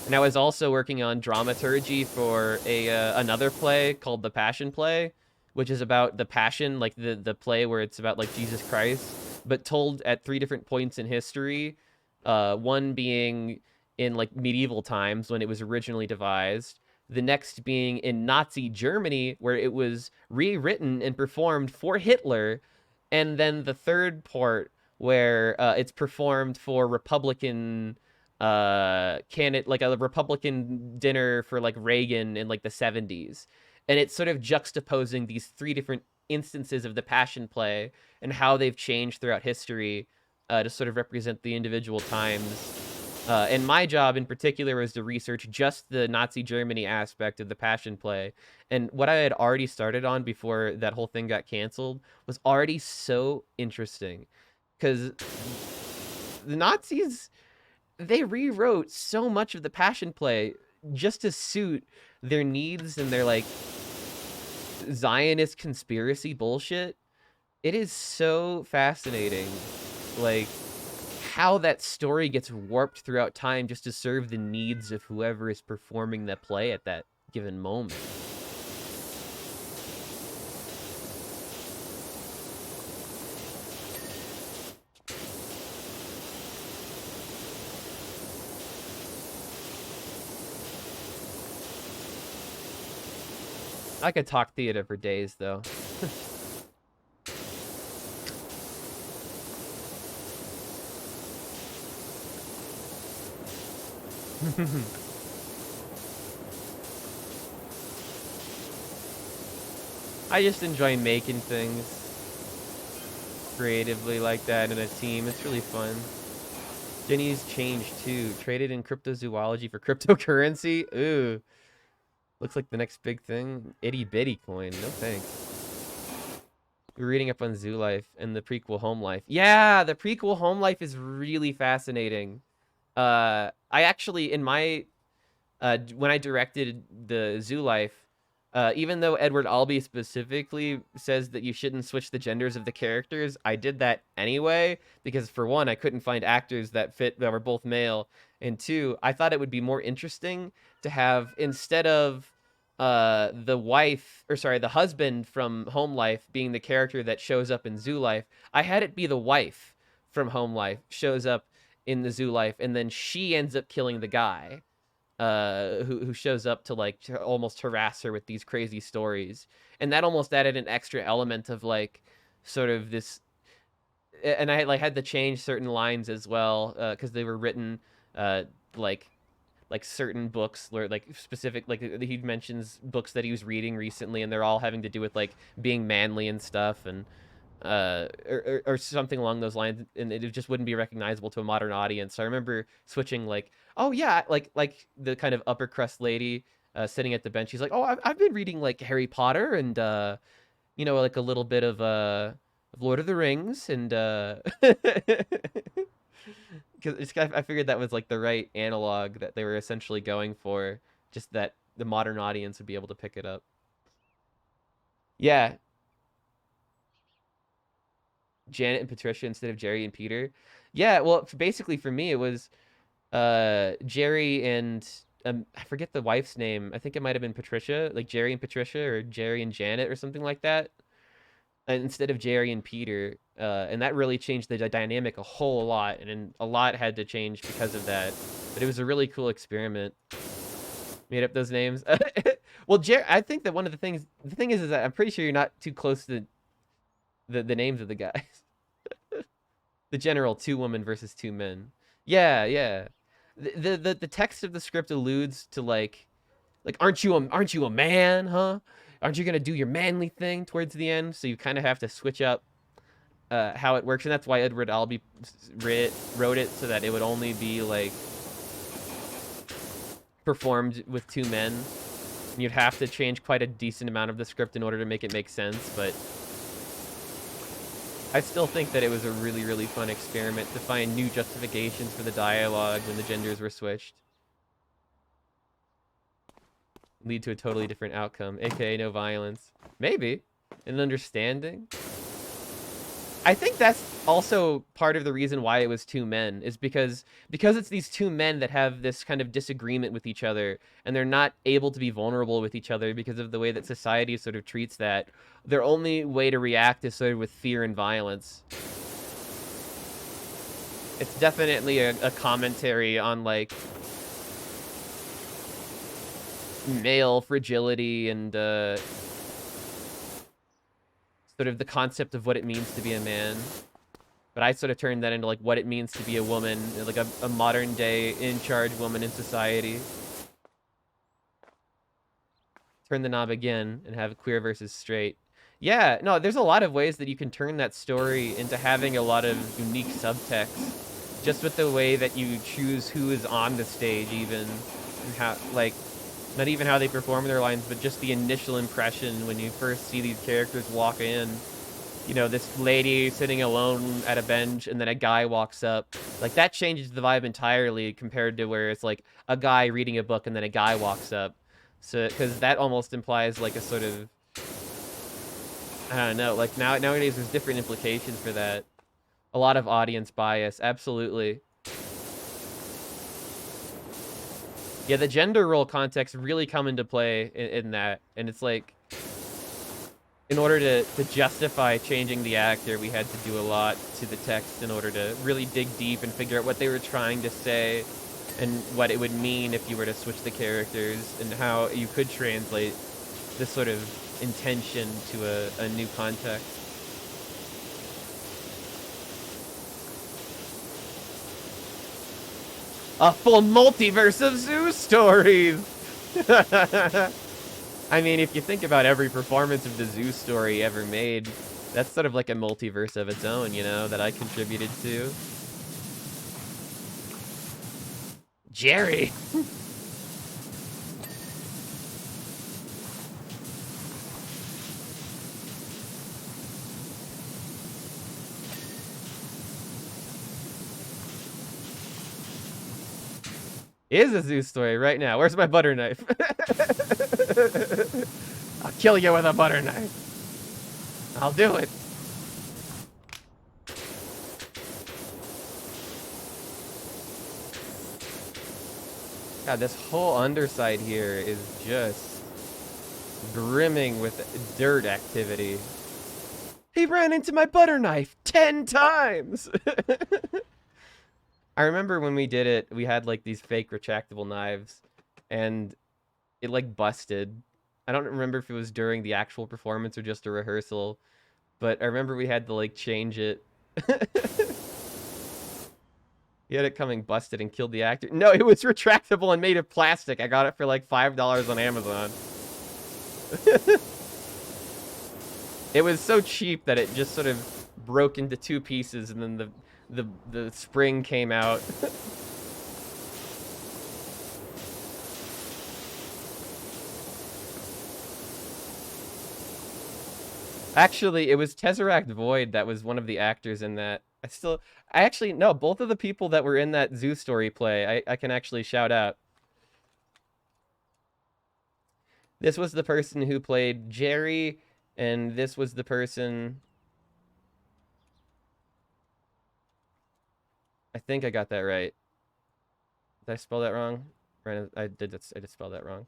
And I was also working on dramaturgy for another play called The Passion Play, which is about the Passion, like the play where it's about like Jesus Christ, but told at 3 different points in history. One being in like medieval times when it was originally devised. The next being in Nazi Germany, where it was rewritten and performed for Hitler. And then the third part where it's performed for Republican candidate, like a Republican dinner for like Reagan in like the 70s. And it's sort of juxtaposing these 3 different instances of the Passion Play and how they've changed throughout history to sort of represent the individual times. And my job in particular was to research just the Nazi Germany aspect of the Passion Play. And what I had already started on before that whole thing got canceled was already so interesting. Because the Nazis, they rewrote so much of the Passion Play just to suit their needs and their like Zionist conspiracy bullshit. It is so fascinating, like how that story gets warped throughout time just to serve the needs of whoever is performing that play at that given moment. I could talk theater for days, though. I just enjoy making things creatively like that in a team. It's really fun. Jenny's changed too. Traded in cryptozoology for cryptocurrency. Ooh. Looks like the next big thing. Itty bitty coin. No thanks. We're reading up on Zoo Life and the prequel Home Life. Yeah, the prequel Home Life is really fascinating. I actually, in my when I directed the Zoo Life, even though Edward Albee specifically says that you shouldn't switch the genders of the characters, I did that anyway because, for one, I couldn't find actors that were both male, and two, I thought it would be more interesting to have, instead of the husband from Home Life being the character that shows up in Zoo Life, I had it be the wife from Home Life shows up in the Zoo Life, and then she ends up killing the guy who shows up to like to almost harass her with these crazy stories, and that almost added an extra element of like sort of this. And I like had to change certain lines as well because they were written uh, like certain books where like specific, like he mentions books that he was reading recently, and they're all having to do with like being manly and stuff, and or something along those lines, and it just wouldn't be recognizable to a modern audience. So I remember switching like, oh yeah, like the kind of upper crust lady sitting at the bench. She's like, oh, I've been reading like Harry Potter and like a little bit of Lord of the Rings, and because I figured that was like the right analog that they were essentially going for, just that the modern audience would be able to pick it up. Yeah, Janet and Patricia instead of Jerry and Peter. Yeah, well, basically for me it was Jerry and I forget the wife's name. I think it might have been Patricia, like Jerry and Patricia or Jerry and Janet or something like that. And instead of Jerry and Peter, and that really changed the dynamic a whole lot, and a lot had to change because of that. But it was a really cool experiment. Made up those names. Well, I think that one of the thing is that I'm pretty sure you're not too close to the names of the guys. The general two women versus two men. Yeah, yeah. The text of the script alludes to like aren't you a man, huh? Aren't you gonna do your manly thing towards the end? So you kind of have to switch up how it works, and that's why Edward Albee wrote it so that it would only be like performed with two men. And you'd have to change quite a decent amount of the script in order to make it make sense, but I still think that it was a really, really fun experiment to find new justifications for the dialogue when the genders were switched. Lead to a totally different outcome, aka no violence. Maybe. An understanding. I think that's also part of the reason why it was two men, is because it's these two men that have this kind of disagreement with each other, and they're not able to be vulnerable with each other because of the way that society sort of treats that. Their only way to react is sort of with fear and violence. It's definitely a commentary on like male fragility and sort of the concept of what it means to be a man. But I sort of turned that into like what it means to be a woman, like a modern day in charge woman in society. Turn the knob again and have queer versus straight. Yeah, no, there's a lot of ways that you can turn that story into having a lot of unique subtext, just with the way that you choose who is on the stage, even, and how, like, not even how they perform their lines, but just the initial impression when you first see these characters walk in. You know, this lady sitting alone at a bench, and then a guy walks up. Like, that changes the vibe entirely compared to where it's like a guy reading a book and then a guy walks up. So, because that almost implies like a sort of, I don't know, like nowadays there's different implications for that. A lot of audience bias, absolutely. Yeah, the gender role context really come into play in that, and it's like, in order to justify changing the actor, we had to do a lot to the text in order to really dig deep and figure out what they were trying to say and what it would mean if you were to switch the characters, and how you could translate this sort of intention to a new context. A full multiverse of Zoo stories! I mean, if you think about every performance of the Zoo story ever made, that's sort of like a multiverse of its own, you know, that I contributed to. Jerry! Is a Zeus story right now. Where's my butter knife? I'll kill you with a butter knife. I'll do it. God, this whole underside here is just brimming with dirt activity. He ran into my butter knife 10 times! I remember when we did it, we had like these fake retractable knives, and it like busted. I don't remember if it was during the actual performance or just a rehearsal, but I remember we had to like change it. He had it coming busted and killed the actor. No, it was retractable and made of plastic. I got it for like $5 on Amazon. It was so cheap that it just sort of broke into 2 pieces, and then the spring came out. Actually, it was Tesseract Void that was one of the actors in that. I actually, no, both of the people that were in that Zoo Story play, I can actually shout out. This was the person who played Jerry, and this was the person... I think I got that right. Did I spell that wrong? I did spell that wrong.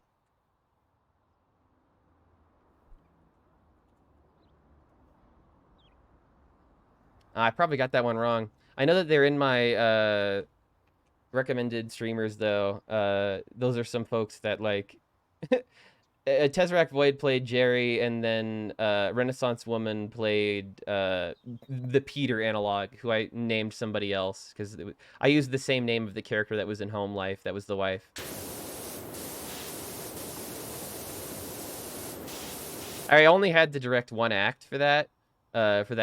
I probably got that one wrong. I know that they're in my recommended streamers, though. Those are some folks that, like... Tesseract Void played Jerry, and then Renaissance Woman played the Peter analog, who I named somebody else, because I used the same name of the character that was in Home Life, that was the wife. I only had to direct 1 act for that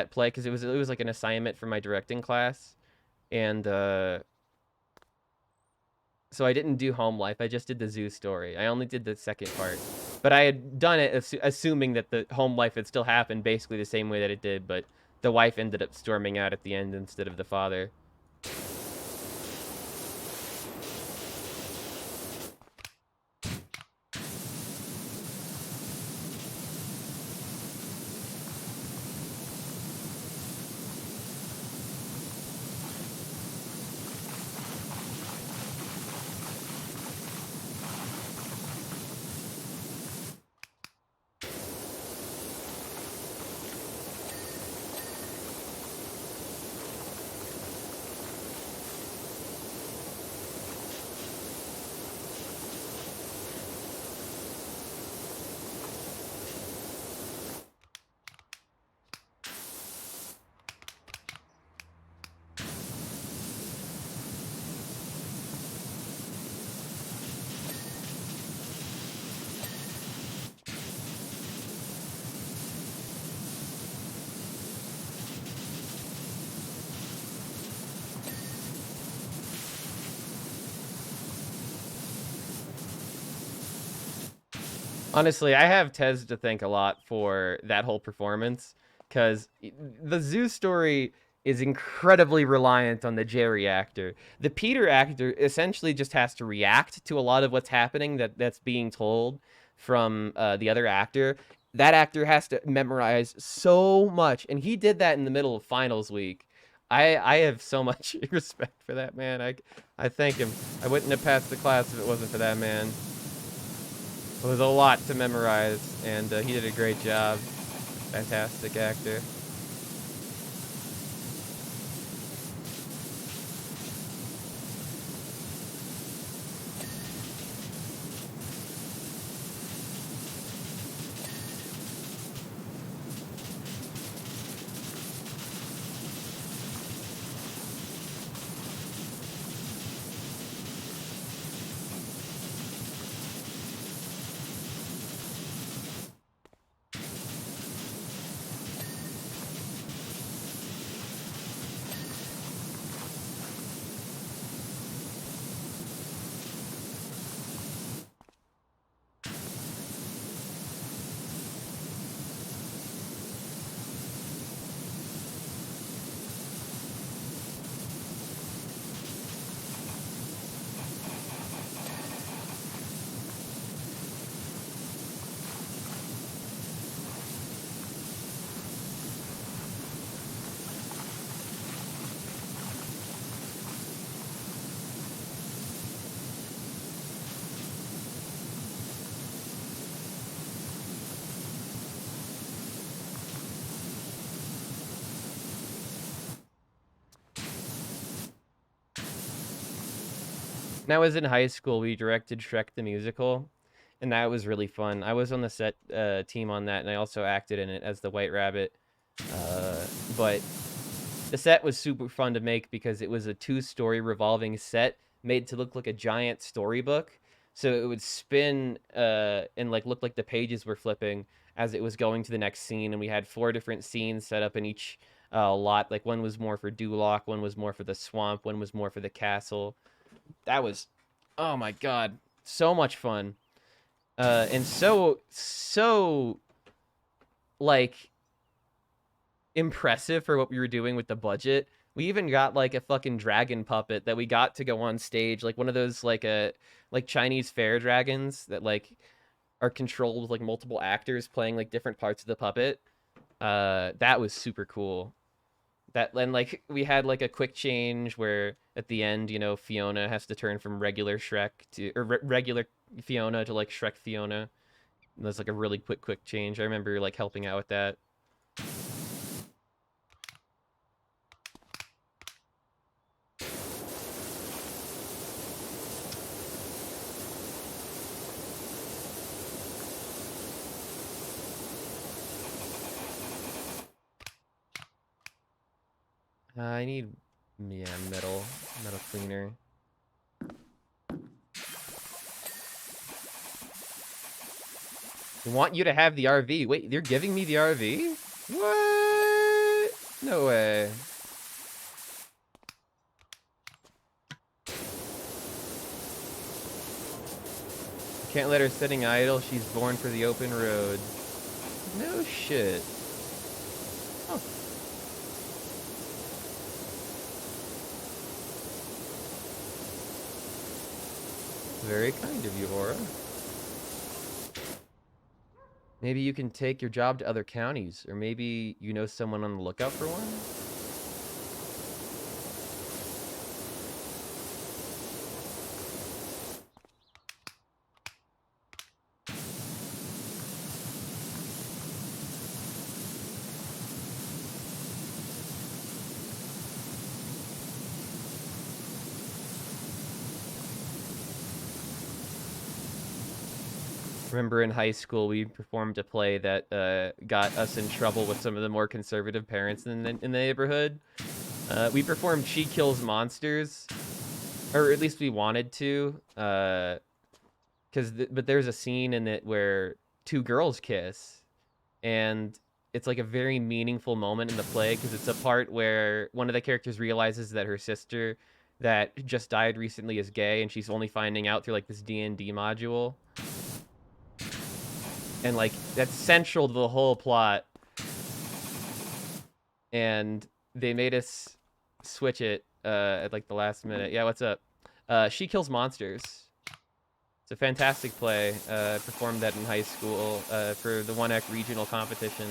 play, because it was like an assignment for my directing class, and so I didn't do Home Life. I just did the Zoo Story. I only did the second part, but I had done it assuming that the Home Life had still happened basically the same way that it did, but the wife ended up storming out at the end instead of the father. Honestly, I have Tez to thank a lot for that whole performance, because the Zoo Story is incredibly reliant on the Jerry actor. The Peter actor essentially just has to react to a lot of what's happening that's being told from the other actor. That actor has to memorize so much, and he did that in the middle of finals week. I have so much respect for that man. I thank him. I wouldn't have passed the class if it wasn't for that man. It was a lot to memorize, and he did a great job. Fantastic actor. When I was in high school, we directed Shrek the Musical, and that was really fun. I was on the set team on that, and I also acted in it as the White Rabbit. But the set was super fun to make because it was a 2-story revolving set made to look like a giant storybook. So it would spin and like look like the pages were flipping as it was going to the next scene. And we had 4 different scenes set up in each lot. Like one was more for Duloc, one was more for the swamp, one was more for the castle. That was, oh my god, so much fun. And so like impressive for what we were doing with the budget. We even got like a fucking dragon puppet that we got to go on stage, like one of those like Chinese fair dragons that like are controlled with like multiple actors playing like different parts of the puppet. That was super cool. That, and like we had like a quick change where at the end, you know, Fiona has to turn from regular Shrek to regular Fiona to like Shrek Fiona. And there's like a really quick change. I remember like helping out with that. I need, yeah, metal cleaner. I want you to have the RV. Wait, you're giving me the RV? What? No way. Can't let her sitting idle. She's born for the open road. No shit. Oh. Very kind of you, Aura. Maybe you can take your job to other counties, or maybe you know someone on the lookout for one? Remember in high school we performed a play that got us in trouble with some of the more conservative parents in the neighborhood. We performed She Kills Monsters, or at least we wanted to, but there's a scene in it where 2 girls kiss, and it's like a very meaningful moment in the play because it's a part where one of the characters realizes that her sister that just died recently is gay, and she's only finding out through like this D&D module. And like that's central to the whole plot, and they made us switch it at like the last minute. Yeah, what's up? She Kills Monsters. It's a fantastic play. I performed that in high school for the 1Ec regional competition,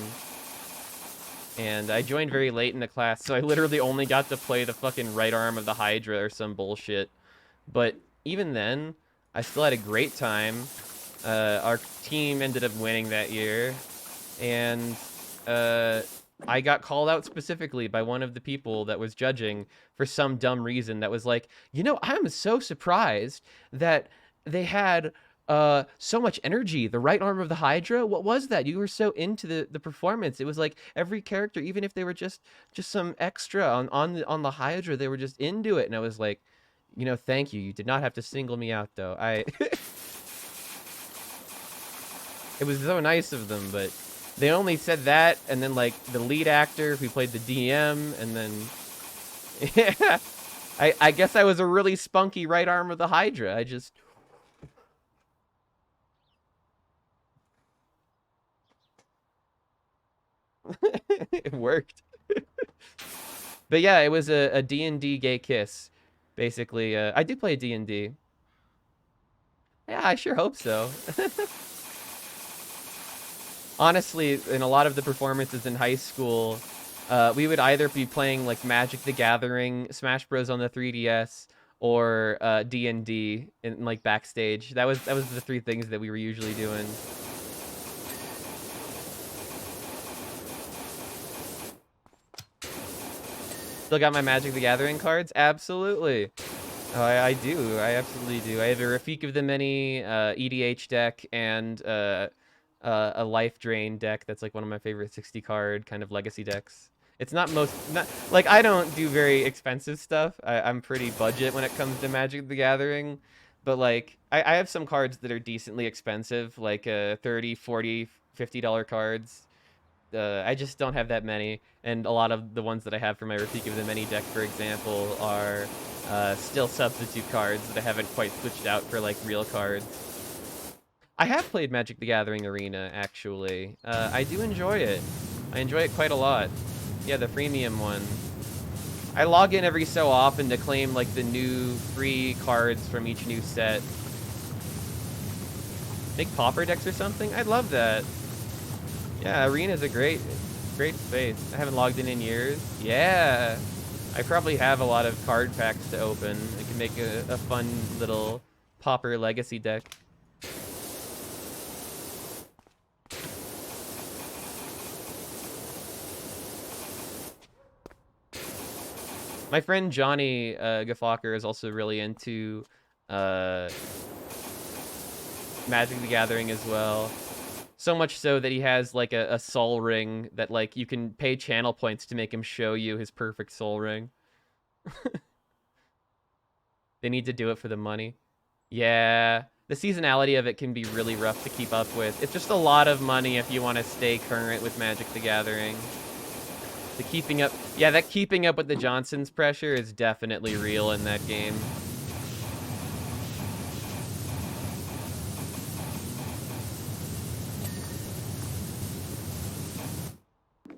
and I joined very late in the class, so I literally only got to play the fucking right arm of the Hydra or some bullshit. But even then, I still had a great time. Our team ended up winning that year, and I got called out specifically by one of the people that was judging for some dumb reason that was like, you know, I'm so surprised that they had so much energy. The right arm of the Hydra, what was that? You were so into the performance. It was like every character, even if they were just some extra on the Hydra, they were just into it. And I was like, you know, thank you. You did not have to single me out, though. It was so nice of them, but they only said that, and then like the lead actor who played the DM, and then yeah, I guess I was a really spunky right arm of the Hydra. I just it worked. But yeah, it was a D&D gay kiss, basically. I do play D&D. Yeah, I sure hope so. Honestly, in a lot of the performances in high school, we would either be playing like Magic the Gathering, Smash Bros on the 3DS, or D&D in like backstage. That was the 3 things that we were usually doing. Still got my Magic the Gathering cards? Absolutely. Oh, I do. I absolutely do. I have a Rafik of the Many EDH deck and a Life Drain deck that's like one of my favorite 60 card kind of legacy decks. It's not like I don't do very expensive stuff. I'm pretty budget when it comes to Magic the Gathering, but like I have some cards that are decently expensive, like 30, 40, $50 cards. I just don't have that many, and a lot of the ones that I have for my Rafik of the Many deck, for example, are still substitute cards that I haven't quite switched out for like real cards. I have played Magic the Gathering Arena, actually. I do enjoy it. I enjoy it quite a lot. Yeah, the freemium one. I log in every so often to claim like the new free cards from each new set. Make pauper decks or something? I'd love that. Yeah, Arena's a great space. I haven't logged in years. Yeah. I probably have a lot of card packs to open. I can make a fun little Pauper Legacy deck. My friend Johnny Gaflocker is also really into Magic the Gathering as well. So much so that he has like a soul ring that like you can pay channel points to make him show you his perfect soul ring. They need to do it for the money. Yeah, the seasonality of it can be really rough to keep up with. It's just a lot of money if you want to stay current with Magic the Gathering. The keeping up, yeah, that keeping up with the Johnsons pressure is definitely real in that game.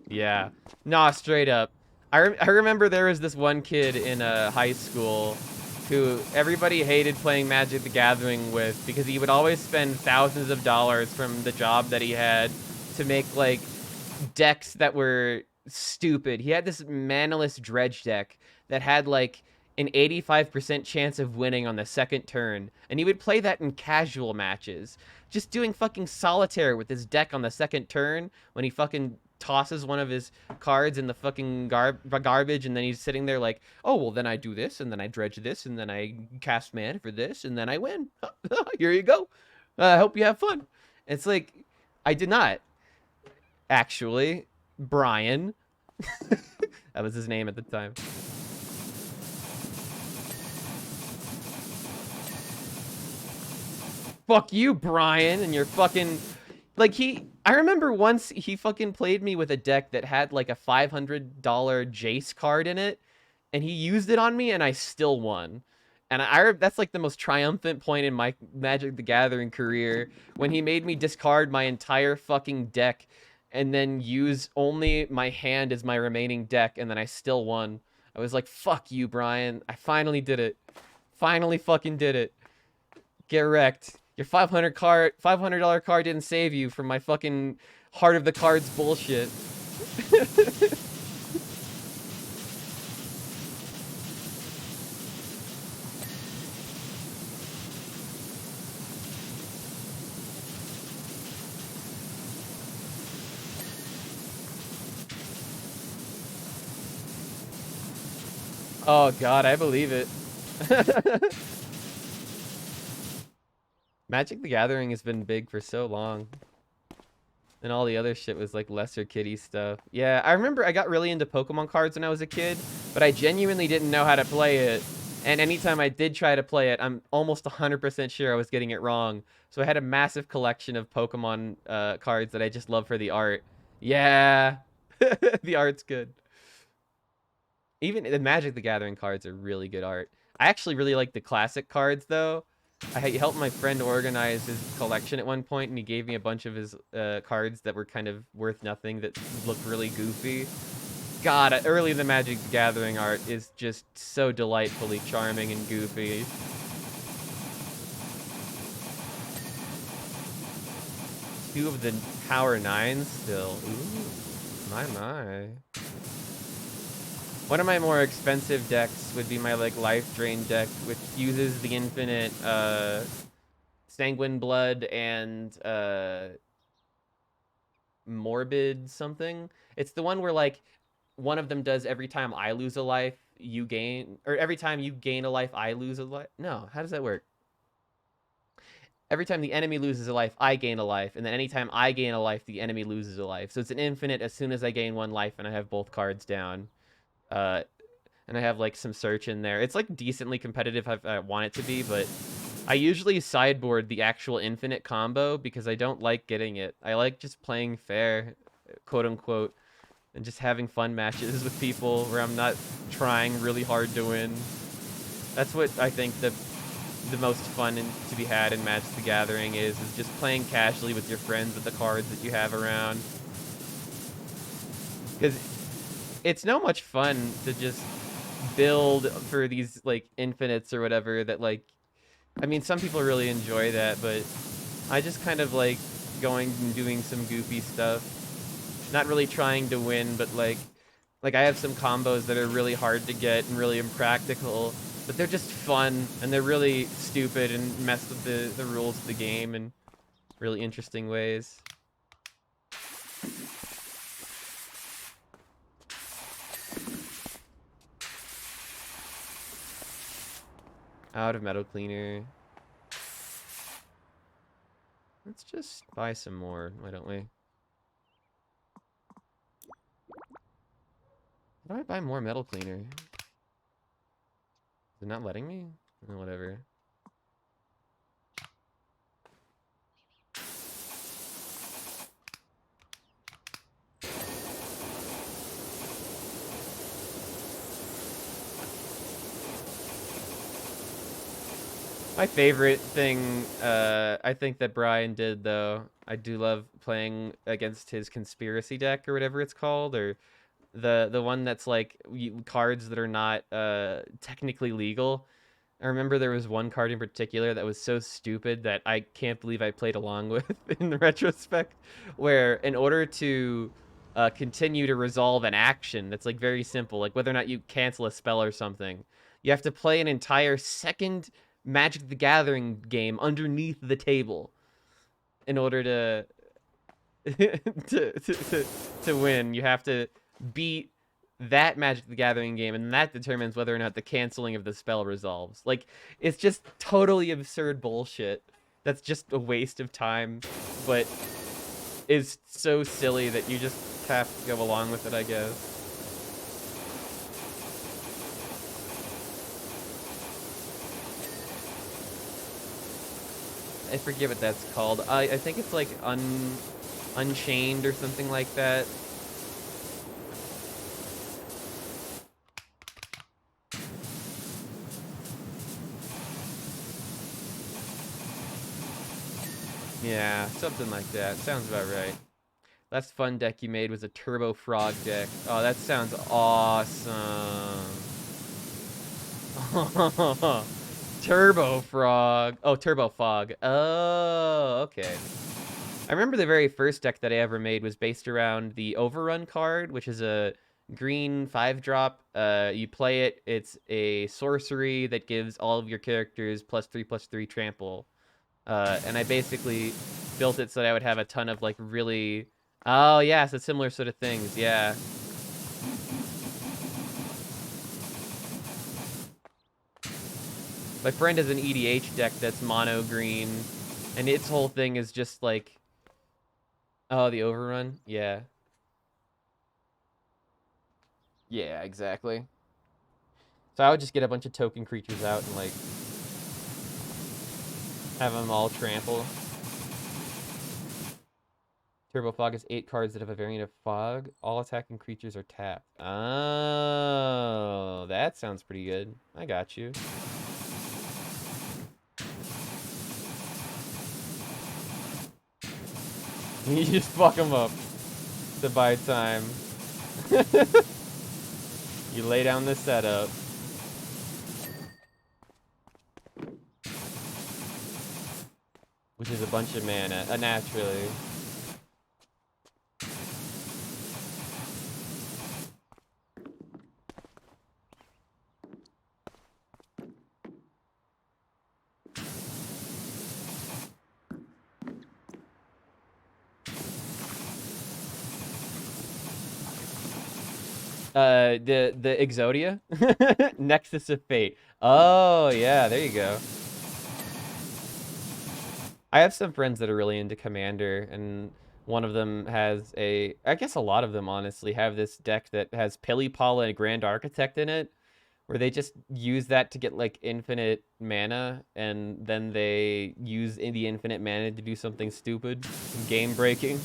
Yeah, nah, straight up. I remember there was this one kid in high school who everybody hated playing Magic the Gathering with because he would always spend thousands of dollars from the job that he had to make like decks that were stupid. He had this Manaless Dredge deck that had like an 85% chance of winning on the second turn, and he would play that in casual matches, just doing fucking solitaire with his deck on the second turn when he fucking tosses one of his cards in the fucking garbage, and then he's sitting there like, oh, well, then I do this, and then I dredge this, and then I cast mana for this, and then I win. Here you go. I hope you have fun. It's like, I did not. Actually, Brian. That was his name at the time. Fuck you, Brian, and your fucking... Like, I remember once he fucking played me with a deck that had, like, a $500 Jace card in it, and he used it on me, and I still won. And that's, like, the most triumphant point in my Magic the Gathering career, when he made me discard my entire fucking deck, and then use only my hand as my remaining deck, and then I still won. I was like, fuck you, Brian. I finally did it. Finally fucking did it. Get wrecked. Your $500 card didn't save you from my fucking heart of the cards bullshit. Oh god, I believe it. Magic the Gathering has been big for so long. And all the other shit was like lesser kitty stuff. Yeah, I remember I got really into Pokemon cards when I was a kid, but I genuinely didn't know how to play it. And anytime I did try to play it, I'm almost 100% sure I was getting it wrong. So I had a massive collection of Pokemon cards that I just love for the art. Yeah, the art's good. Even the Magic the Gathering cards are really good art. I actually really like the classic cards, though. I helped my friend organize his collection at one point, and he gave me a bunch of his cards that were kind of worth nothing that looked really goofy. God, early the Magic the Gathering art is just so delightfully charming and goofy. Two of the Power 9s still. Ooh, my. One of my more expensive decks would be my like Life Drain deck, which uses the infinite Sanguine Blood and Morbid something. It's the one where like one of them does every time I lose a life, you gain, or every time you gain a life, I lose a life. No, how does that work? Every time the enemy loses a life, I gain a life, and then anytime I gain a life, the enemy loses a life. So it's an infinite as soon as I gain one life and I have both cards down. Uh, and I have like some search in there. It's like decently competitive if I want it to be, but I usually sideboard the actual infinite combo because I don't like getting it. I like just playing fair, quote unquote, and just having fun matches with people where I'm not trying really hard to win. That's what I think the most fun to be had in Magic the Gathering is just playing casually with your friends with the cards that you have around. Because it's no much fun to just build for these like infinites or whatever that like, I mean, some people really enjoy that, but I just kind of like going and doing some goofy stuff. Not really trying to win, but like I have some combos that are really hard to get and really impractical, but they're just fun and they're really stupid and mess with the rules of the game in really interesting ways. Out of Metal Cleaner. Let's just buy some more, why don't we? How do I buy more Metal Cleaner? Is it not letting me? Oh, whatever. My favorite thing, I think that Brian did, though, I do love playing against his conspiracy deck or whatever it's called, or the one that's like cards that are not technically legal. I remember there was one card in particular that was so stupid that I can't believe I played along with in the retrospect, where in order to continue to resolve an action that's like very simple, like whether or not you cancel a spell or something, you have to play an entire second Magic the Gathering game underneath the table in order to to win. You have to beat that Magic the Gathering game, and that determines whether or not the canceling of the spell resolves. Like, it's just totally absurd bullshit. That's just a waste of time, but is so silly that you just have to go along with it, I guess. I forget what that's called. I think it's like Unchained or something like that. Yeah, something like that. Sounds about right. Last fun deck you made was a Turbo Frog deck. Oh, that sounds awesome. Turbo Frog. Oh, Turbo Fog. Oh, okay. I remember the very first deck that I ever made was based around the Overrun card, which is a green 5-drop. You play it, it's a sorcery that gives all of your characters +3/+3 trample. And I basically built it so that I would have a ton of like really... Oh, yeah, so similar sort of things, yeah. My friend has an EDH deck that's mono green, and its whole thing is just like... Oh, the Overrun? Yeah. Yeah, exactly. So I would just get a bunch of token creatures out and like... have them all trample. Turbo Fog has 8 cards that have a variant of Fog. All attacking creatures are tapped. Oh, that sounds pretty good. I got you. You just fuck them up to buy time. You lay down the setup. Which is a bunch of mana, naturally. The Exodia? Nexus of Fate. Oh, yeah, there you go. I have some friends that are really into Commander, and one of them has I guess a lot of them, honestly, have this deck that has Pilipala and Grand Architect in it, where they just use that to get, like, infinite mana, and then they use the infinite mana to do something stupid, game-breaking.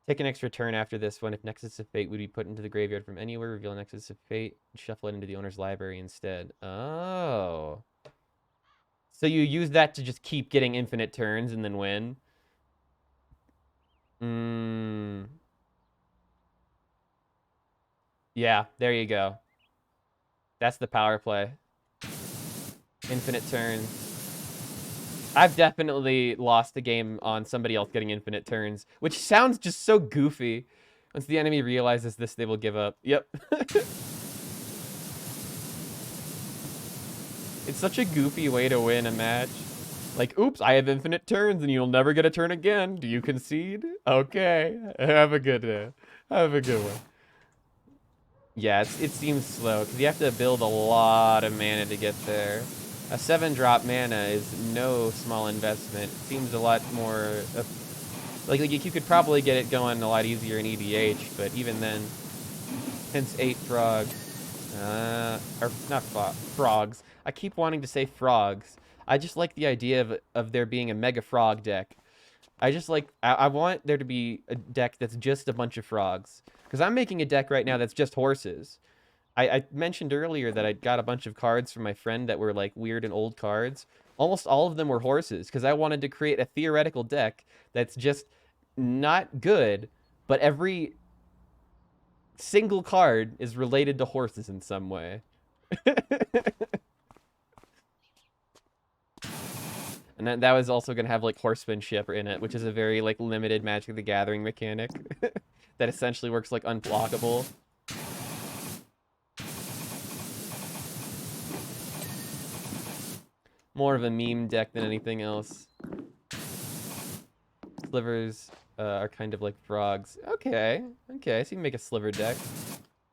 Take an extra turn after this one if Nexus of Fate would be put into the graveyard from anywhere. Reveal Nexus of Fate and shuffle it into the owner's library instead. Oh. So you use that to just keep getting infinite turns and then win? Yeah, there you go. That's the power play. Infinite turns. I've definitely lost a game on somebody else getting infinite turns, which sounds just so goofy. Once the enemy realizes this, they will give up. Yep. It's such a goofy way to win a match. Like, oops, I have infinite turns and you'll never get a turn again. Do you concede? Okay. Have a good day. Have a good one. Yeah, it seems slow because you have to build a lot of mana to get there. A 7-drop mana is no small investment. It seems a lot more... Like you could probably get it going a lot easier in EDH, but even then... Hence 8 frogs. Or not frogs. I keep wanting to say frogs. I just like the idea of there being a Mega Frog deck. I just like... I want there to be a deck that's just a bunch of frogs. Because I'm making a deck right now that's just horses. I mentioned earlier that I got a bunch of cards from my friend that were like weird and old cards. Almost all of them were horses because I wanted to create a theoretical deck that's just not good, but every single card is related to horses in some way. And that was also going to have like horsemanship in it, which is a very like limited Magic the Gathering mechanic that essentially works like unblockable. More of a meme deck than anything else. Slivers are kind of like frogs. Okay, so you can make a sliver deck.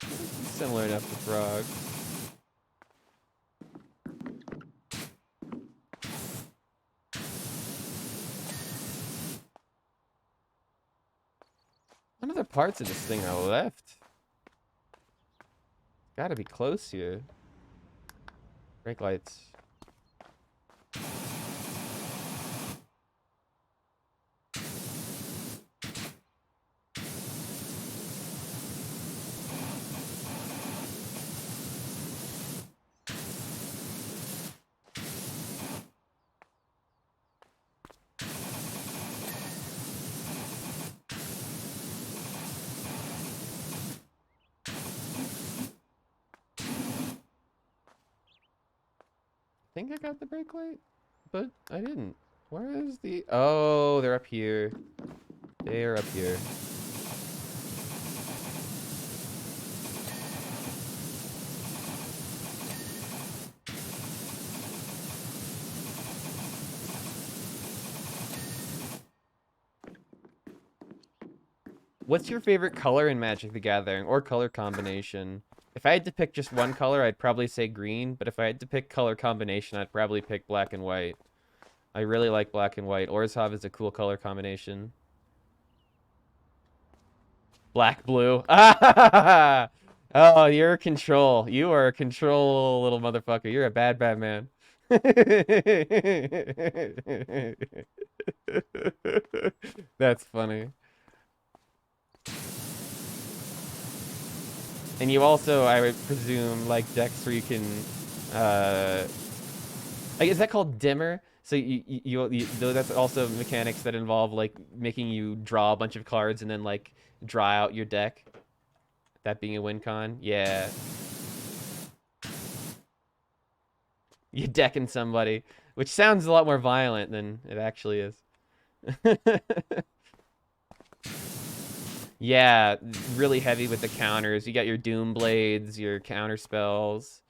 Similar enough to frogs. What other parts of this thing are left? Gotta be close here. Brake lights. I think I got the brake light, but I didn't. Where is the... Oh, they're up here. They're up here. What's your favorite color in Magic the Gathering, or color combination? If I had to pick just one color, I'd probably say green, but if I had to pick color combination, I'd probably pick black and white. I really like black and white. Orzhov is a cool color combination. Black, blue. Oh, you're a control. You are a control little motherfucker. You're a bad, bad man. That's funny. And you also, I would presume, like decks where you can, is that called dimmer? So that's also mechanics that involve like making you draw a bunch of cards and then like draw out your deck. That being a win con, yeah. You decking somebody, which sounds a lot more violent than it actually is. Yeah, really heavy with the counters. You got your Doom Blades, your counter spells.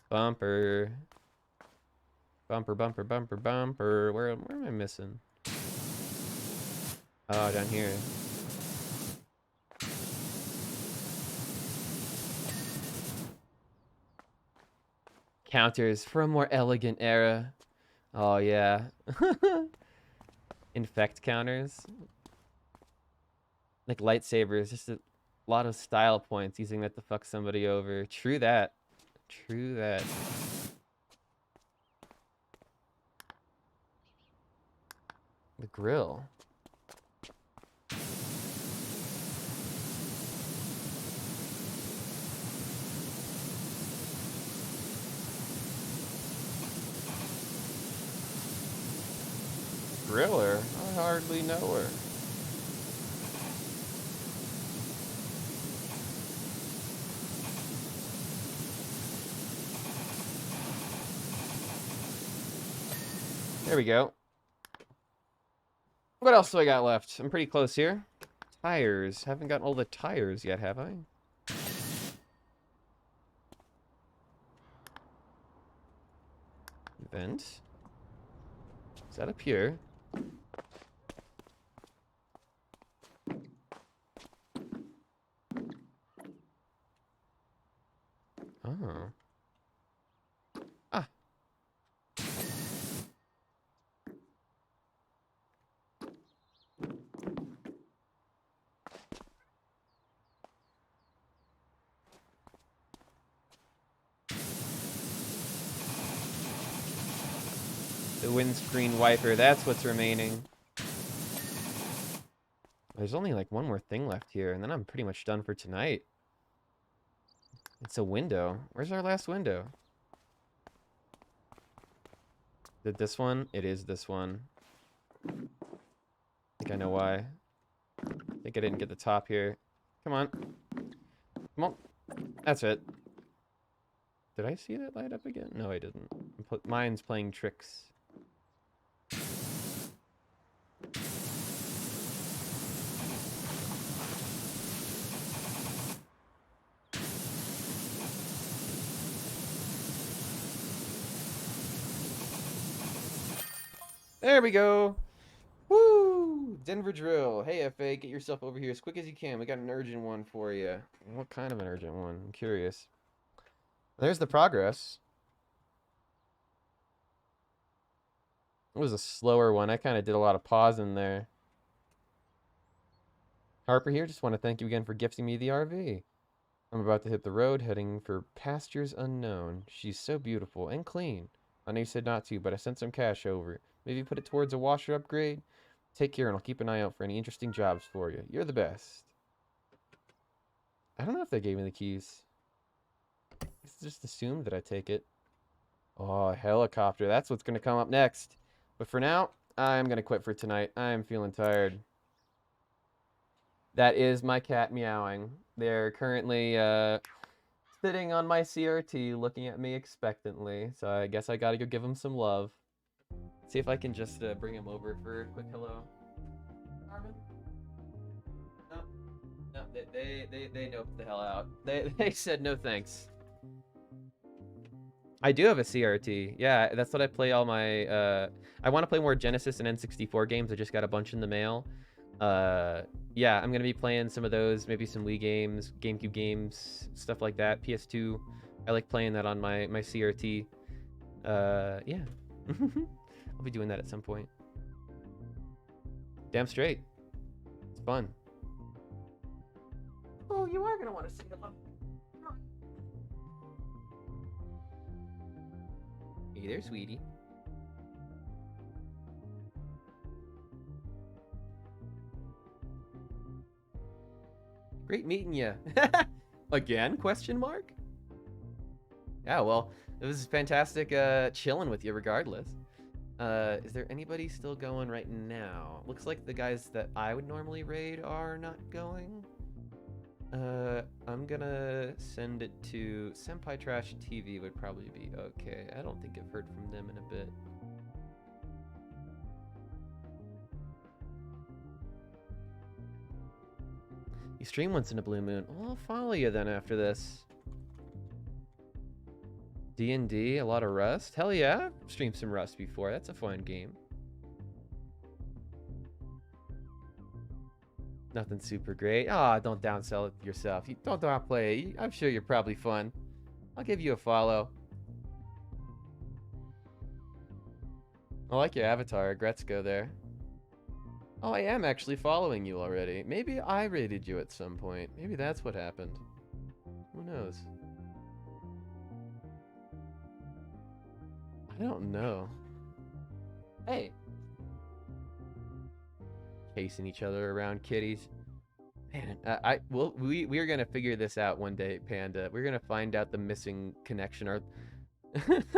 Bumper. Bumper, bumper, bumper, bumper. Where am I missing? Oh, down here. Counters for a more elegant era. Oh, yeah. Infect counters. Like lightsabers, just a lot of style points using that to fuck somebody over. True that. True that. The grill. Griller? I hardly know her. There we go. What else do I got left? I'm pretty close here. Tires. Haven't gotten all the tires yet, have I? Vent. Is that up here? Oh. Ah. The windscreen wiper, that's what's remaining. There's only like one more thing left here, and then I'm pretty much done for tonight. It's a window. Where's our last window? Is it this one? It is this one. I think I know why. I think I didn't get the top here. Come on. Come on. That's it. Did I see that light up again? No, I didn't. Mine's playing tricks. There we go. Woo! Denver drill. Hey, FA, get yourself over here as quick as you can. We got an urgent one for you. What kind of an urgent one? I'm curious. There's the progress. It was a slower one. I kind of did a lot of pause in there. Harper here. Just want to thank you again for gifting me the RV. I'm about to hit the road, heading for pastures unknown. She's so beautiful and clean. I know you said not to, but I sent some cash over. Maybe put it towards a washer upgrade? Take care, and I'll keep an eye out for any interesting jobs for you. You're the best. I don't know if they gave me the keys. It's just assumed that I take it. Oh, helicopter. That's what's going to come up next. But for now, I'm going to quit for tonight. I'm feeling tired. That is my cat meowing. They're currently sitting on my CRT looking at me expectantly. So I guess I got to go give them some love. See if I can just bring him over for a quick hello. Armin? No. No, they noped the hell out. They said no thanks. I do have a CRT. Yeah, that's what I play all my I want to play more Genesis and N64 games. I just got a bunch in the mail. Yeah, I'm gonna be playing some of those, maybe some Wii games, GameCube games, stuff like that. PS2. I like playing that on my CRT. Yeah. I'll be doing that at some point. Damn straight. It's fun. Oh, you are gonna want to see it. Hey there, sweetie. Great meeting you. Again? Question mark? Yeah, well, it was fantastic chilling with you regardless. Is there anybody still going right now? Looks like the guys that I would normally raid are not going. I'm gonna send it to Senpai Trash TV would probably be okay. I don't think I've heard from them in a bit. You stream once in a blue moon. Well, I'll follow you then after this. D&D, a lot of Rust. Hell yeah, I've streamed some Rust before. That's a fun game. Nothing super great. Ah, don't downsell it yourself. You don't downplay it. I'm sure you're probably fun. I'll give you a follow. I like your avatar, Gretzko there. Oh, I am actually following you already. Maybe I rated you at some point. Maybe that's what happened. Who knows? I don't know. Hey. Chasing each other around, kitties. Man, we are gonna figure this out one day, Panda. We're gonna find out the missing connection. Or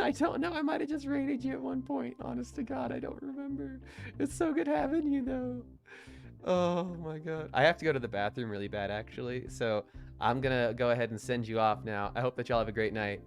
I don't know. I might have just rated you at one point. Honest to God, I don't remember. It's so good having you though. Oh my God. I have to go to the bathroom really bad actually. So I'm gonna go ahead and send you off now. I hope that y'all have a great night.